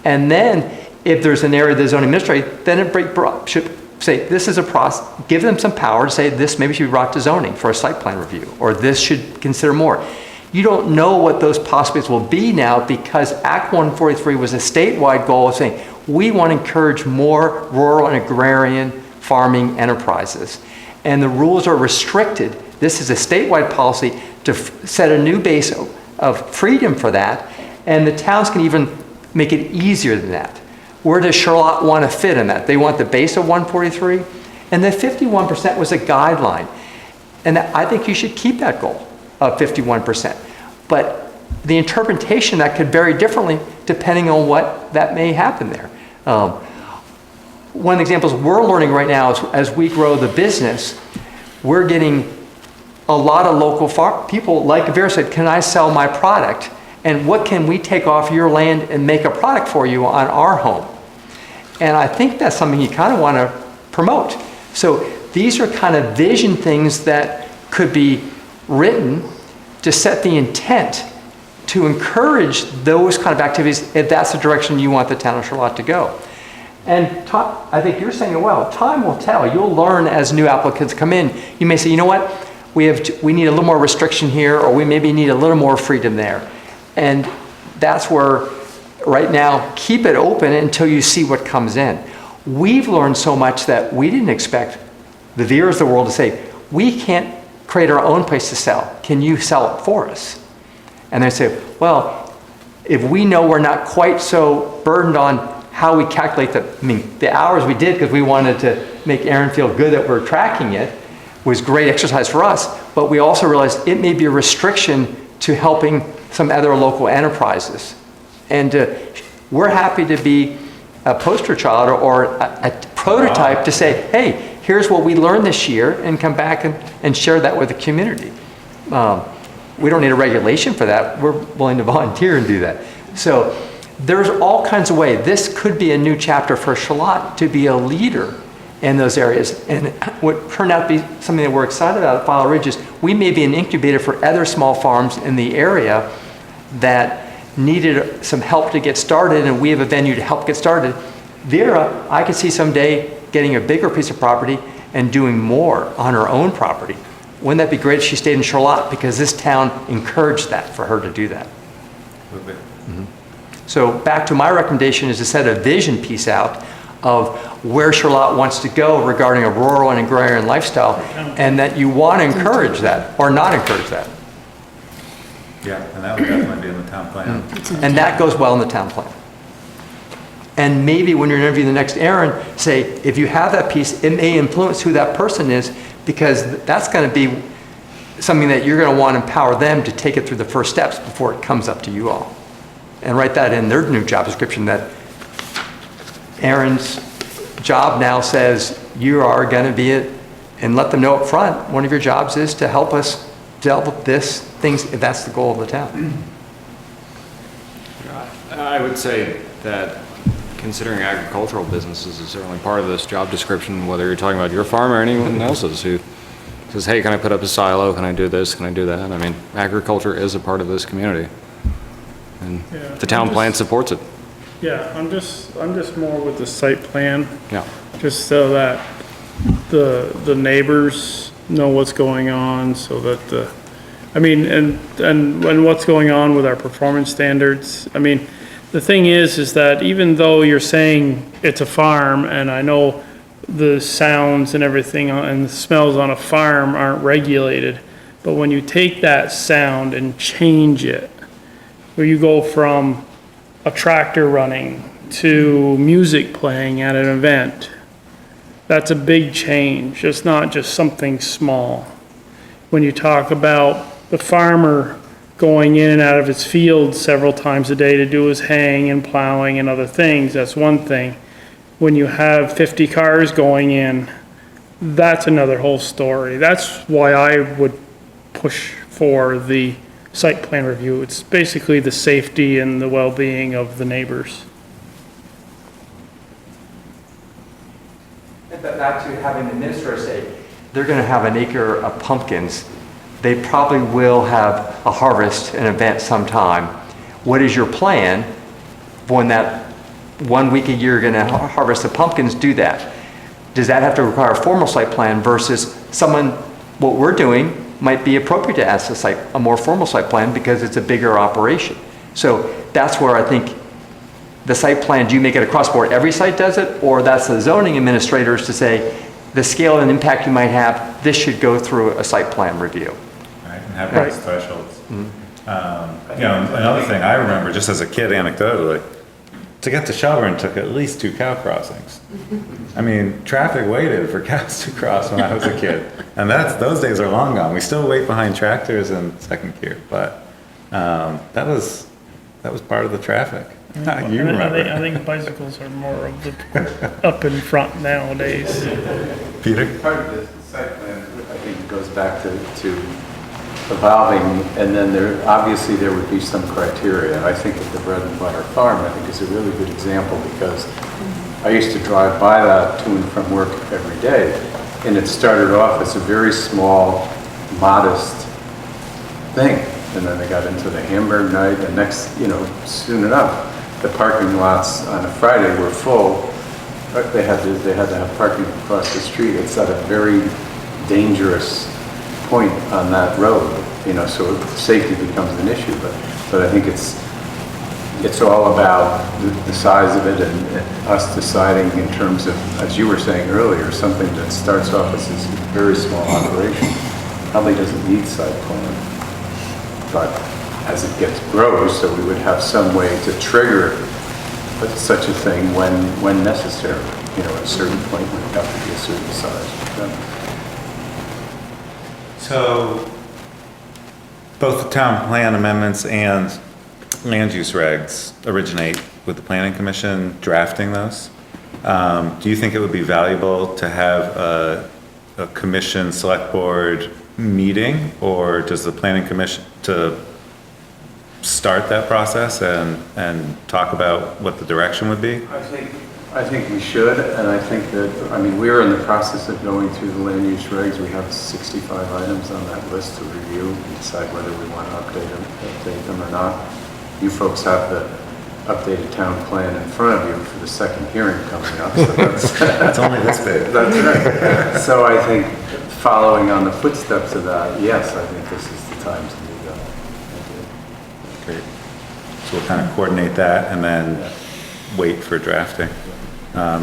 And then if there's an area the zoning administrator, then it should say, this is a process, give them some power to say this maybe should be brought to zoning for a site plan review, or this should consider more. You don't know what those possibilities will be now, because Act 143 was a statewide goal of saying, we want to encourage more rural and agrarian farming enterprises. And the rules are restricted. This is a statewide policy to set a new base of freedom for that, and the towns can even make it easier than that. Where does Charlotte want to fit in that? They want the base of 143, and the 51% was a guideline. And I think you should keep that goal of 51%. But the interpretation of that could vary differently depending on what that may happen there. One of the examples we're learning right now is as we grow the business, we're getting a lot of local people, like Vera said, can I sell my product? And what can we take off your land and make a product for you on our home? And I think that's something you kind of want to promote. So these are kind of vision things that could be written to set the intent to encourage those kind of activities if that's the direction you want the town of Charlotte to go. And I think you're saying it well, time will tell. You'll learn as new applicants come in. You may say, you know what, we need a little more restriction here, or we maybe need a little more freedom there. And that's where, right now, keep it open until you see what comes in. We've learned so much that we didn't expect the Veers of the world to say, we can't create our own place to sell. Can you sell it for us? And they say, well, if we know we're not quite so burdened on how we calculate the hours we did because we wanted to make Aaron feel good that we're tracking it, was great exercise for us, but we also realized it may be a restriction to helping some other local enterprises. And we're happy to be a poster child or a prototype to say, hey, here's what we learned this year, and come back and share that with the community. We don't need a regulation for that. We're willing to volunteer and do that. So there's all kinds of ways. This could be a new chapter for Charlotte to be a leader in those areas. And what turned out to be something that we're excited about at Fowler Ridge is we may be an incubator for other small farms in the area that needed some help to get started, and we have a venue to help get started. Vera, I could see someday getting a bigger piece of property and doing more on her own property. Wouldn't that be great if she stayed in Charlotte, because this town encouraged that for her to do that. Mm-hmm. So back to my recommendation is to set a vision piece out of where Charlotte wants to go regarding a rural and agrarian lifestyle, and that you want to encourage that or not encourage that. Yeah, and that would definitely be in the town plan. And that goes well in the town plan. And maybe when you're interviewing the next Aaron, say, if you have that piece, it may influence who that person is, because that's going to be something that you're going to want to empower them to take it through the first steps before it comes up to you all. And write that in their new job description, that Aaron's job now says you are going to be it, and let them know up front, one of your jobs is to help us develop this things, if that's the goal of the town. I would say that considering agricultural businesses is certainly part of this job description, whether you're talking about your farm or anyone else's who says, hey, can I put up a silo? Can I do this? Can I do that? I mean, agriculture is a part of this community. And the town plan supports it. Yeah, I'm just more with the site plan. Yeah. Just so that the neighbors know what's going on, so that and what's going on with our performance standards. I mean, the thing is that even though you're saying it's a farm, and I know the sounds and everything and the smells on a farm aren't regulated, but when you take that sound and change it, where you go from a tractor running to music playing at an event, that's a big change. It's not just something small. When you talk about the farmer going in and out of his field several times a day to do his haying and plowing and other things, that's one thing. When you have 50 cars going in, that's another whole story. That's why I would push for the site plan review. It's basically the safety and the well-being of the neighbors. Back to having the administrator say, they're going to have an acre of pumpkins. They probably will have a harvest, an event sometime. What is your plan when that 1 week a year you're going to harvest the pumpkins? Do that. Does that have to require a formal site plan versus someone, what we're doing might be appropriate to ask a more formal site plan because it's a bigger operation. So that's where I think the site plan, do you make it across board, every site does it? Or that's the zoning administrators to say, the scale and impact you might have, this should go through a site plan review? Right, and have those thresholds. You know, another thing I remember, just as a kid anecdotally, to get to Shelburne took at least 2 cow crossings. I mean, traffic waited for cows to cross when I was a kid. And those days are long gone. We still wait behind tractors in second gear, but that was part of the traffic. You remember. I think bicycles are more of the up in front nowadays. Peter? Part of the site plan, I think, goes back to evolving, and then obviously there would be some criteria. I think that the Bread and Butter Farm, I think, is a really good example, because I used to drive by that to and from work every day, and it started off as a very small, modest thing, and then they got into the Hamburg night, and next, soon enough, the parking lots on a Friday were full. They had to have parking across the street. It's at a very dangerous point on that road, so safety becomes an issue. But I think it's all about the size of it, and us deciding in terms of, as you were saying earlier, something that starts off as a very small operation probably doesn't need site plan, but as it grows, so we would have some way to trigger such a thing when necessary. At a certain point, it would have to be a certain size. So, both the town plan amendments and land use regs originate with the planning commission drafting those. Do you think it would be valuable to have a commission select board meeting, or does the planning commission to start that process and talk about what the direction would be? I think we should, and I think that, we're in the process of going through the land use regs. We have 65 items on that list to review and decide whether we want to update them or not. You folks have the updated town plan in front of you for the second hearing coming up. So that's only this big. That's right. So I think following on the footsteps of that, yes, I think this is the time to do that. Great. So we'll kind of coordinate that and then wait for drafting.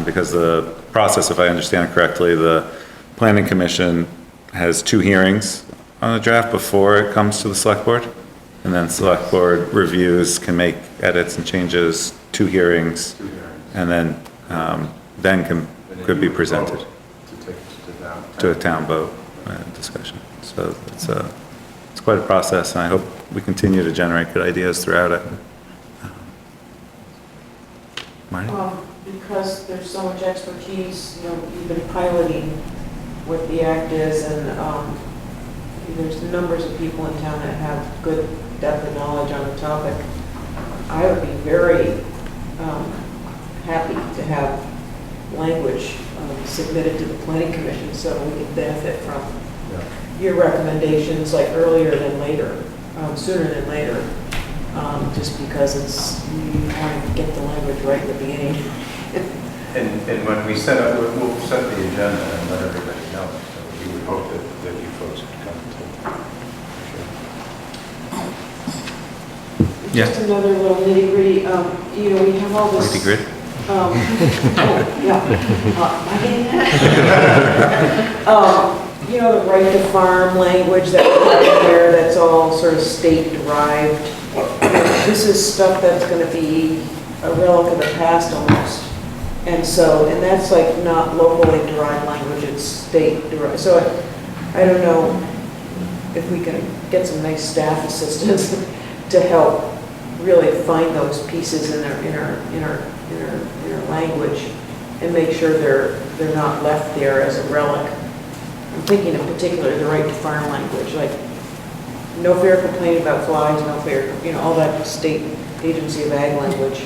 Because the process, if I understand it correctly, the planning commission has 2 hearings on the draft before it comes to the select board. And then select board reviews, can make edits and changes, 2 hearings. And then could be presented to a town vote discussion. So it's quite a process, and I hope we continue to generate good ideas throughout it. Marty? Because there's so much expertise, you've been piloting what the act is, and there's numbers of people in town that have good depth of knowledge on the topic. I would be very happy to have language submitted to the planning commission so we can benefit from your recommendations, like earlier than later, sooner than later, just because you want to get the language right at the beginning. And when we set up, we'll set the agenda and let everybody know. So we would hope that you folks would come to. Yeah. Just another little nitty gritty, we have all this. Nitty gritty? Oh, yeah. Am I getting that? The right to farm language that we have there, that's all sort of state derived. This is stuff that's going to be a relic of the past almost. And that's like not locally derived language, it's state derived. So I don't know if we can get some nice staff assistance to help really find those pieces in our language and make sure they're not left there as a relic. I'm thinking in particular the right to farm language, like no fair complaining about flies, no fair, all that state agency of ag language.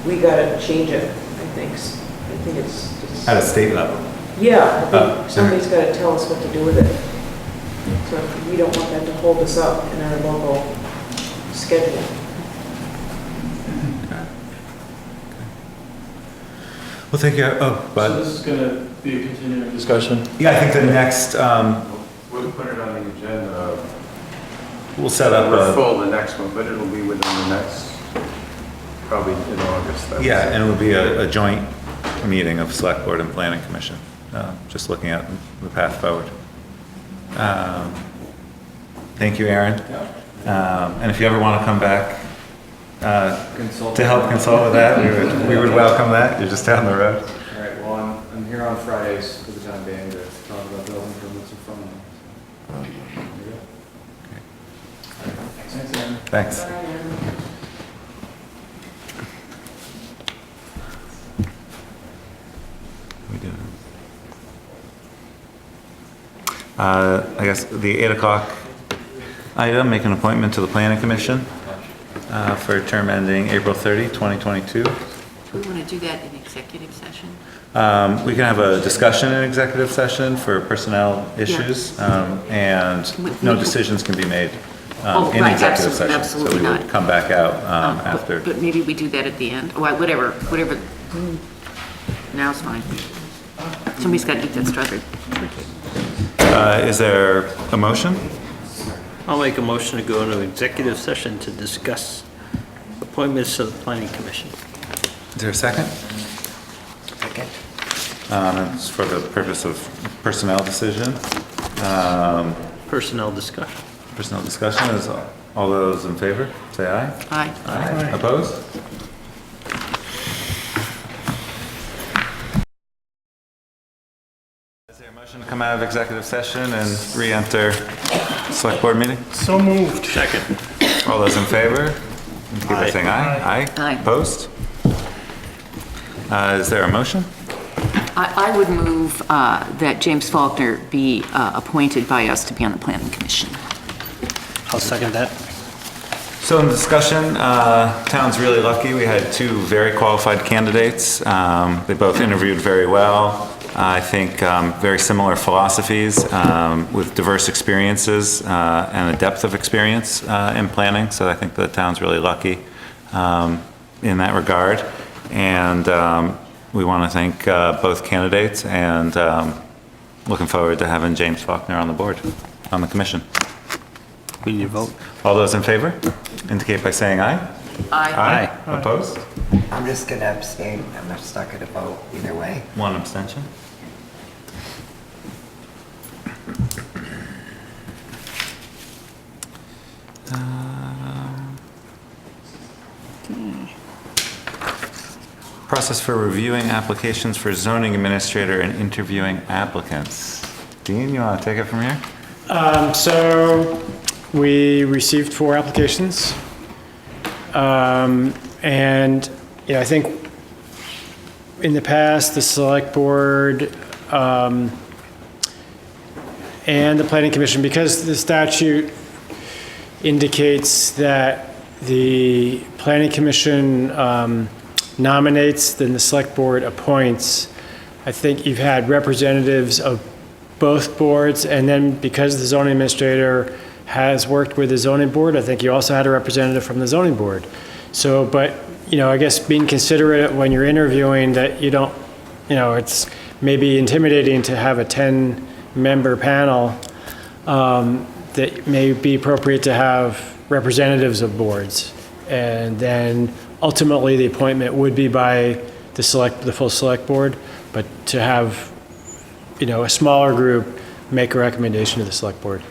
We got to change it. I think it's just... At a state level? Yeah, I think somebody's got to tell us what to do with it. So we don't want that to hold us up in our local schedule. Well, thank you. Oh, but... So this is going to be a continuing discussion? Yeah, I think the next... We'll put it on the agenda. We'll set up We're full the next one, but it'll be within the next probably in August. I would Yeah, say. and it would be a joint meeting of Select Board and Planning Commission, just looking at the path forward. Thank you, Aaron. And if you ever want to come back to help consult with that, we would welcome that. You're just down the road. All right, well, I'm here on Fridays for the time being to talk about building permits in front of me. So, there you go. Thanks, Aaron. Thanks. We do. I guess the 8 o'clock item, make an appointment to the Planning Commission for a term ending April 30, 2022. Do we want to do that in executive session? We can have a discussion in executive session for personnel issues, and no decisions can be made in right, executive session. absolutely So we would not. come back out after. But maybe we do that at the end, whatever, now's fine. Somebody's got to eat that strawberry. Is there a motion? I'll make a motion to go into executive session to discuss appointments to the planning commission. Is there a second? Second. It's for the purpose of personnel decision. Personnel discussion. Personnel discussion is all those in favor, say aye. Aye. Aye. Opposed? Is there a motion to come out of executive session and re-enter select board meeting? So moved. Second. All those in favor? Indicate by saying aye. Aye. Opposed? Is there a motion? I would move that James Faulkner be appointed by us to be on the planning commission. I'll second that. So in the discussion, town's really lucky. We had 2 very qualified candidates. They both interviewed very well. I think very similar philosophies with diverse experiences and a depth of experience in planning. So I think the town's really lucky in that regard. And we want to thank both candidates and looking forward to having James Faulkner on the board, on the commission. We need a vote. All those in favor indicate by saying aye. Aye. Aye. Opposed? I'm just going to abstain. I'm not stuck at a vote either way. 1 abstention. Process for reviewing applications for zoning administrator and interviewing applicants. Dean, you want to take it from here? So we received 4 applications. And, I think in the past, the select board and the planning commission, because the statute indicates that the planning commission nominates, then the select board appoints. I think you've had representatives of both boards, and then because the zoning administrator has worked with the zoning board, I think you also had a representative from the zoning board. So, but, I guess being considerate when you're interviewing that you don't, it's maybe intimidating to have a 10-member panel, that may be appropriate to have representatives of boards. And then ultimately, the appointment would be by the full select board, but to have, a smaller group make a recommendation to the select board.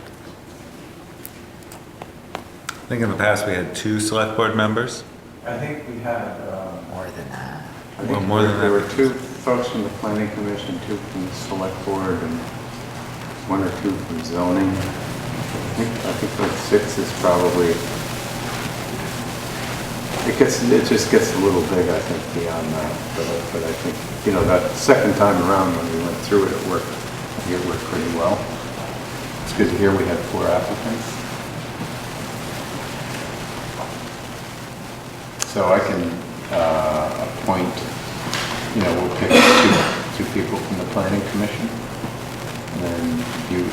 I think in the past we had 2 select board members. I think we had, More than that. Well, more than there that. were 2 folks from the planning commission, 2 from the select board, and 1 or 2 from zoning. I think that 6 is probably, it just gets a little big, I think, beyond that. But I think, that second time around when we went through it, it worked pretty well. It's good to hear we had 4 applicants. So I can appoint, we'll pick 2 people from the planning commission, and then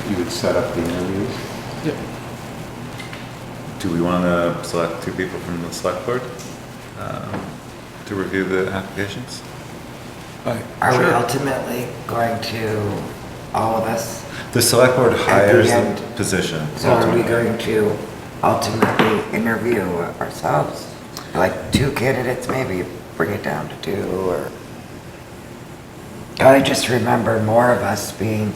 you would set up the interviews. Yep. Do we want to select 2 people from the select board to review the applications? Are we ultimately going to, all of us? The select board hires the end. position. So are we going to ultimately interview ourselves? like 2 candidates, maybe bring it down to 2, or I just remember more of us being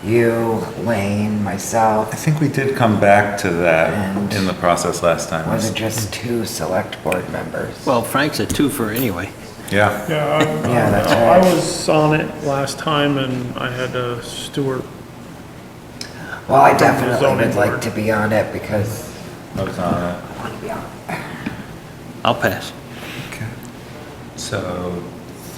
you, Lane, myself. I think we did come back to that And in the process last time. Was it just 2 select board members? Well, Frank's a twofer anyway. Yeah. Yeah, Yeah, that's I right. was on it last time and I had Stuart. Well, I definitely Zoning would like board. to be on it because I was on it. I want to be on it. I'll pass. Okay. So,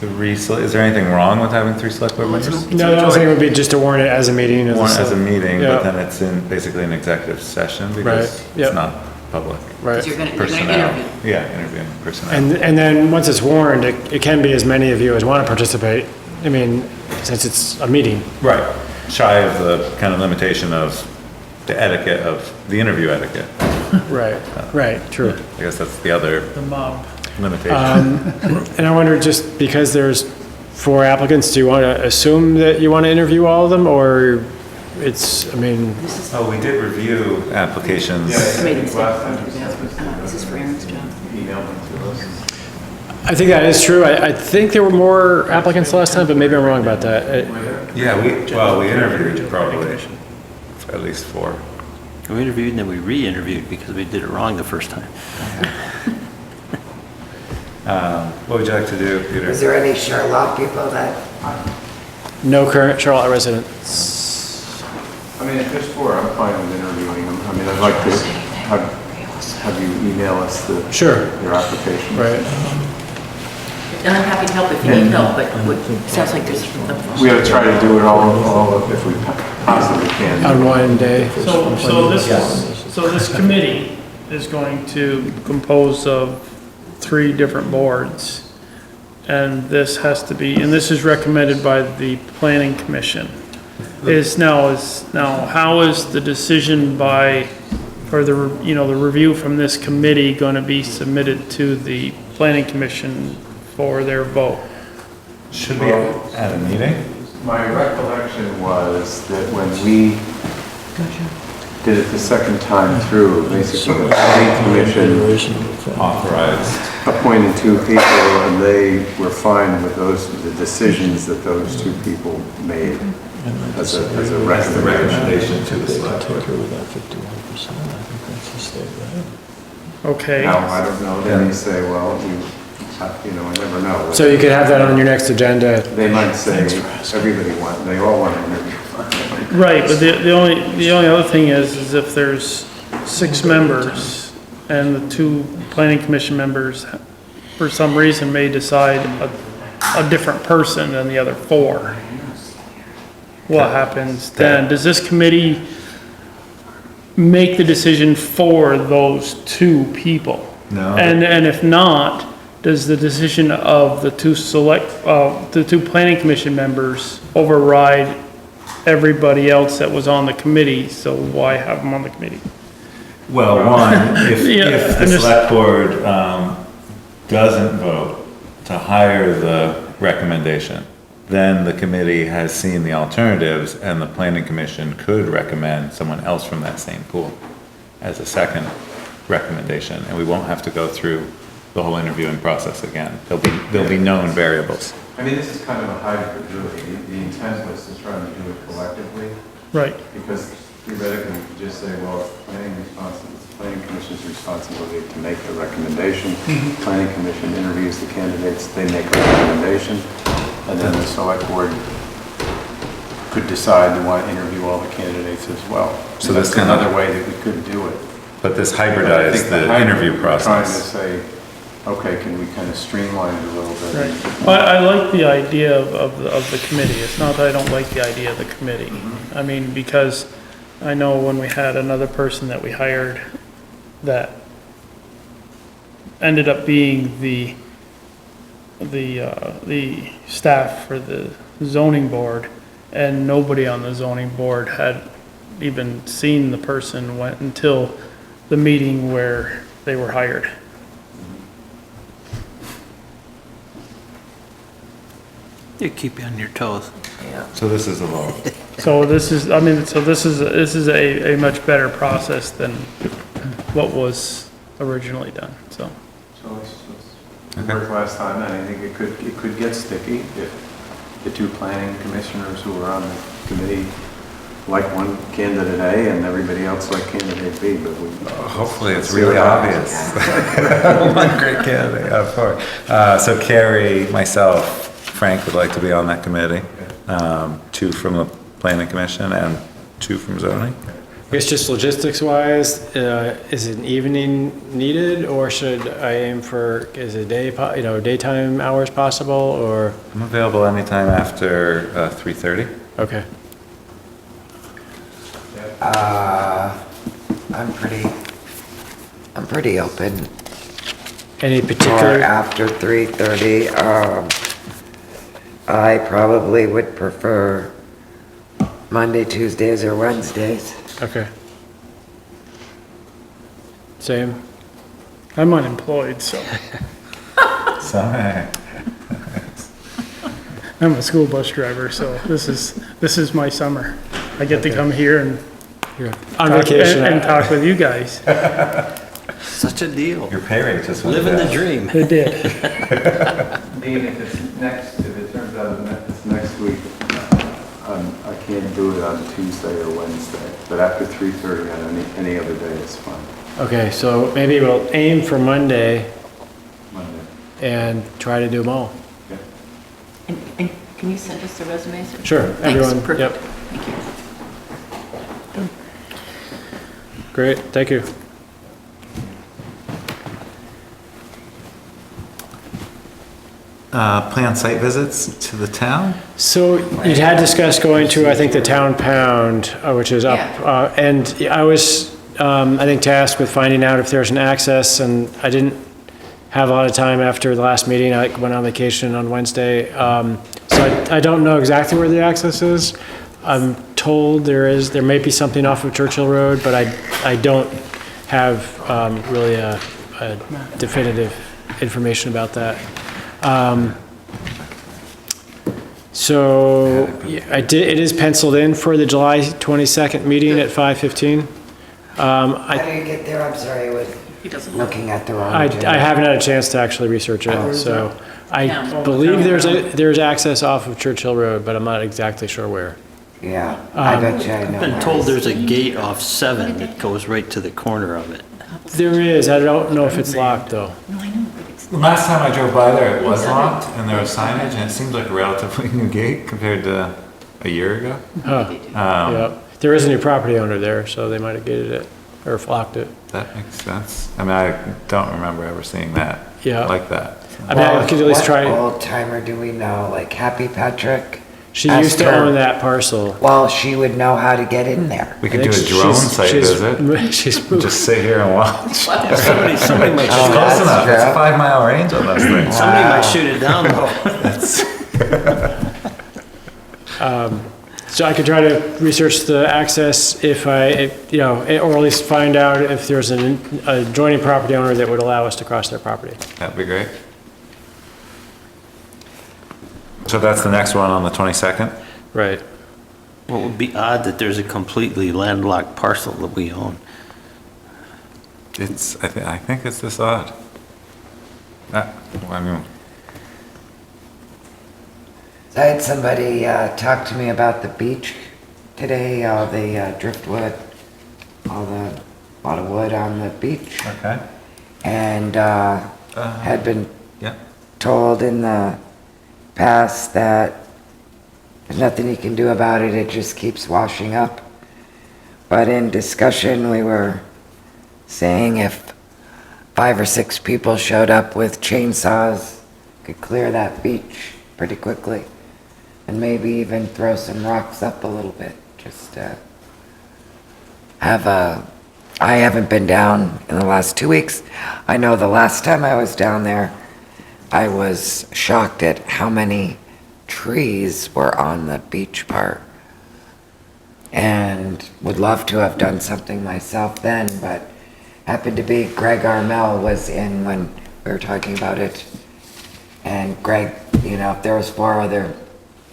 is there anything wrong with having 3 select board members? No, the only thing would be just to warn it as a meeting. Warn as a meeting, Yeah. but then it's in basically an executive session because Yep. it's not public. Right. Because you're gonna Personnel. interview. Yeah, interviewing personnel. And then, once it's warned, it can be as many of you as want to participate. I mean, since it's a meeting. Right, shy of the kind of limitation of the etiquette of the interview etiquette. Right, right, true. I guess that's the other The mob. limitation. And I wonder, just because there's 4 applicants, do you want to assume that you want to interview all of them, or it's, I mean, Oh, we did review applications. Committee said, this is for Aaron's job. Email them to us. I think that is true. I think there were more applicants last time, but maybe I'm wrong about that. Yeah, we interviewed probably at least 4. We interviewed and then we re-interviewed because we did it wrong the first time. What would you like to do, Peter? Is there any Charlotte people that, No current Charlotte residents. I mean, if there's 4, I'm fine with interviewing them. I mean, I'd like to have you email us Sure. your application. Right. And I'm happy to help if you need help, but it sounds like there's. We gotta try to do it all if we possibly can. On one day. So this committee is going to compose of 3 different boards. And this has to be, and this is recommended by the planning commission. Now, how is the decision or the review from this committee going to be submitted to the planning commission for their vote? Should be at a meeting? My recollection was that when we did it the second time through, basically the planning commission Authorized. appointed 2 people and they were fine with the decisions that those 2 people made as a That's the recommendation. recommendation to the select board. Okay. Now, I don't know, then you say, well, I never know. So you could have that on your next agenda. They might say, they all want to interview. Right, but the only other thing is if there's 6 members and the 2 planning commission members, for some reason, may decide a different person than the other 4. What happens then? Does this committee make the decision for those 2 people? No. And if not, does the decision of the 2 the 2 planning commission members override everybody else that was on the committee, so why have them on the committee? Well, one, if Yeah, the select board doesn't vote to hire the recommendation, then the committee has seen the alternatives and the planning commission could recommend someone else from that same pool as a second recommendation, and we won't have to go through the whole interviewing process again. There'll be known variables. I mean, this is kind of a hybrid, really. The intent was to try to do it collectively. Right. Because theoretically, you could just say, well, it's the planning commission's responsibility to make the recommendation. Planning commission interviews the candidates, they make a recommendation, and then the select board could decide they want to interview all the candidates as well. So that's this kind of- another way that we could do it. But this But I think hybridized the hybrid, interview we're trying to process. say, okay, can we kind of streamline it a little bit? Right. I like the idea of the committee. It's not that I don't like the idea of the committee. I mean, because I know when we had another person that we hired that ended up being the staff for the zoning board, and nobody on the zoning board had even seen the person until the meeting where they were hired. They keep you on your toes. So this is a law. So this is a much better process than what was originally done, so. So It worked last time, and I think it could get sticky if the two planning commissioners who were on the committee like one candidate A and everybody else like candidate B, but we. Hopefully it's really obvious. One great candidate, of course. So Carrie, myself, Frank would like to be on that committee. 2 from the planning commission and 2 from zoning. I guess just logistics wise, is an evening needed, or should I aim for, is a day, daytime hours possible, or? I'm available anytime after 3:30. Okay. I'm pretty open. Any particular? Or after 3:30, I probably would prefer Monday, Tuesdays, or Wednesdays. Okay. Same. I'm unemployed, so Sorry. I'm a school bus driver, so this is my summer. I get to come here and On vacation. and talk with you guys. Such a deal. Your pay rate just went Living the down. dream. They did. Dean, if it turns out it's next week, I can't do it on Tuesday or Wednesday, but after 3:30 on any other day is fine. Okay, so maybe we'll aim for Monday Monday. and try to do them all. And can you send us the resumes? Sure, Thanks, everyone, perfect. yep. Thank you. Great, thank you. Plan site visits to the town? So you'd had discussed going to, I think, the town pound, which is up, and I was, I think, tasked with finding out if there's an access, and I didn't have a lot of time after the last meeting. I went on vacation on Wednesday, so I don't know exactly where the access is. I'm told there may be something off of Churchill Road, but I don't have really a definitive information about that. So it is penciled in for the July 22nd meeting at 5:15. How do you get there? I'm sorry, I was looking at the wrong I agenda. haven't had a chance to actually research it, so I believe there's access off of Churchill Road, but I'm not exactly sure where. Yeah, I bet you I know. I've been where told it there's is. a gate off 7 that goes right to the corner of it. There is, I don't know if it's locked, though. Last time I drove by there, it was locked, and there was signage, and it seemed like a relatively new gate compared to a year ago. Huh, yeah. There is a new property owner there, so they might have gated it, or locked it. That makes sense. I mean, I don't remember ever seeing that Yeah. like that. I mean, I could at least try. What old timer do we know? Like Happy Patrick? She used to Ask her. own that parcel. Well, she would know how to get in there. We could I do a think drone she's- site she's- visit. She's moved. Just sit here and watch. Somebody might It's Oh, shoot close that's enough. It's a true. 5-mile range on those things. Somebody might shoot it down though. So I could try to research the access or at least find out if there's an adjoining property owner that would allow us to cross their property. That'd be great. So that's the next one on the 22nd? Right. Well, it would be odd that there's a completely landlocked parcel that we own. I think it's this odd. I mean, I had somebody talk to me about the beach today, all the driftwood, a lot of wood on the beach. okay. And had been Yeah. told in the past that there's nothing you can do about it, it just keeps washing up. But in discussion, we were saying if 5 or 6 people showed up with chainsaws, could clear that beach pretty quickly. And maybe even throw some rocks up a little bit, just to I haven't been down in the last 2 weeks. I know the last time I was down there, I was shocked at how many trees were on the beach part. And would love to have done something myself then, but happened to be Greg Armel was in when we were talking about it. And Greg, if there was 4 other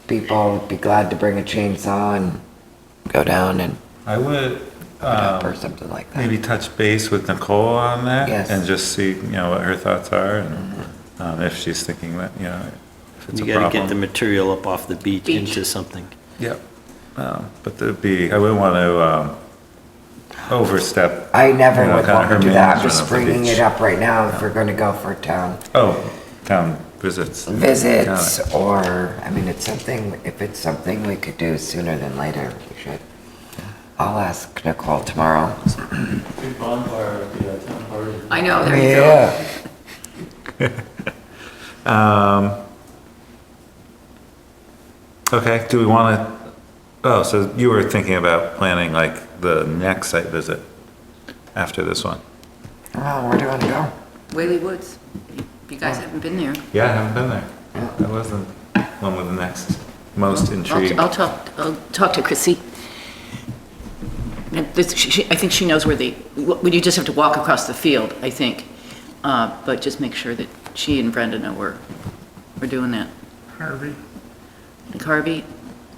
people, would be glad to bring a chainsaw and go down and... I would or something like that. Maybe touch base with Nicole on that? Yes. And just see, what her thoughts are and if she's thinking that, if it's a You problem. gotta get the material up off the beach Beach. into something. Yep. But I wouldn't want to overstep. I never you know, would kinda want to her do that. I'm management just of the bringing beach. it up right now if we're going to go for town Town visits. visits or, I mean, if it's something we could do sooner than later, we should. I'll ask Nicole tomorrow. Big bonfire at the town party. I know, there you go. Okay, do we want to, so you were thinking about planning like the next site visit after this one? Oh, where do you want to go? Whaley Woods. You guys haven't been there. Yeah, I haven't been there. That was the one with the next most intrigue. I'll talk to Chrissy. I think she knows where you just have to walk across the field, I think. But just make sure that she and Brenda know we're doing that. Harvey. Like Harvey,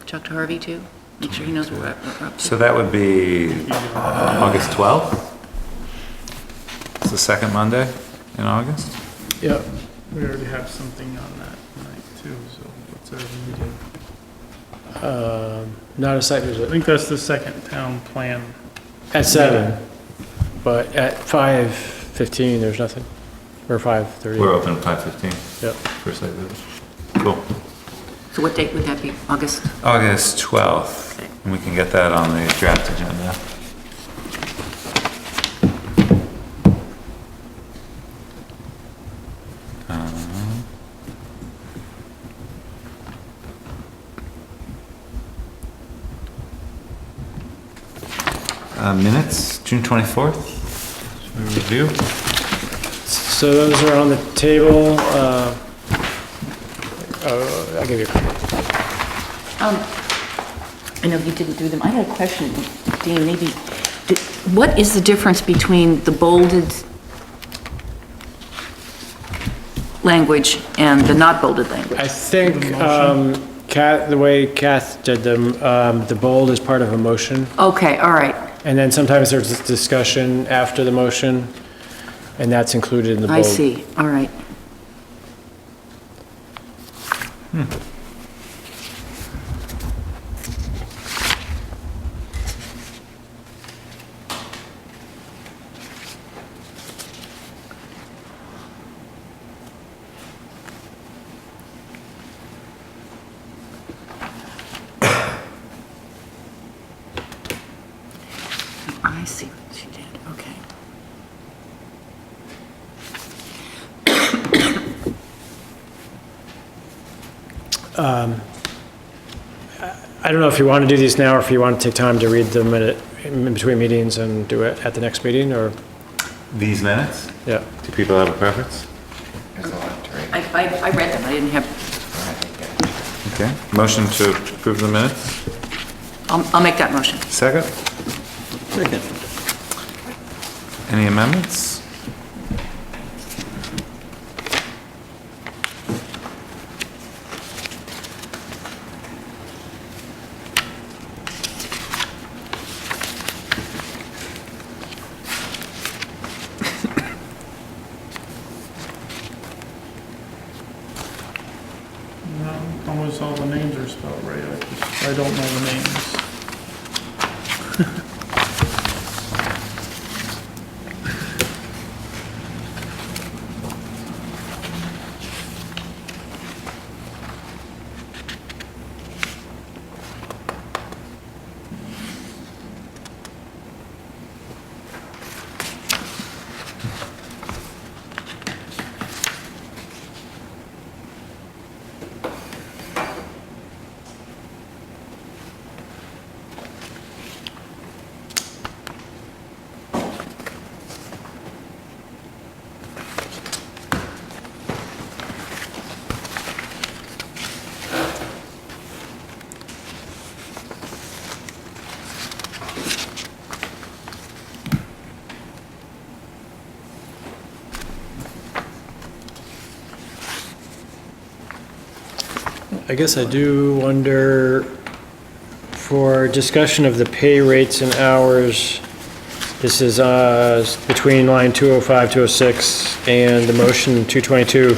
talk to Harvey too. Make sure he knows what we're up to. So that would be August 12th? It's the second Monday in August? Yeah, we already have something on that night too, so what's our meeting? Not a site I visit. think that's the second town plan. At 7, but at 5:15, there's nothing. Or 5:30. We're open at 5:15. Yep. For site visit. Cool. So what date would that be? August? August 12th. And we can get that on the draft agenda. Minutes, June 24th. Should we review? So those are on the table. I'll give you a copy. I know you didn't do them. I had a question, Dean, maybe. What is the difference between the bolded language and the not bolded language? I think the way Kath did them, the bold is part of a motion. Okay, all right. And then sometimes there's this discussion after the motion, and that's included in the bold. I see, all right. I see what she did, okay. I don't know if you want to do these now, or if you want to take time to read them in between meetings and do it at the next meeting, or? These minutes? Yeah. Do people have a preference? I read them, I didn't have, Okay. Motion to approve the minutes? I'll make that motion. Second? Second. Any amendments? No, almost all the names are spelled right, I don't know the names. I guess I do wonder, for discussion of the pay rates and hours This is between line 205, 206, and the motion 222,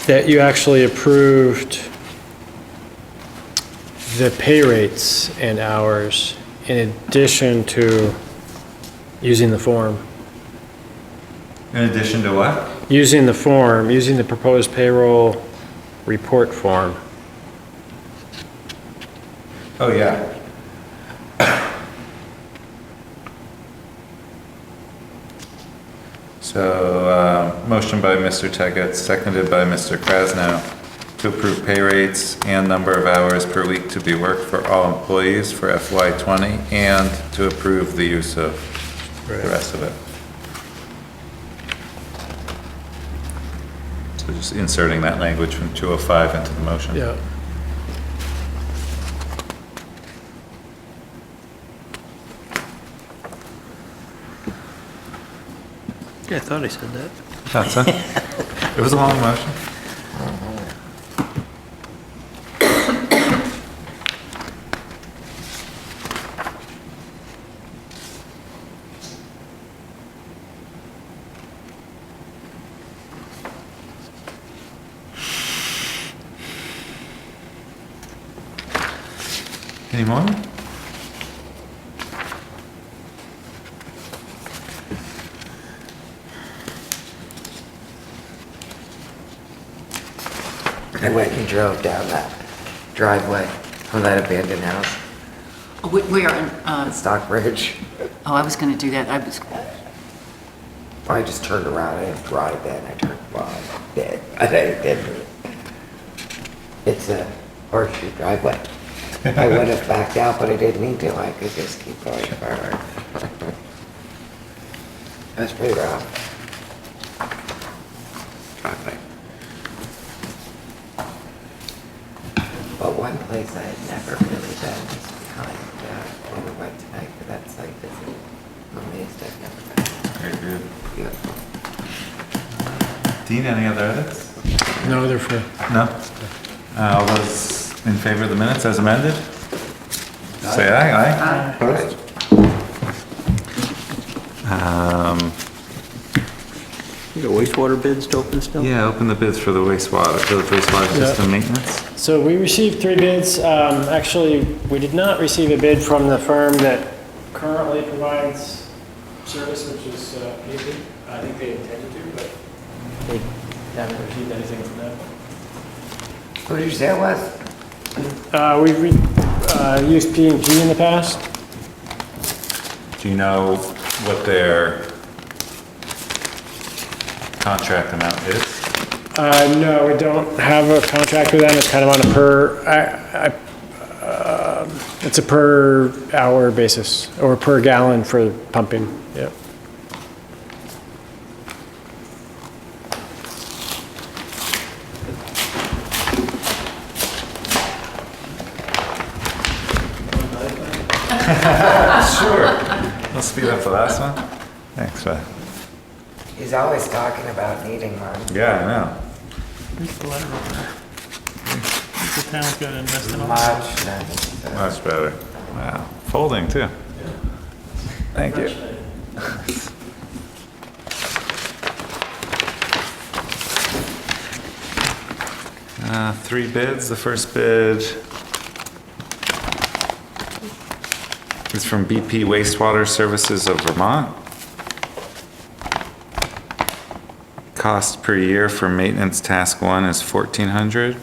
that you actually approved the pay rates and hours in addition to using the form. In addition to what? Using the form, using the proposed payroll report form. Oh, yeah. So, motion by Mr. Teggett, seconded by Mr. Krasnow, to approve pay rates and number of hours per week to be worked for all employees for FY '20, and to approve the use of the rest of it. So just inserting that language from 205 into the motion. Yeah. Yeah, I thought I said that. That's it. It was a long motion. Any more? I went and drove down that driveway from that abandoned house, Oh, we are in, Stockbridge. oh, I was gonna do that. I just turned around, I didn't drive then, I turned, well, I did, but I didn't. It's a horseshoe driveway. I would have backed out, but I didn't need to, I could just keep going forward. That's pretty rough. Driveway. But one place I had never really been was behind, when we went tonight for that site visit. I'm amazed I've never been. Very good. Beautiful. Dean, any other edits? No, they're for. No? All those in favor of the minutes as amended? Say aye. Opposed? You got wastewater bids to open still? Yeah, open the bids for the wastewater, village wastewater system maintenance. So we received 3 bids. Actually, we did not receive a bid from the firm that currently provides service, which is AP. I think they intended to, but we haven't received anything from them. Who did you say it was? We've used P&G in the past. Do you know what their contract amount is? No, we don't have a contract with them. It's kind of on a it's a per hour basis or per gallon for pumping. Yeah. Sure. Let's speed up the last one. Thanks, Beth. He's always talking about needing one. Yeah, I know. Where's the letter over there? The town's gonna invest in all. Much nicer. Much better. Wow. Folding too. Thank you. Three bids. The first bid is from BP Wastewater Services of Vermont. Cost per year for maintenance task 1 is $1,400.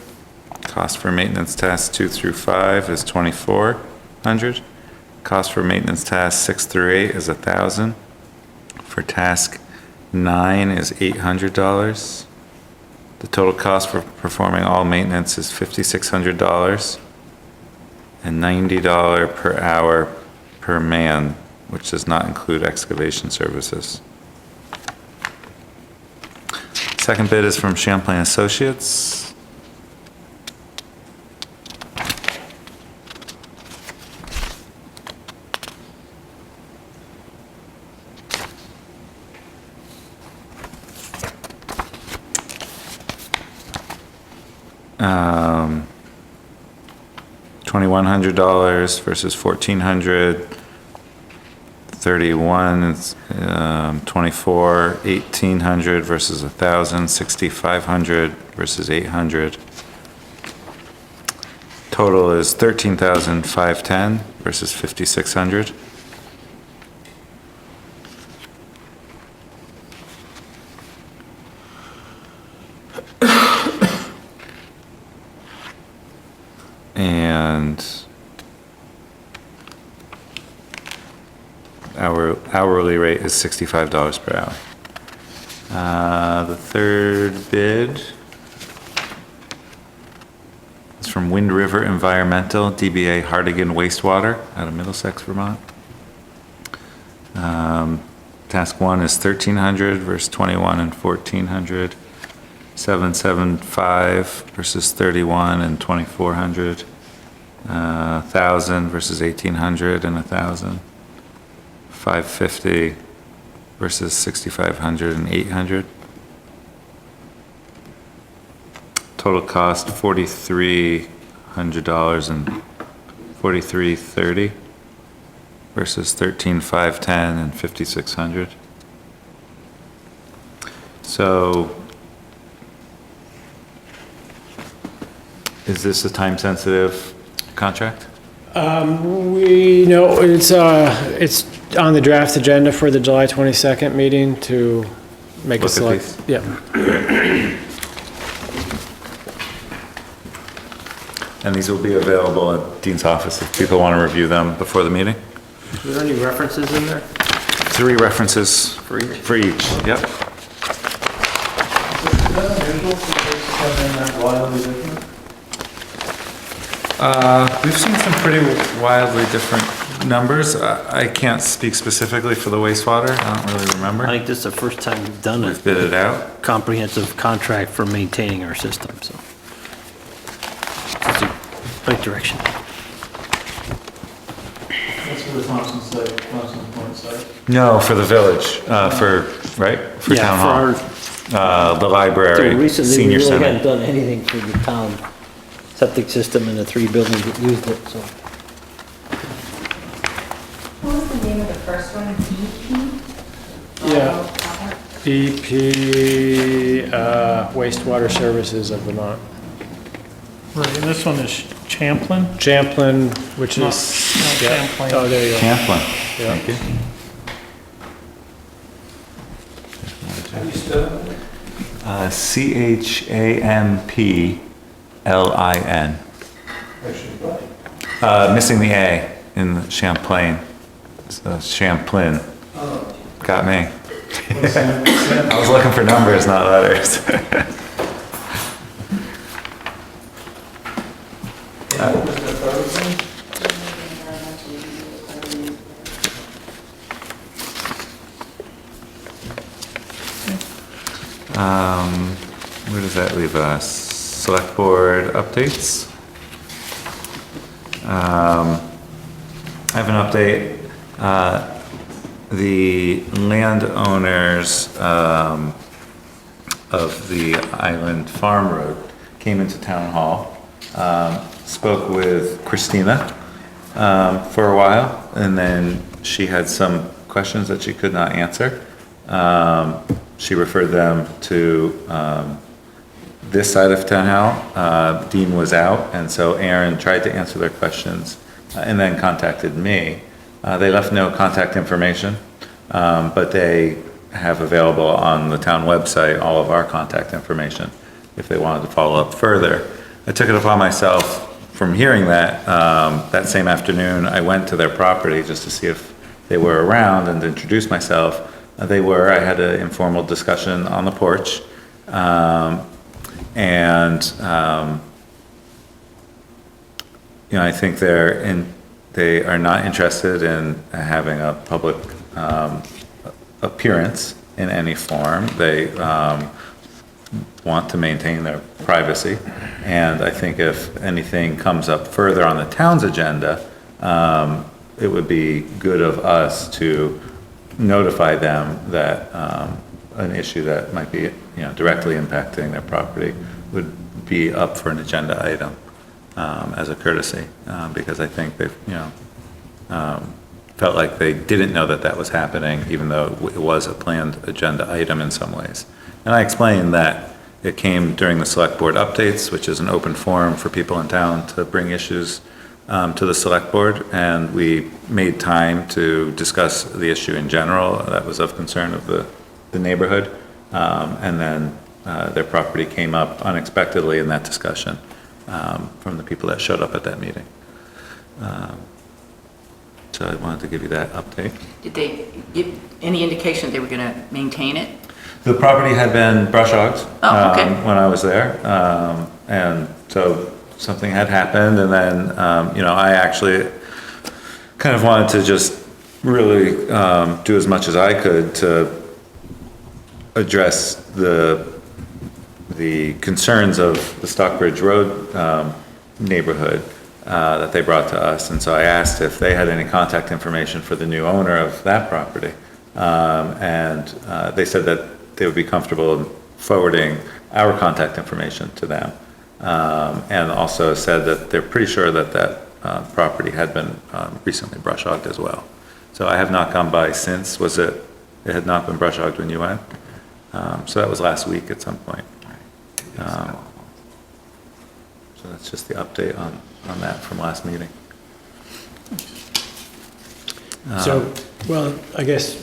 Cost for maintenance tasks 2 through 5 is $2,400. Cost for maintenance tasks 6 through 8 is $1,000. For task 9 is $800. The total cost for performing all maintenance is $5,600 and $90 per hour per man, which does not include excavation services. Second bid is from Champlain Associates. $2,100 versus $1,400. 31, 24, 1,800 versus 1,000, 6,500 versus 800. Total is 13,510 versus 5,600. And our hourly rate is $65 per hour. The third bid is from Wind River Environmental, DBA Hardigan Wastewater out of Middlesex, Vermont. Task 1 is 1,300 versus 21 and 1,400. 775 versus 31 and 2,400. 1,000 versus 1,800 and 1,000. 550 versus 6,500 and 800. Total cost $4,300 and $4,330 versus 13,510 and 5,600. So is this a time-sensitive contract? We know it's on the draft agenda for the July 22nd meeting to make a Look at select. these. Yeah. And these will be available at Dean's office if people want to review them before the meeting. Are there any references in there? 3 references for each. Yep. Is that unusual for this to come in that wildly different? We've seen some pretty wildly different numbers. I can't speak specifically for the wastewater. I don't really remember. I think this is the first time we've done a We've bid it out. comprehensive contract for maintaining our system, so. It's the right direction. That's for the Thompson site, Thompson Point site. No, for the village, for Yeah, town for hall. The library, So recently, we senior really center. hadn't done anything for the town septic system and the 3 buildings that used it, so. What was the name of the first one? BP? Yeah. BP Wastewater Services of Vermont. Right, and this one is Champlin? Champlin, which No, is. no, yeah. Champlain. Oh, there you go. Champlin, Yeah. thank you. How do you spell it? CHAMPLIN. Missing the A in Champlain. So Champlin. Got me. I was looking for numbers, not letters. Where does that leave us? Select board updates. I have an update. The landowners of the Island Farm Road came into town hall, spoke with Christina for a while, and then she had some questions that she could not answer. She referred them to this side of town hall. Dean was out, and so Aaron tried to answer their questions and then contacted me. They left no contact information, but they have available on the town website all of our contact information if they wanted to follow up further. I took it upon myself from hearing that, that same afternoon, I went to their property just to see if they were around and to introduce myself. They were. I had an informal discussion on the porch. I think they are not interested in having a public appearance in any form. They want to maintain their privacy. And I think if anything comes up further on the town's agenda, it would be good of us to notify them that an issue that might be, directly impacting their property would be up for an agenda item as a courtesy, because I think they've, felt like they didn't know that that was happening, even though it was a planned agenda item in some ways. And I explained that it came during the select board updates, which is an open forum for people in town to bring issues to the select board, and we made time to discuss the issue in general that was of concern of the neighborhood. And then their property came up unexpectedly in that discussion from the people that showed up at that meeting. So I wanted to give you that update. Did they give any indication they were going to maintain it? The property had been brush hogged when I was there, and so something had happened, and then I actually kind of wanted to just really do as much as I could to address the concerns of the Stockbridge Road neighborhood that they brought to us, and so I asked if they had any contact information for the new owner of that property, and they said that they would be comfortable in forwarding our contact information to them, and also said that they're pretty sure that that property had been recently brush hogged as well. So I have not gone by since. It had not been brush hogged when you went? So that was last week at some point. So that's just the update on that from last meeting. So, well, I guess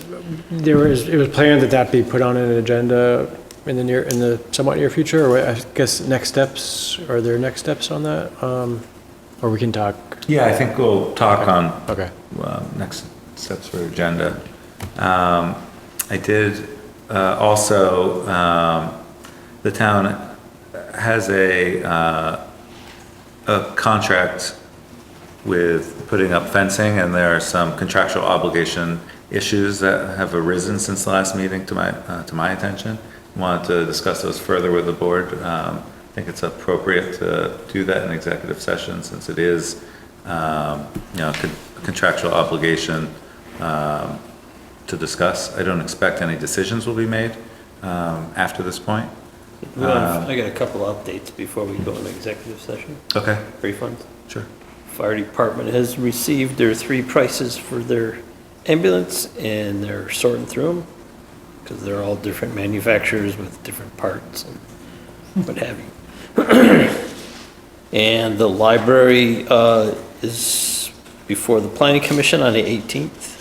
it was planned that be put on an agenda in the somewhat near future, or I guess next steps, are there next steps on that? Or we can talk? Yeah, I think we'll talk on Okay. Next steps for agenda. I did also, the town has a contract with putting up fencing, and there are some contractual obligation issues that have arisen since the last meeting to my attention. Wanted to discuss those further with the board. I think it's appropriate to do that in executive session, since it is a contractual obligation to discuss. I don't expect any decisions will be made after this point. I got a couple updates before we go into executive session. Okay. Refunds. Sure. Fire department has received their 3 prices for their ambulance, and they're sorting through them because they're all different manufacturers with different parts and what have you. And the library is before the planning commission on the 18th,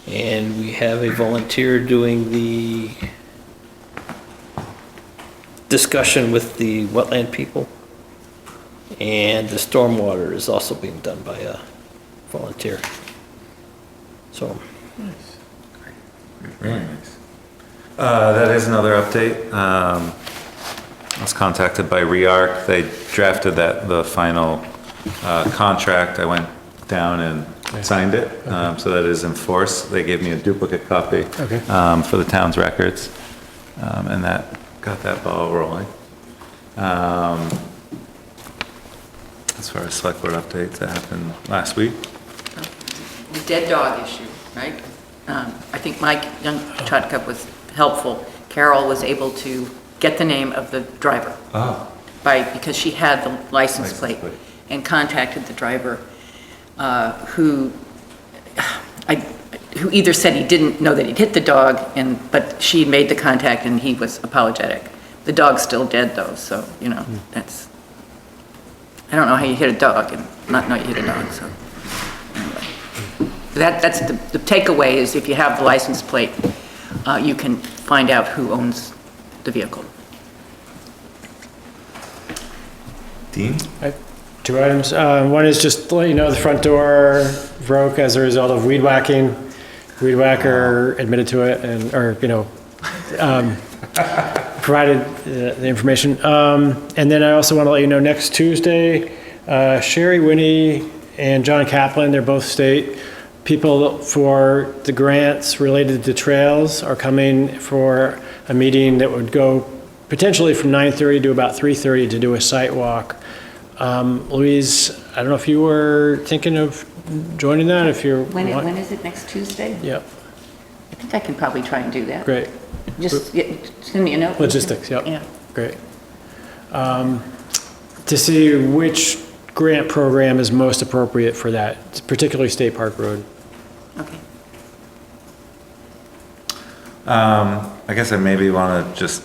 and we have a volunteer doing the discussion with the wetland people. And the stormwater is also being done by a volunteer. So. Nice. Really nice. That is another update. I was contacted by REARC. They drafted the final contract. I went down and signed it, so that is in force. They gave me a duplicate copy for the town's records, and that got that ball rolling. As far as select board updates that happened last week. The dead dog issue, right? I think Mike Young-Chodka was helpful. Carol was able to get the name of the driver. Oh. Because she had the license plate and contacted the driver who either said he didn't know that he'd hit the dog, but she made the contact and he was apologetic. The dog's still dead though, so, that's, I don't know how you hit a dog and not know you hit a dog, so anyway. That's the takeaway is if you have the license plate, you can find out who owns the vehicle. Dean? I have 2 items. One is just to let you know the front door broke as a result of weed whacking. Weed whacker admitted to it provided the information. And then I also want to let you know next Tuesday, Sherry Winnie and John Kaplan, they're both state people for the grants related to trails, are coming for a meeting that would go potentially from 9:30 to about 3:30 to do a site walk. Louise, I don't know if you were thinking of joining that, if you're... When is it, next Tuesday? Yep. I think I can probably try and do that. Great. Just send me a note. Logistics, yep. Yeah. Great. To see which grant program is most appropriate for that, particularly State Park Road. Okay. I guess I maybe want to just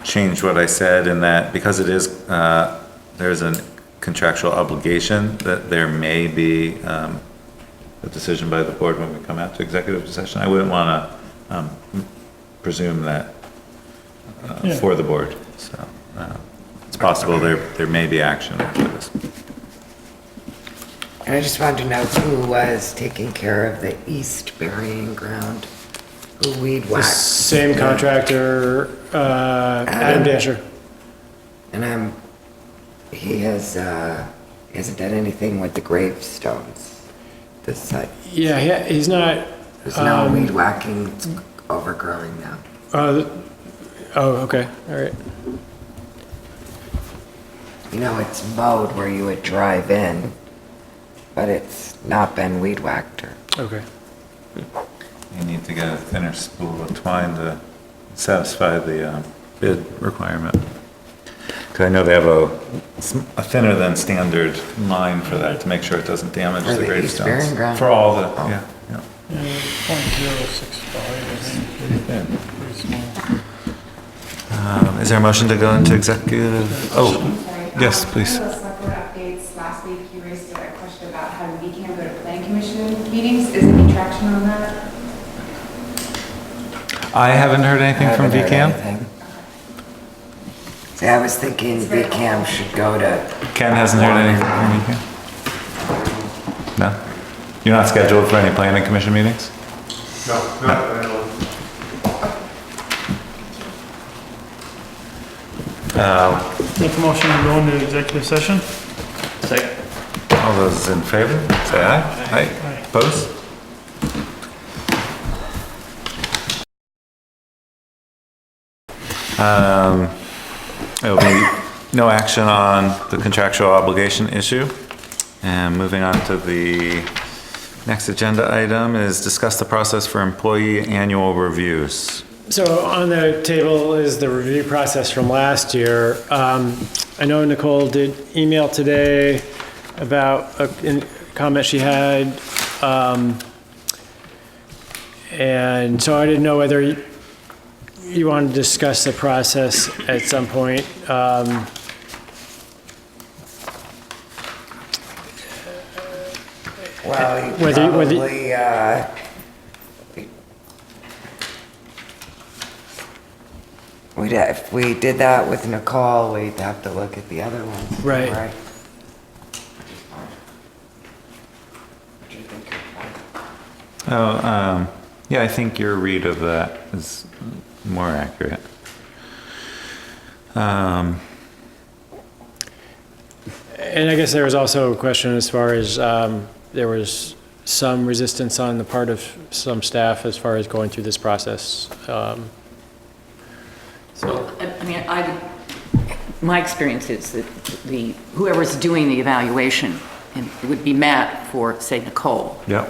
change what I said in that because it is, there's a contractual obligation that there may be a decision by the board when we come out to executive session. I wouldn't want to presume that for the board. So it's possible there may be action after this. And I just wanted to know who was taking care of the east burying ground, who weed The whacked. same contractor, Adam Dasher. And he hasn't done anything with the gravestones, this site. Yeah, he's not. There's no weed whacking, it's overgrowing now. Okay, all right. You know, it's mowed where you would drive in, but it's not been weed whacked or. Okay. You need to get a thinner spool of twine to satisfy the bid requirement. Because I know they have a thinner than standard line for that to make sure it doesn't damage For the the East gravestones. Burying Ground? For all the, Oh. yeah. .065, I think. Pretty thin. Pretty small. Is there a motion to go into executive? Oh, yes, please. One of the Selectboard updates last week, you raised a question about how VCAM go to planning commission meetings. Is any traction on that? I haven't heard anything from VCAM. See, I was thinking VCAM should go to. Ken hasn't heard anything from VCAM? No? You're not scheduled for any planning commission meetings? No, no. Make a motion to go into executive session? Second. All those in favor, say aye. Aye. Opposed? There will be no action on the contractual obligation issue. And moving on to the next agenda item is discuss the process for employee annual reviews. So on the table is the review process from last year. I know Nicole did email today about a comment she had. And so I didn't know whether you wanted to discuss the process at some point. Well, you Whether- probably, if we did that with Nicole, we'd have to look at the other ones. Right. Oh, yeah, I think your read of that is more accurate. And I guess there was also a question as far as there was some resistance on the part of some staff as far as going through this process. Well, I mean, my experience is that whoever's doing the evaluation, and it would be Matt for, say, Nicole. Yep.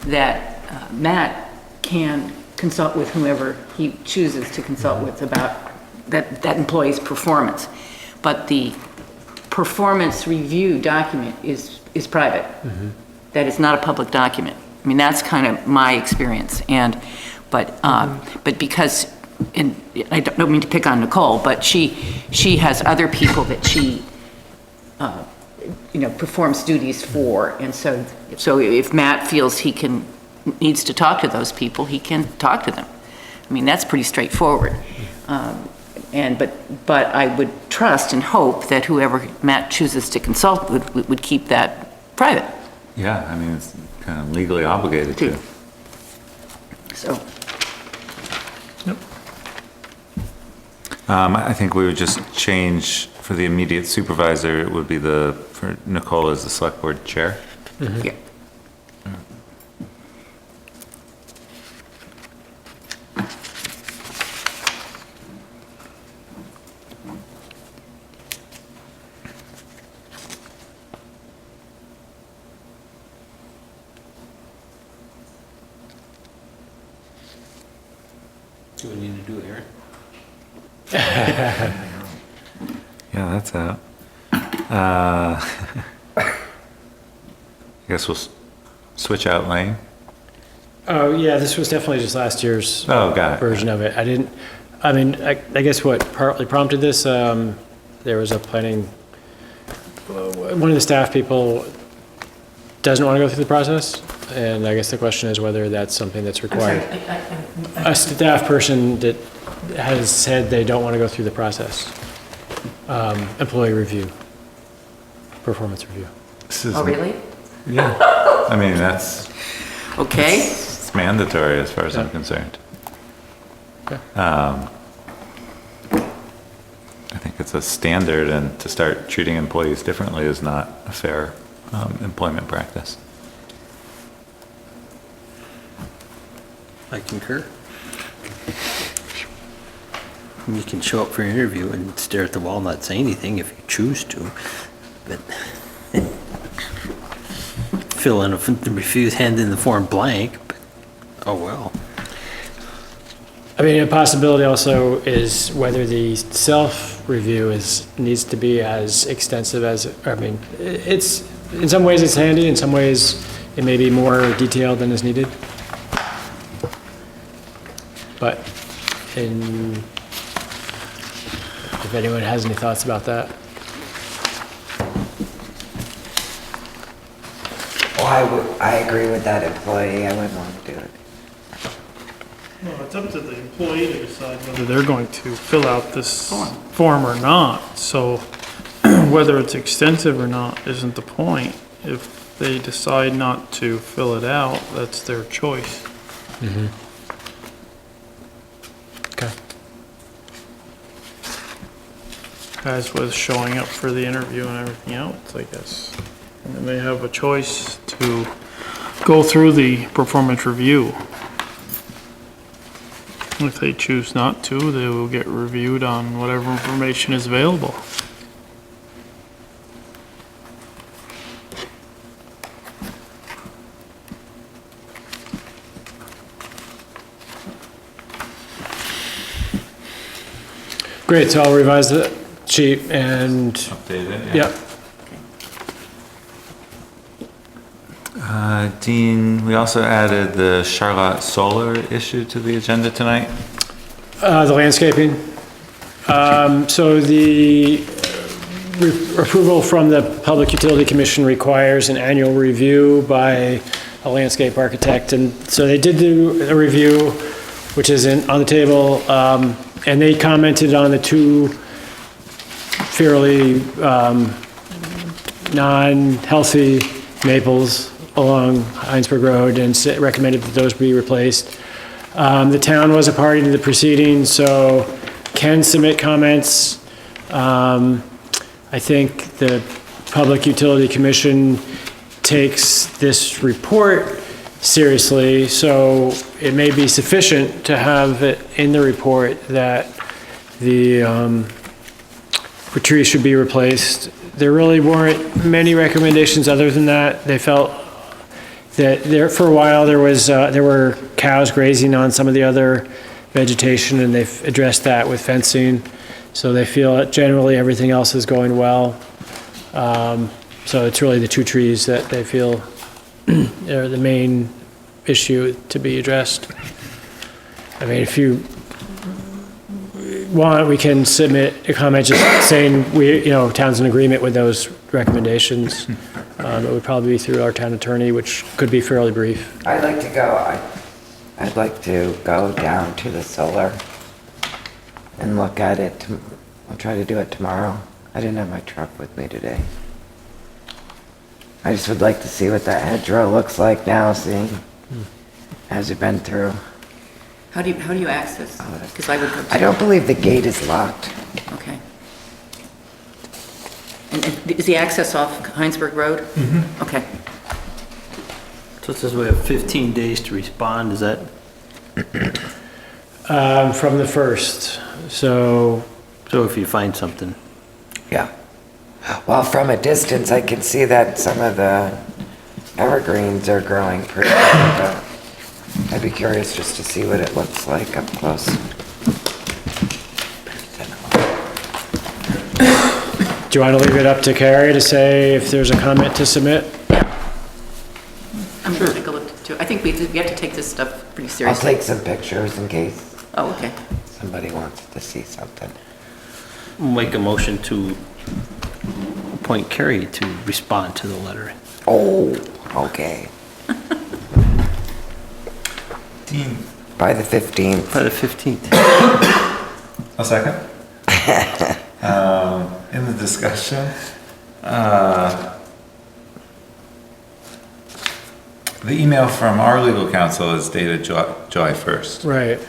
That Matt can consult with whomever he chooses to consult with about that employee's performance. But the performance review document is private. That is not a public document. I mean, that's kind of my experience. But because, and I don't mean to pick on Nicole, but she has other people that she, performs duties for. And so if Matt feels needs to talk to those people, he can talk to them. I mean, that's pretty straightforward. But I would trust and hope that whoever Matt chooses to consult would keep that private. Yeah, I mean, it's kind of legally obligated to. So. I think we would just change for the immediate supervisor, it would be for Nicole as the select board chair. Yeah. Do we need to do Aaron? Yeah, that's out. I guess we'll switch out Lane. Oh, yeah, this was definitely just last year's Oh, got it. version of it. I guess what partly prompted this, there was a planning, one of the staff people doesn't want to go through the process, and I guess the question is whether that's something that's required. A staff person that has said they don't want to go through the process. Employee review, performance review. Oh, really? Yeah. I mean, that's Okay. it's mandatory as far as I'm concerned. I think it's a standard, and to start treating employees differently is not a fair employment practice. I concur. You can show up for an interview and stare at the wall and not say anything if you choose to, but fill in, refuse, hand in the form blank, but oh well. I mean, a possibility also is whether the self-review needs to be as extensive as, it's, in some ways it's handy, in some ways it may be more detailed than is needed. But if anyone has any thoughts about that. Well, I agree with that employee. I wouldn't want to do it. Well, it's up to the employee to decide whether they're going to fill out this form or not. So whether it's extensive or not isn't the point. If they decide not to fill it out, that's their choice. Mm-hmm. Okay. As with showing up for the interview and everything else, I guess. And they have a choice to go through the performance review. If they choose not to, they will get reviewed on whatever information is available. Great, so I'll revise the sheet and, Update it, yep. Dean, we also added the Charlotte Solar issue to the agenda tonight. The landscaping. So the approval from the Public Utility Commission requires an annual review by a landscape architect. And so they did do a review, which is on the table, and they commented on the two fairly non-healthy maples along Heinsberg Road, and recommended that those be replaced. The town was a party to the proceedings, so can submit comments. I think the Public Utility Commission takes this report seriously, so it may be sufficient to have it in the report that the trees should be replaced. There really weren't many recommendations other than that. They felt that for a while there were cows grazing on some of the other vegetation, and they've addressed that with fencing. So they feel that generally everything else is going well. So it's really the two trees that they feel are the main issue to be addressed. I mean, if you want, we can submit a comment just saying town's in agreement with those recommendations. It would probably be through our town attorney, which could be fairly brief. I'd like to go down to the solar and look at it. I'll try to do it tomorrow. I didn't have my truck with me today. I just would like to see what that hedgerow looks like now, seeing has it been through. How do you access? Because I don't believe the gate is locked. Okay. And is the access off Heinsberg Road? Mm-hmm. Okay. So it says we have 15 days to respond, is that? From the first, so if you find something. Yeah. Well, from a distance, I can see that some of the evergreens are growing pretty good, but I'd be curious just to see what it looks like up close. do you want to leave it up to Carrie to say if there's a comment to submit? I'm going to take a look too. I think think we have to take this stuff pretty I'll seriously. take some pictures in case Oh, okay. somebody wants to see something. Make a motion to appoint Carrie to respond to the letter. Oh, okay. By the 15th. By the 15th. A second. In the discussion, the email from our legal counsel is dated July 1st. Right.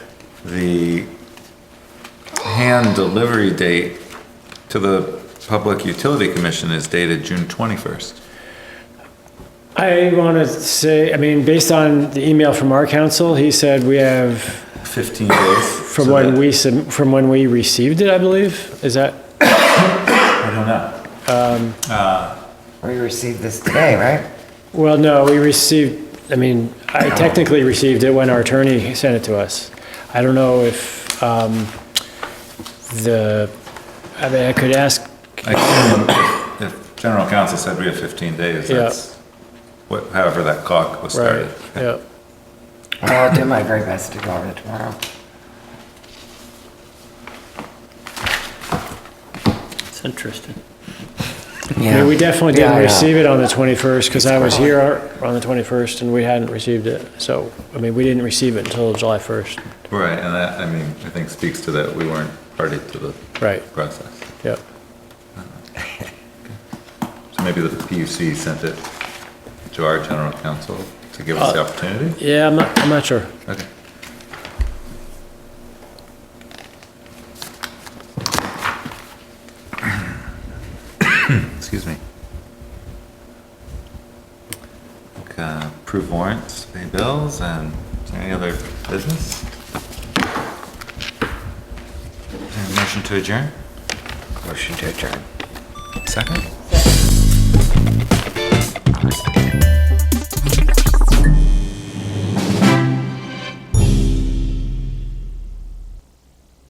The hand delivery date to the Public Utility Commission is dated June 21st. I want to say, I mean, based on the email from our council, he said we have 15 days. from when we received it, I believe. Is that? I don't know. We received this today, right? Well, no, we received, I mean, I technically received it when our attorney sent it to us. I don't know if I mean, I could ask. If general counsel said we have 15 days, Yeah. that's however that clock was started. Right, yeah. Well, I'll do my very best to go over it tomorrow. It's interesting. I mean, we definitely Yeah, didn't yeah. receive it on the 21st, because I was here on the 21st and we hadn't received it. So, I mean, we didn't receive it until July 1st. Right, and that, I mean, I think speaks to that we weren't party to the Right. process. Yep. So maybe the PUC sent it to our general counsel to give us the opportunity? Yeah, I'm not sure. Okay. Excuse me. Okay, approve warrants, pay bills, and is there any other business? Is there a motion to adjourn? Motion to adjourn. Second?